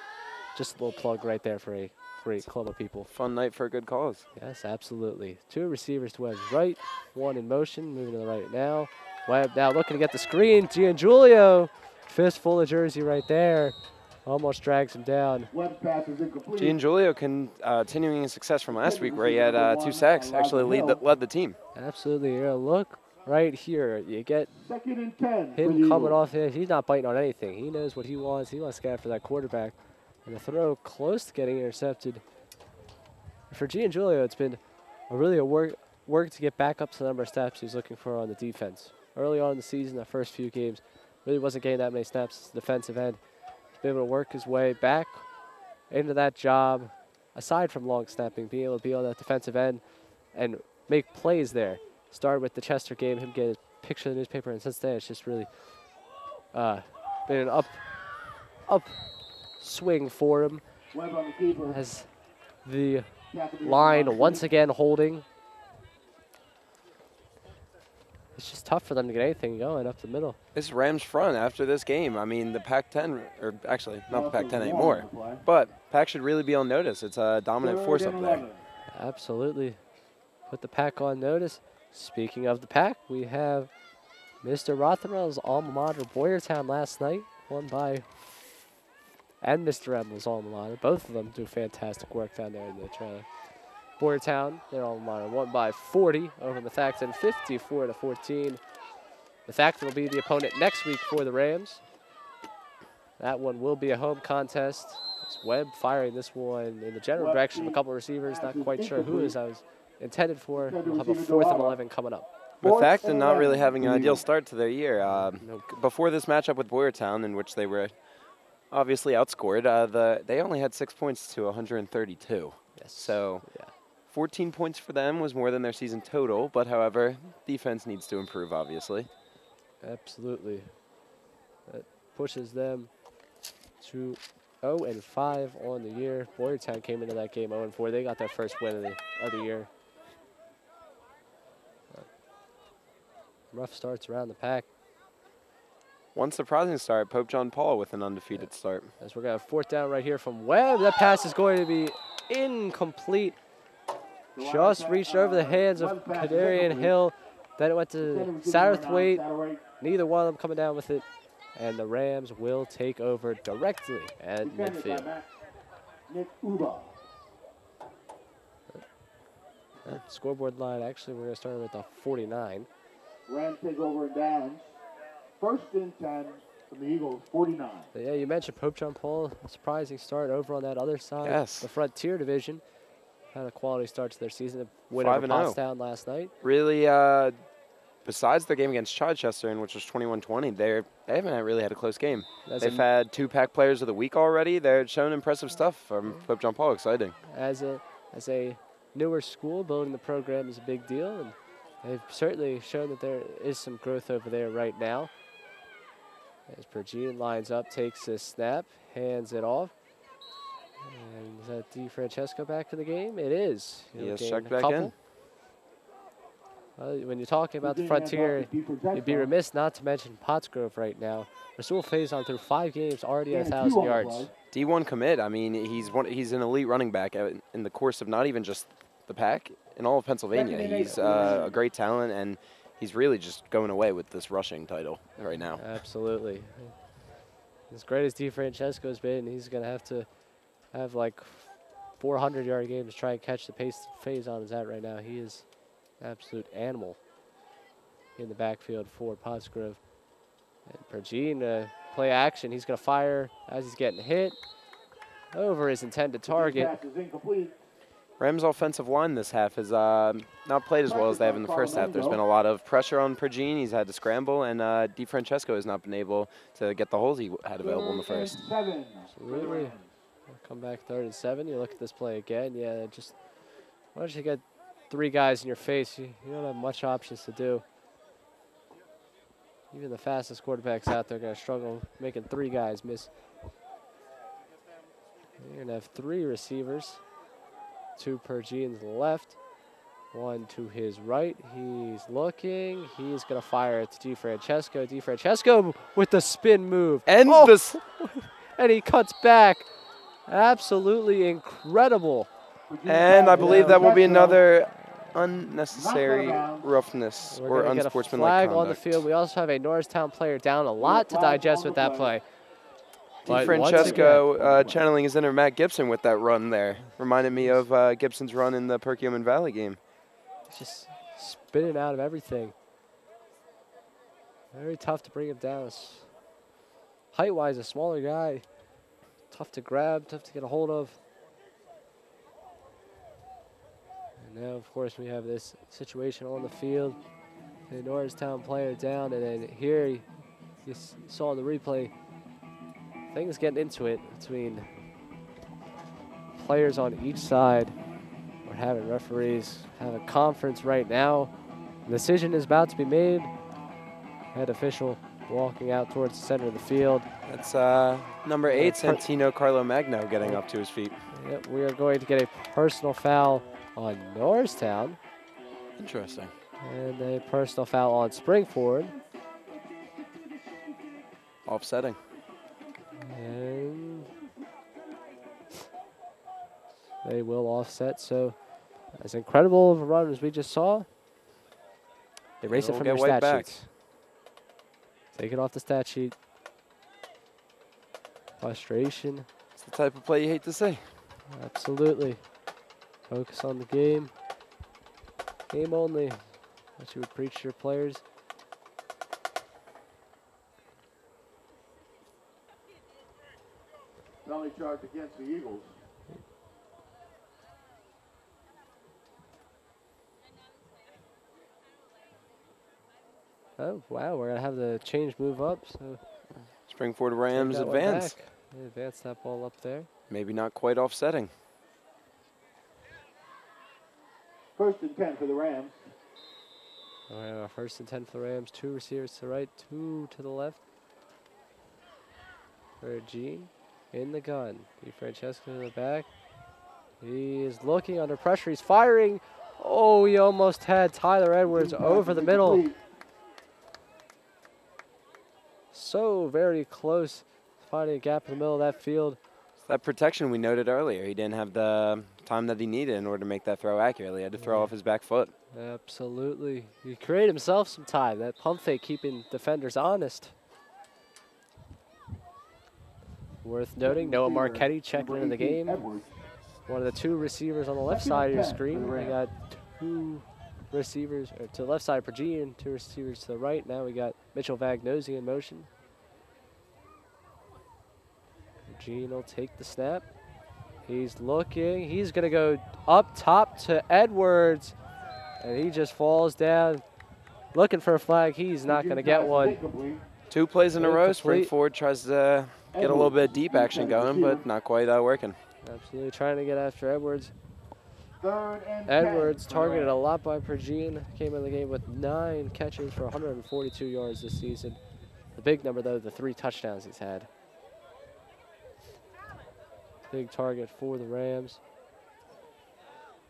Just a little plug right there for a great club of people. Fun night for a good cause. Yes, absolutely. 2 receivers to Webb's right, 1 in motion, moving to the right now. Webb now looking to get the screen. Giangiulio, fistful of jersey right there Almost drags him down. Webb's pass is incomplete. Giangiulio continuing his success from last week where he had 2 sacks, actually led the team. Absolutely. You're gonna look right here. You get 2nd and 10 for him the coming Eagles. off it. He's not biting on anything. He knows what he wants. He wants to get after that quarterback. And the throw close to getting intercepted. For Giangiulio, it's been a work to get back up to the number of snaps he's looking for on the defense. Early on in the season, the first few games, really wasn't getting that many snaps as the defensive end. He's been able to work his way back into that job, aside from long snapping, being able to be on that defensive end and make plays there. Started with the Chester game, him getting his picture in the newspaper, and since then it's just really been an up swing for him Webb on the keeper. as the Tackle line once again holding. It's just tough for them to get anything going up the middle. This Rams front after this game, I mean, the Pac-10, or actually not the Pac-10 anymore, but Pac should really be on notice. It's a dominant force up there. Absolutely. Put the Pac on notice. Speaking of the Pac, we have Mr. Rotherell's alma mater, Boyertown, last night, won by, and Mr. Emble's alma mater. Both of them do fantastic work down there in the trailer. Boyertown, their alma mater, won by 40 over Methacton, 54-14. Methacton will be the opponent next week for the Rams. That one will be a home contest. It's Webb firing this one in the general direction of a couple of receivers. Not quite sure who is I was intended for. We'll have a 4th and 11 coming up. Methacton not really having an ideal start to their year. Before this matchup with Boyertown, in which they were obviously outscored, they only had 6 points to 132. Yes. So yeah. 14 points for them was more than their season total, but however, defense needs to improve, obviously. Absolutely. That pushes them to 0-5 on the year. Boyertown came into that game 0-4. They got their first win of the year. Rough starts around the Pac. One surprising start, Pope John Paul with an undefeated start. As we're going to have 4th down right here from Webb. That pass is going to be incomplete. Just reached over the hands of Kadarian Hill. Then it went to Satterthwaite. Neither one of them coming down with it. And the Rams will take over directly at midfield. Nick Uba. Scoreboard line, actually, we're going to start with the 49. Rams take over in downs. 1st and 10 from the Eagles, 49. But yeah, you mentioned Pope John Paul, a surprising start over on that other side. Yes. The Frontier Division had a quality start to their season. Win over 5-0. Pottstown last night. Really, besides their game against Chichester, in which was 21-20, they haven't really had a close game. They've had 2 Pac players of the week already. They're showing impressive stuff from Pope John Paul. Exciting. As a newer school, building the program is a big deal, and they've certainly shown that there is some growth over there right now. As Pergine lines up, takes a snap, hands it off. And is that DiFrancesco back in the game? It is. He has checked back in. When you're talking about the Frontier, you'd be remiss not to mention Pottsgrove right now. Rasul Faison through 5 games, already at 1,000 yards. D1 commit. I mean, he's an elite running back in the course of not even just the Pac, in all of Pennsylvania. He's a great talent, and he's really just going away with this rushing title right now. Absolutely. As great as DiFrancesco's been, he's going to have like 400-yard games to try and catch the pace Faison is at right now. He is an absolute animal in the backfield for Pottsgrove. And Pergine, play action. He's going to fire as he's getting hit over his intended target. Rams' offensive line this half has not played as well as they have in the first half. There's been a lot of pressure on Pergine. He's had to scramble, and DiFrancesco has not been able to get the holes he had available in the first. Absolutely. Come back 3rd and 7. You look at this play again. Yeah, just why don't you get 3 guys in your face? You don't have much options to do. Even the fastest quarterbacks out there are going to struggle making 3 guys miss. You're going to have 3 receivers. 2 Pergine's left, 1 to his right. He's looking. He's going to fire it to DiFrancesco. DiFrancesco with the spin move. And and he cuts back. Absolutely incredible. And I believe that will be another unnecessary roughness or unsportsmanlike flag conduct. on the field. We also have a Norristown player down. A lot to digest with that play. But once again, DiFrancesco channeling his inner Matt Gibson with that run there. Reminded me of Gibson's run in the Perkiomen Valley game. just spinning out of everything. Very tough to bring him down. Height-wise, a smaller guy. Tough to grab, tough to get a hold of. And now, of course, we have this situation on the field. The Norristown player down, and then here you saw the replay. Things getting into it between players on each side. We're having referees have a conference right now. The decision is about to be made. Head official walking out towards the center of the field. That's number 8, Santino Carlo Magno, getting up to his feet. Yep, we are going to get a personal foul on Norristown. Interesting. And a personal foul on Spring-Ford. Offsetting. And they will offset. So as incredible of a run as we just saw, erase it from your stat sheets. Take it off the stat sheet. Frustration. It's the type of play you hate to see. Absolutely. Focus on the game. Game only. What you would preach to your players. Penalty charge against the Eagles. Oh, wow, we're going to have the change move up. So Spring-Ford Rams take that one advance. back. They advance that ball up there. Maybe not quite offsetting. 1st and 10 for the Rams. All right, our 1st and 10 for the Rams. 2 receivers to the right, 2 to the left. For Gene in the gun. DiFrancesco to the back. He is looking under pressure. He's firing. Oh, he almost had Tyler Edwards over the middle. So very close, finding a gap in the middle of that field. That protection we noted earlier. He didn't have the time that he needed in order to make that throw accurately. He had to throw off his back foot. Absolutely. He created himself some time. That pump fake keeping defenders honest. Worth noting, Noah Marchetti checking into the game. One of the 2 receivers on the left side of your screen. We got 2 receivers to the left side for Gene, 2 receivers to the right. Now we got Mitchell Vagnosi in motion. Gene will take the snap. He's looking. He's going to go up top to Edwards. And he just falls down. Looking for a flag. He's not going to get one. 2 plays in a row. Spring-Ford tries to get a little bit of deep action going, but not quite working. Absolutely trying to get after Edwards. 3rd and Edwards targeted a lot by Pergine. Came in the game with 9 catches for 142 yards this season. The big number, though, the 3 touchdowns he's had. Big target for the Rams.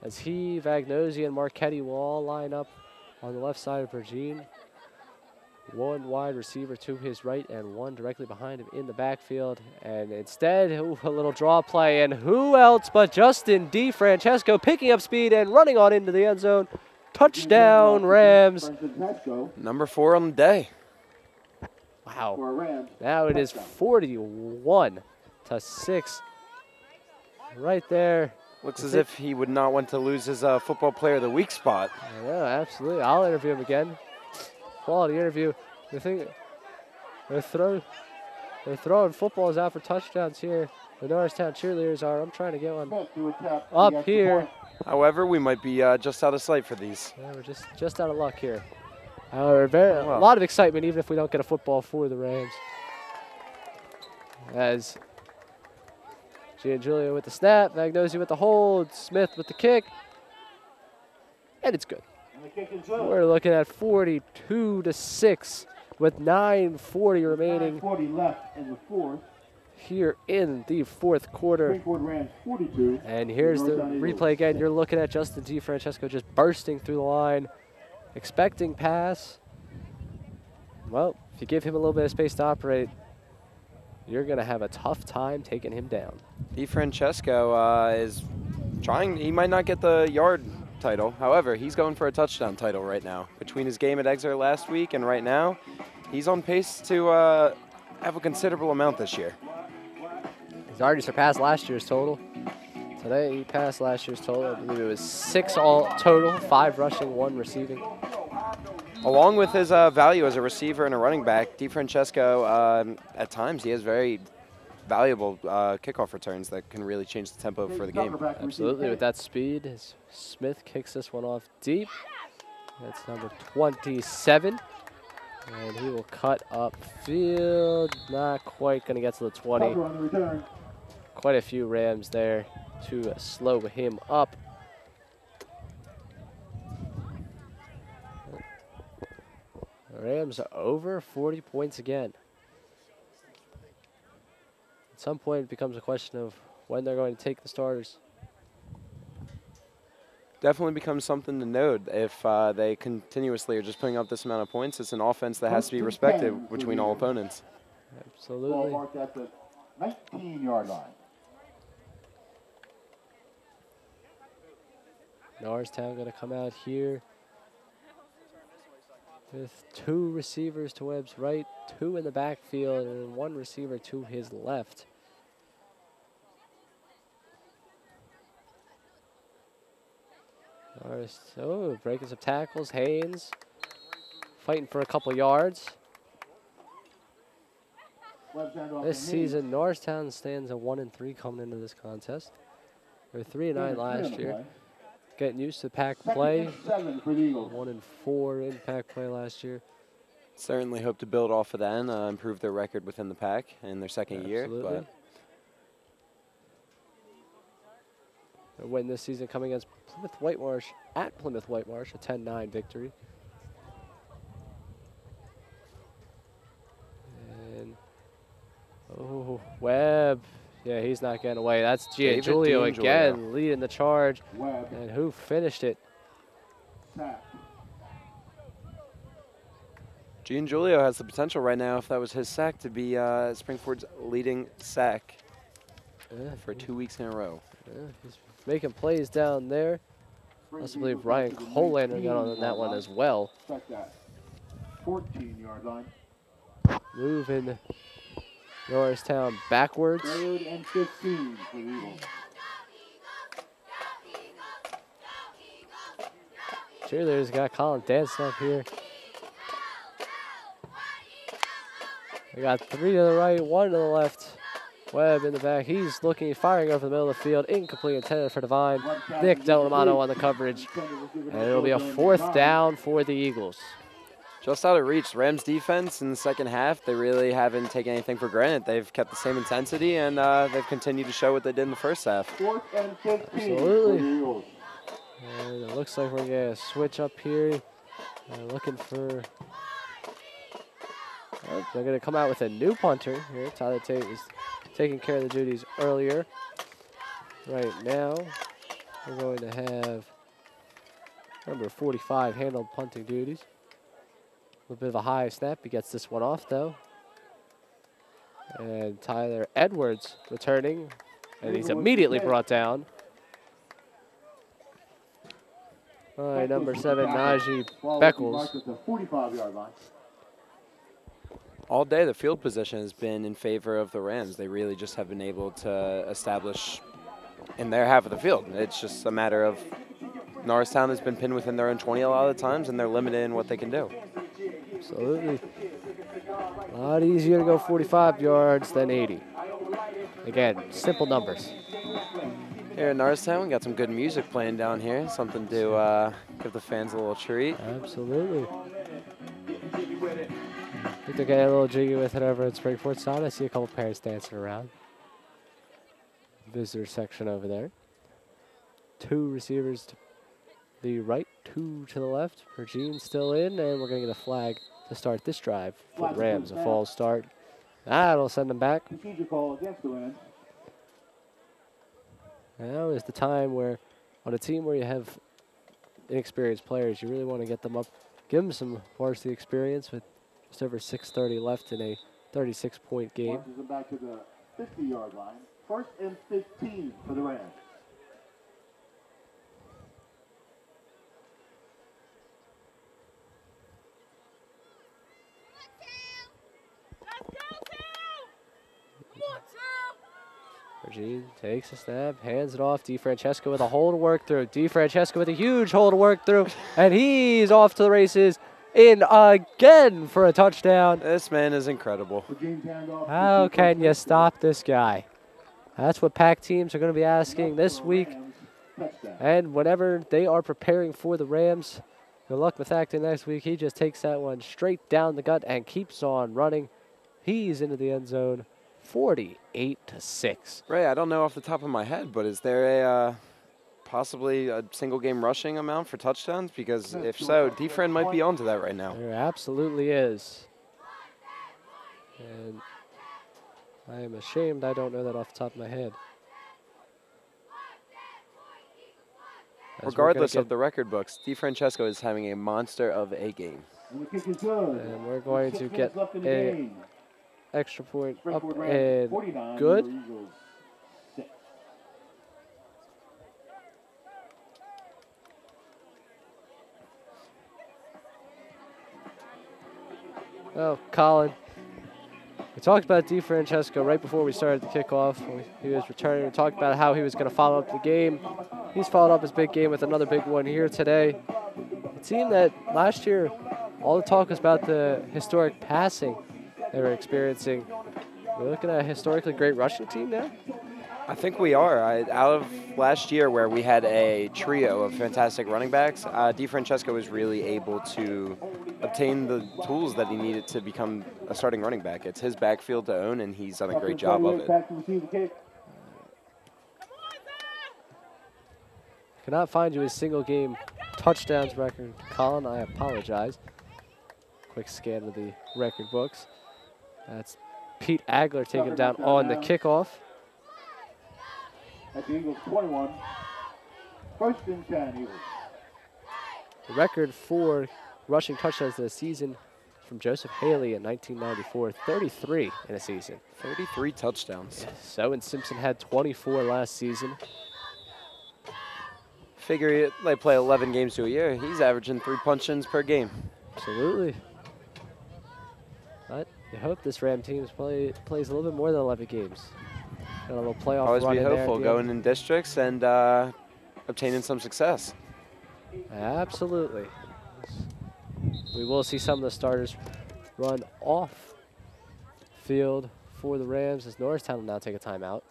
As he, Vagnosi, and Marchetti will all line up on the left side of Pergine. 1 wide receiver to his right and 1 directly behind him in the backfield. And instead, a little draw play. And who else but Justin DiFrancesco picking up speed and running on into the end zone. Touchdown, Rams. Number 4 on the day. Wow. Now it is 41-6. Right there. Looks as if he would not want to lose his football player of the week spot. I know, absolutely. I'll interview him again. Quality interview. The thing, they're throwing footballs out for touchdowns here. The Norristown cheerleaders are. I'm trying to get one up here. However, we might be just out of sight for these. Yeah, we're just out of luck here. A lot of excitement, even if we don't get a football for the Rams. As Giangiulio with the snap, Vagnosi with the hold, Smith with the kick, and it's good. We're looking at 42-6 with 9:40 remaining. 9:40 left in the 4th. Here in the 4th quarter. Spring-Ford Rams 42. And here's the replay again. You're looking at Justin DiFrancesco just bursting through the line, expecting pass. Well, if you give him a little bit of space to operate, you're going to have a tough time taking him down. DiFrancesco is trying. He might not get the yard title. However, he's going for a touchdown title right now. Between his game at Exeter last week and right now, he's on pace to have a considerable amount this year. He's already surpassed last year's total. Today he passed last year's total. I believe it was 6 all total, 5 rushing, 1 receiving. Along with his value as a receiver and a running back, DiFrancesco, at times he has very valuable kickoff returns that can really change the tempo for the game. Absolutely, with that speed, as Smith kicks this one off deep. That's number 27. And he will cut upfield. Not quite going to get to the 20. Quite a few Rams there to slow him up. The Rams are over 40 points again. At some point, it becomes a question of when they're going to take the starters. Definitely becomes something to note if they continuously are just putting up this amount of points. It's an offense that has to be respected between all opponents. Absolutely. Ball marked at the 19-yard line. Norristown going to come out here with 2 receivers to Webb's right, 2 in the backfield, and 1 receiver to his left. Oh, breaking some tackles. Haynes fighting for a couple yards. This season, Norristown stands at 1-3 coming into this contest. They were 3-9 last year. Getting used to pack play. 1-4 in pack play last year. Certainly hope to build off of that and improve their record within the pack in their second year. But a win this season coming against Plymouth Whitemarsh at Plymouth Whitemarsh, a 10-9 victory. And oh, Webb. Yeah, he's not getting away. That's Giangiulio again, leading the charge. And who finished it? Giangiulio has the potential right now, if that was his sack, to be Spring-Ford's leading sack for 2 weeks in a row. Yeah, he's making plays down there. I also believe Ryan Colander got on that one as well. 14-yard line. Moving Norristown backwards. 3rd and 15 for the Eagles. Cheerleaders got Colin dancing up here. We got 3 to the right, 1 to the left. Webb in the back. He's looking, firing over the middle of the field. Incomplete, intended for Devine. Nick Del Romano on the coverage. And it'll be a 4th down for the Eagles. Just out of reach. Rams defense in the second half, they really haven't taken anything for granted. They've kept the same intensity, and they've continued to show what they did in the first half. 4th and 15 Absolutely. for the Eagles. And it looks like we're going to switch up here. Looking for... they're going to come out with a new punter here. Tyler Tate was taking care of the duties earlier. Right now, we're going to have number 45 handle punting duties. A little bit of a high snap. He gets this one off, though. And Tyler Edwards returning. And he's immediately brought down by number 7, Najee Beckles. 45-yard line. All day, the field position has been in favor of the Rams. They really just have been able to establish in their half of the field. It's just a matter of Norristown has been pinned within their own 20 a lot of the times, and they're limited in what they can do. Absolutely. A lot easier to go 45 yards than 80. Again, simple numbers. Here in Norristown, we got some good music playing down here. Something to give the fans a little treat. Absolutely. I think they're getting a little jiggy with it over at Spring-Ford side. I see a couple parents dancing around. Visitor section over there. 2 receivers to the right, 2 to the left. Pergine still in, and we're going to get a flag to start this drive for the Rams. A false start. That'll send them back. Procedure call against the Rams. Now is the time where, on a team where you have inexperienced players, you really want to get them up, give them some varsity experience with just over 6:30 left in a 36-point game. Marches them back to the 50-yard line. 1st and 15 for the Rams. Regine takes a snap, hands it off. DeFrancesco with a hole to work through. DeFrancesco with a huge hole to work through, and he's off to the races in again for a touchdown. This man is incredible. How can you stop this guy? That's what Pac teams are going to be asking this week. And whenever they are preparing for the Rams, good luck with Acton next week. He just takes that one straight down the gut and keeps on running. He's into the end zone, 48-6. Ray, I don't know off the top of my head, but is there a possibly a single game rushing amount for touchdowns? Because if so, DeFran might be onto that right now. There absolutely is. And I am ashamed I don't know that off the top of my head. Regardless of the record books, DeFrancesco is having a monster of a game. And we're going to get an extra point up and good. Oh, Colin. We talked about DeFrancesco right before we started the kickoff. He was returning. We talked about how he was going to follow up the game. He's followed up his big game with another big one here today. A team that last year, all the talk was about the historic passing they were experiencing. We're looking at a historically great rushing team now. I think we are. Out of last year where we had a trio of fantastic running backs, DeFrancesco was really able to obtain the tools that he needed to become a starting running back. It's his backfield to own, and he's done a great job of it. Cannot find you a single game touchdowns record, Colin. I apologize. Quick scan of the record books. That's Pete Agler taken down on the kickoff. At the Eagles 21. First and 10, Eagles. The record for rushing touchdowns this season from Joseph Haley in 1994, 33 in a season. 33 touchdowns. So, and Simpson had 24 last season. Figure they play 11 games to a year. He's averaging 3 punch-ins per game. Absolutely. But you hope this Ram team plays a little bit more than 11 games. Got a little playoff Always run be in there hopeful going in districts and obtaining some success. Absolutely. We will see some of the starters run off field for the Rams as Norristown will now take a timeout.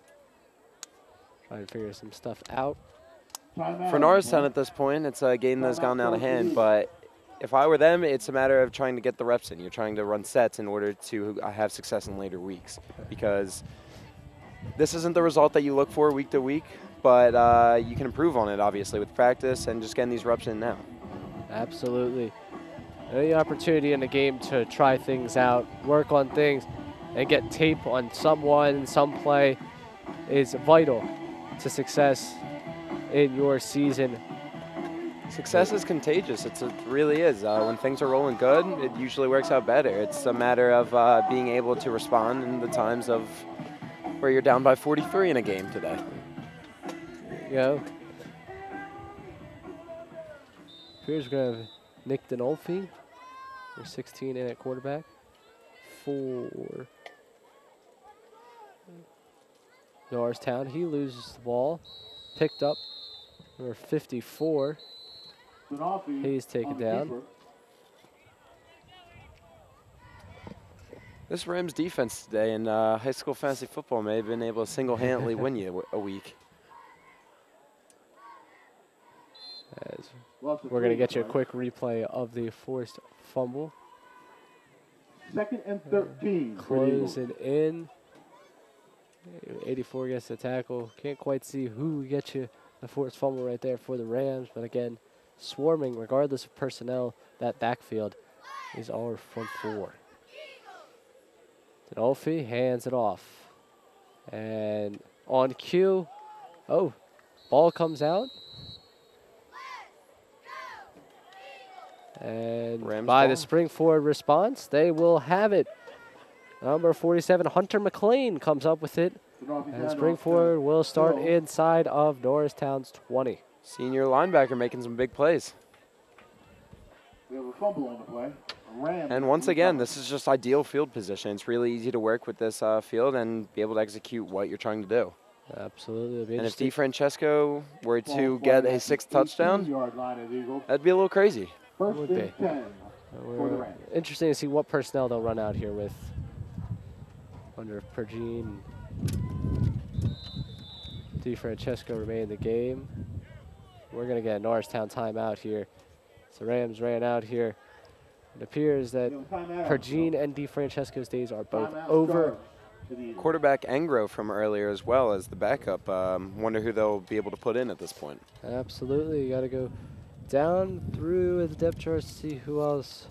Try and figure some stuff out. For Norristown at this point, it's a game that's gone out of hand, but if I were them, it's a matter of trying to get the reps in. You're trying to run sets in order to have success in later weeks, because this isn't the result that you look for week to week, but you can improve on it, obviously, with practice and just getting these reps in now. Absolutely. Any opportunity in the game to try things out, work on things, and get tape on someone, some play is vital to success in your season. Success is contagious. It really is. When things are rolling good, it usually works out better. It's a matter of being able to respond in the times of where you're down by 43 in a game today. There you go. Here's going to have Nick Dinolfi, number 16 in at quarterback. For Norristown, he loses the ball. Picked up, number 54. He's taken down. This Rams defense today in high school fantasy football may have been able to single-handedly win you a week. As we're going to get you a quick replay of the forced fumble. 2nd and 13. Closing in. 84 gets the tackle. Can't quite see who gets you the forced fumble right there for the Rams. But again, swarming, regardless of personnel, that backfield is our front four. Dinolfi hands it off. And on cue, oh, ball comes out. And Rams by ball. the Spring-Ford response, they will have it. Number 47, Hunter McLean, comes up with it. And Spring-Ford will start inside of Norristown's 20. Senior linebacker making some big plays. We have a fumble on the play. And once again, this is just ideal field position. It's really easy to work with this field and be able to execute what you're trying to do. Absolutely. It'll be And if interesting. DiFrancesco were to get a 6th touchdown, that'd be a little crazy. First Would and be. 10 for the Rams. Interesting to see what personnel they'll run out here with under Pergine. DiFrancesco remain in the game. We're going to get a Norristown timeout here. So Rams ran out here. It appears that Pergine and DiFrancesco's days are both over. Quarterback Engro from earlier as well as the backup. Wonder who they'll be able to put in at this point. Absolutely. You got to go down through the depth chart to see who else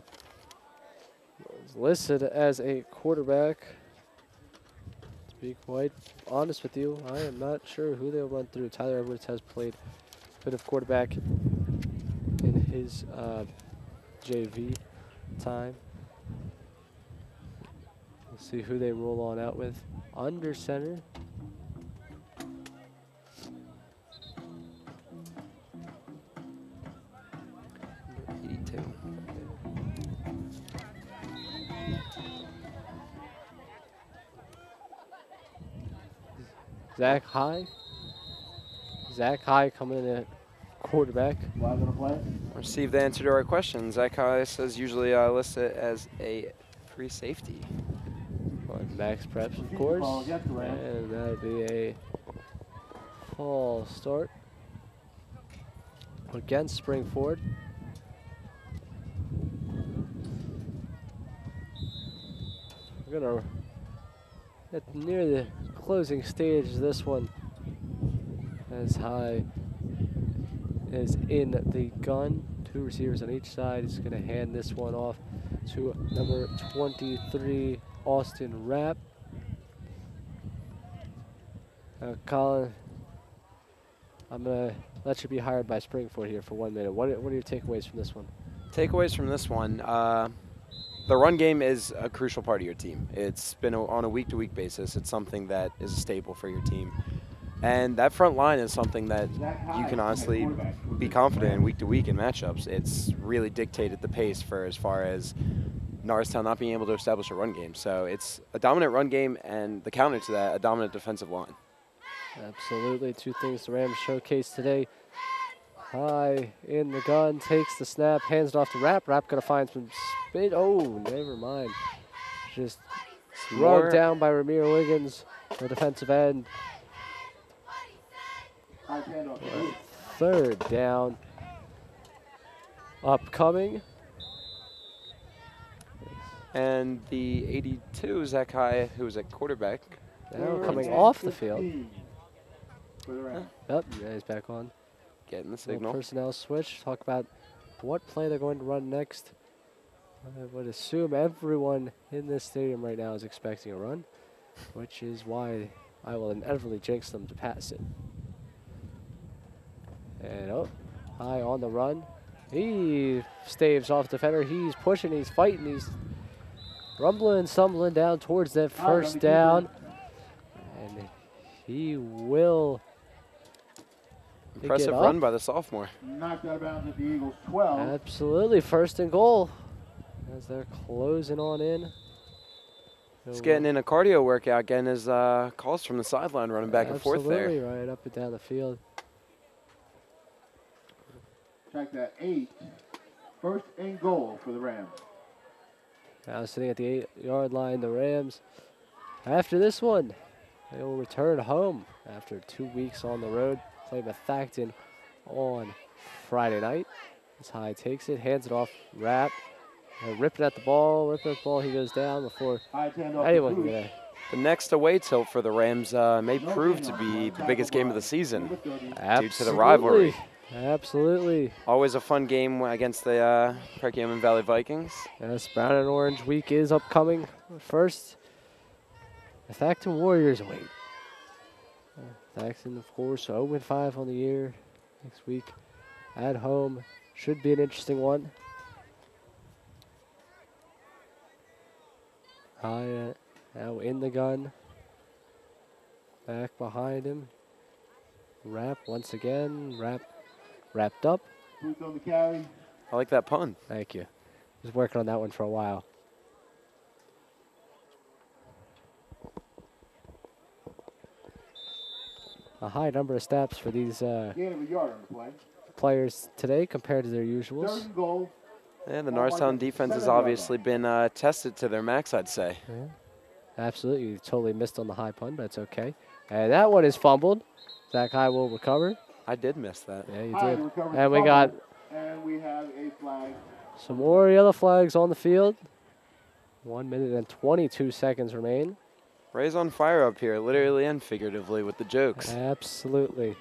is listed as a quarterback. To be quite honest with you, I am not sure who they'll run through. Tyler Edwards has played a bit of quarterback in his JV time. We'll see who they roll on out with. Under center. Zach High. Zach High coming in at quarterback. Received the answer to our question. Zach High says usually list it as a free safety. On Max Preps, of course. And that'll be a fall start against Spring-Ford. We're gonna get near the closing stage of this one as High is in the gun. 2 receivers on each side. He's gonna hand this one off to number 23, Austin Rapp. Colin, I'm gonna let you be hired by Spring-Ford here for 1 minute. What are your takeaways from this one? Takeaways from this one. The run game is a crucial part of your team. It's been on a week-to-week basis. It's something that is a staple for your team. And that front line is something that you can honestly be confident in week to week in matchups. It's really dictated the pace for as far as Norristown not being able to establish a run game. So it's a dominant run game, and the counter to that, a dominant defensive line. Absolutely. 2 things the Rams showcase today. High in the gun, takes the snap, hands it off to Rapp. Rapp going to find some speed. Oh, never mind. Just rugged down by Ramiro Wiggins, the defensive end. 3rd down. Upcoming. And the 82, Zach High, who was at quarterback. Now coming off the field. Yep, yeah, he's back on. Getting the signal. Personnel switch. Talk about what play they're going to run next. I would assume everyone in this stadium right now is expecting a run, which is why I will inevitably jinx them to pass it. And High on the run. He staves off defender. He's pushing, he's fighting, he's rumbling, stumbling down towards that 1st down. And he will. Impressive run by the sophomore. Knocked out of bounds at the Eagles 12. Absolutely, 1st and goal as they're closing on in. He's getting in a cardio workout, getting his calls from the sideline, running back and forth there. Absolutely, right up and down the field. Check that 8. 1st and goal for the Rams. Now sitting at the 8-yard line, the Rams, after this one, they will return home after 2 weeks on the road. Play Methacton on Friday night. As High takes it, hands it off, Rapp. Ripping at the ball, he goes down before anyone can get it. The next away tilt for the Rams may prove to be the biggest game of the season due to the rivalry. Absolutely. Always a fun game against the Perkiomen Valley Vikings. Yes, Brown and Orange week is upcoming. First, Methacton Warriors away. Methacton, of course, 0-5 on the year. Next week at home. Should be an interesting one. High now in the gun. Back behind him. Rapp once again. Wrapped up. Boots on the carry. I like that pun. Thank you. Was working on that one for a while. a high number of steps for these Gain of a yard on the play. players today compared to their usuals. Third and goal. And the Norristown defense has obviously been tested to their max, I'd say. Yeah. Absolutely. You totally missed on the high punt, but it's okay. And that one is fumbled. Zach High will recover. I did miss that. Yeah, you High did. recovers And we fumble, got and we have a flag. some more yellow flags on the field. 1 minute and 22 seconds remain. Ray's on fire up here, literally and figuratively, with the jokes. Absolutely.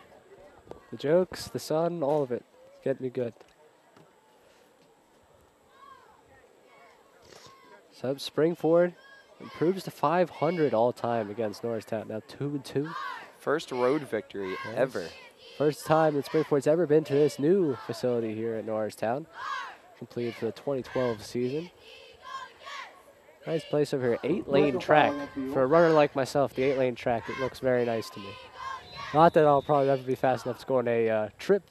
The jokes, the sun, all of it. Getting me good. So Spring-Ford improves to 500 all time against Norristown. Now 2-2. First road victory ever. First time that Spring-Ford's ever been to this new facility here at Norristown. Completed for the 2012 season. Nice place over here. 8-lane track. For a runner like myself, the 8-lane track, it looks very nice to me. Not that I'll probably never be fast enough to go on a trip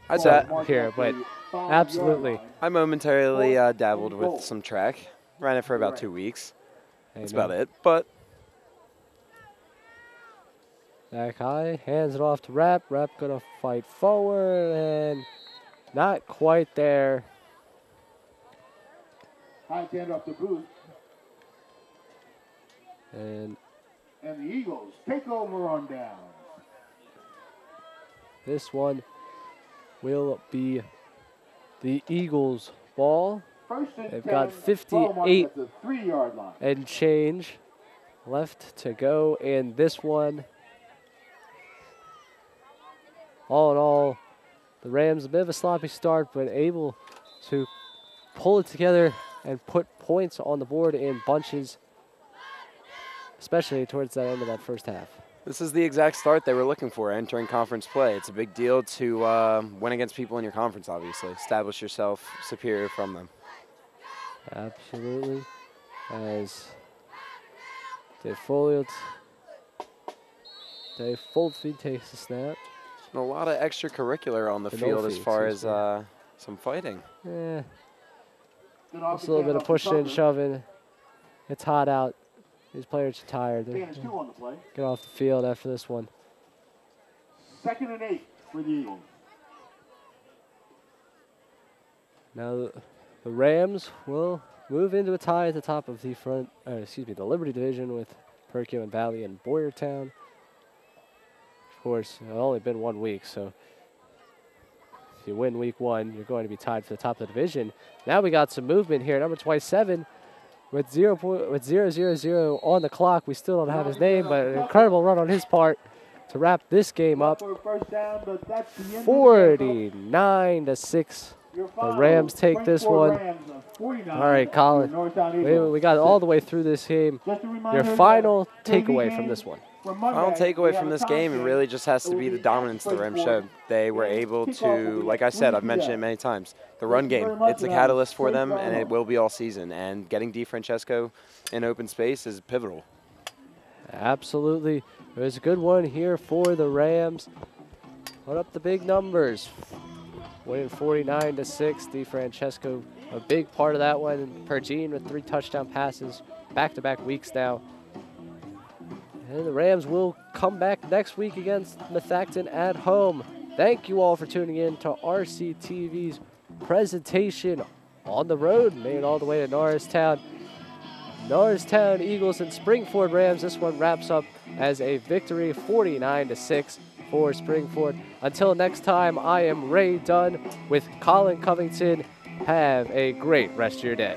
I'd say here, but absolutely. I momentarily dabbled with some track. Ran it for about 2 weeks. That's about it. But Back high, hands it off to Rapp. Rapp gonna fight forward and not quite there. High hand off the Booth. And the Eagles take over on down. this one will be the Eagles' ball. First and They've 10, got 58 at the 3-yard line. and change left to go in this one. All in all, the Rams a bit of a sloppy start, but able to pull it together and put points on the board in bunches, especially towards the end of that first half. this is the exact start they were looking for entering conference play. It's a big deal to win against people in your conference, obviously. Establish yourself superior from them. Absolutely. As Dave Foley takes the snap. And a lot of extracurricular on the field as far as some fighting. Yeah. Just a little bit of pushing and shoving. It's hot out. These players are tired. They're Gain is 2 on the play. get off the field after this one. 2nd and 8 for the Eagles. Now the Rams will move into a tie at the top of the the Liberty Division with Perkins and Valley and Boyertown. Of course, it's only been 1 week, so if you win week 1, you're going to be tied for the top of the division. Now we got some movement here. Number 27 with 0 on the clock. We still don't have his name, but an incredible run on his part to wrap this game up. 49-6. The Rams take this one. All right, Colin. We got all the way through this game. Your final takeaway from this one. Final takeaway from this game, it really just has to be the dominance the Rams showed. They were able to, like I said, I've mentioned it many times, the run game, it's a catalyst for them, and it will be all season. And getting DiFrancesco in open space is pivotal. Absolutely. It was a good one here for the Rams. Put up the big numbers. Winning 49-6. DiFrancesco, a big part of that one. Pergine with 3 touchdown passes, back-to-back weeks now. And the Rams will come back next week against Methacton at home. Thank you all for tuning in to RCTV's presentation on the road, made it all the way to Norristown. Norristown Eagles and Spring-Ford Rams. This one wraps up as a victory, 49-6 for Spring-Ford. Until next time, I am Ray Dunn with Colin Covington. Have a great rest of your day.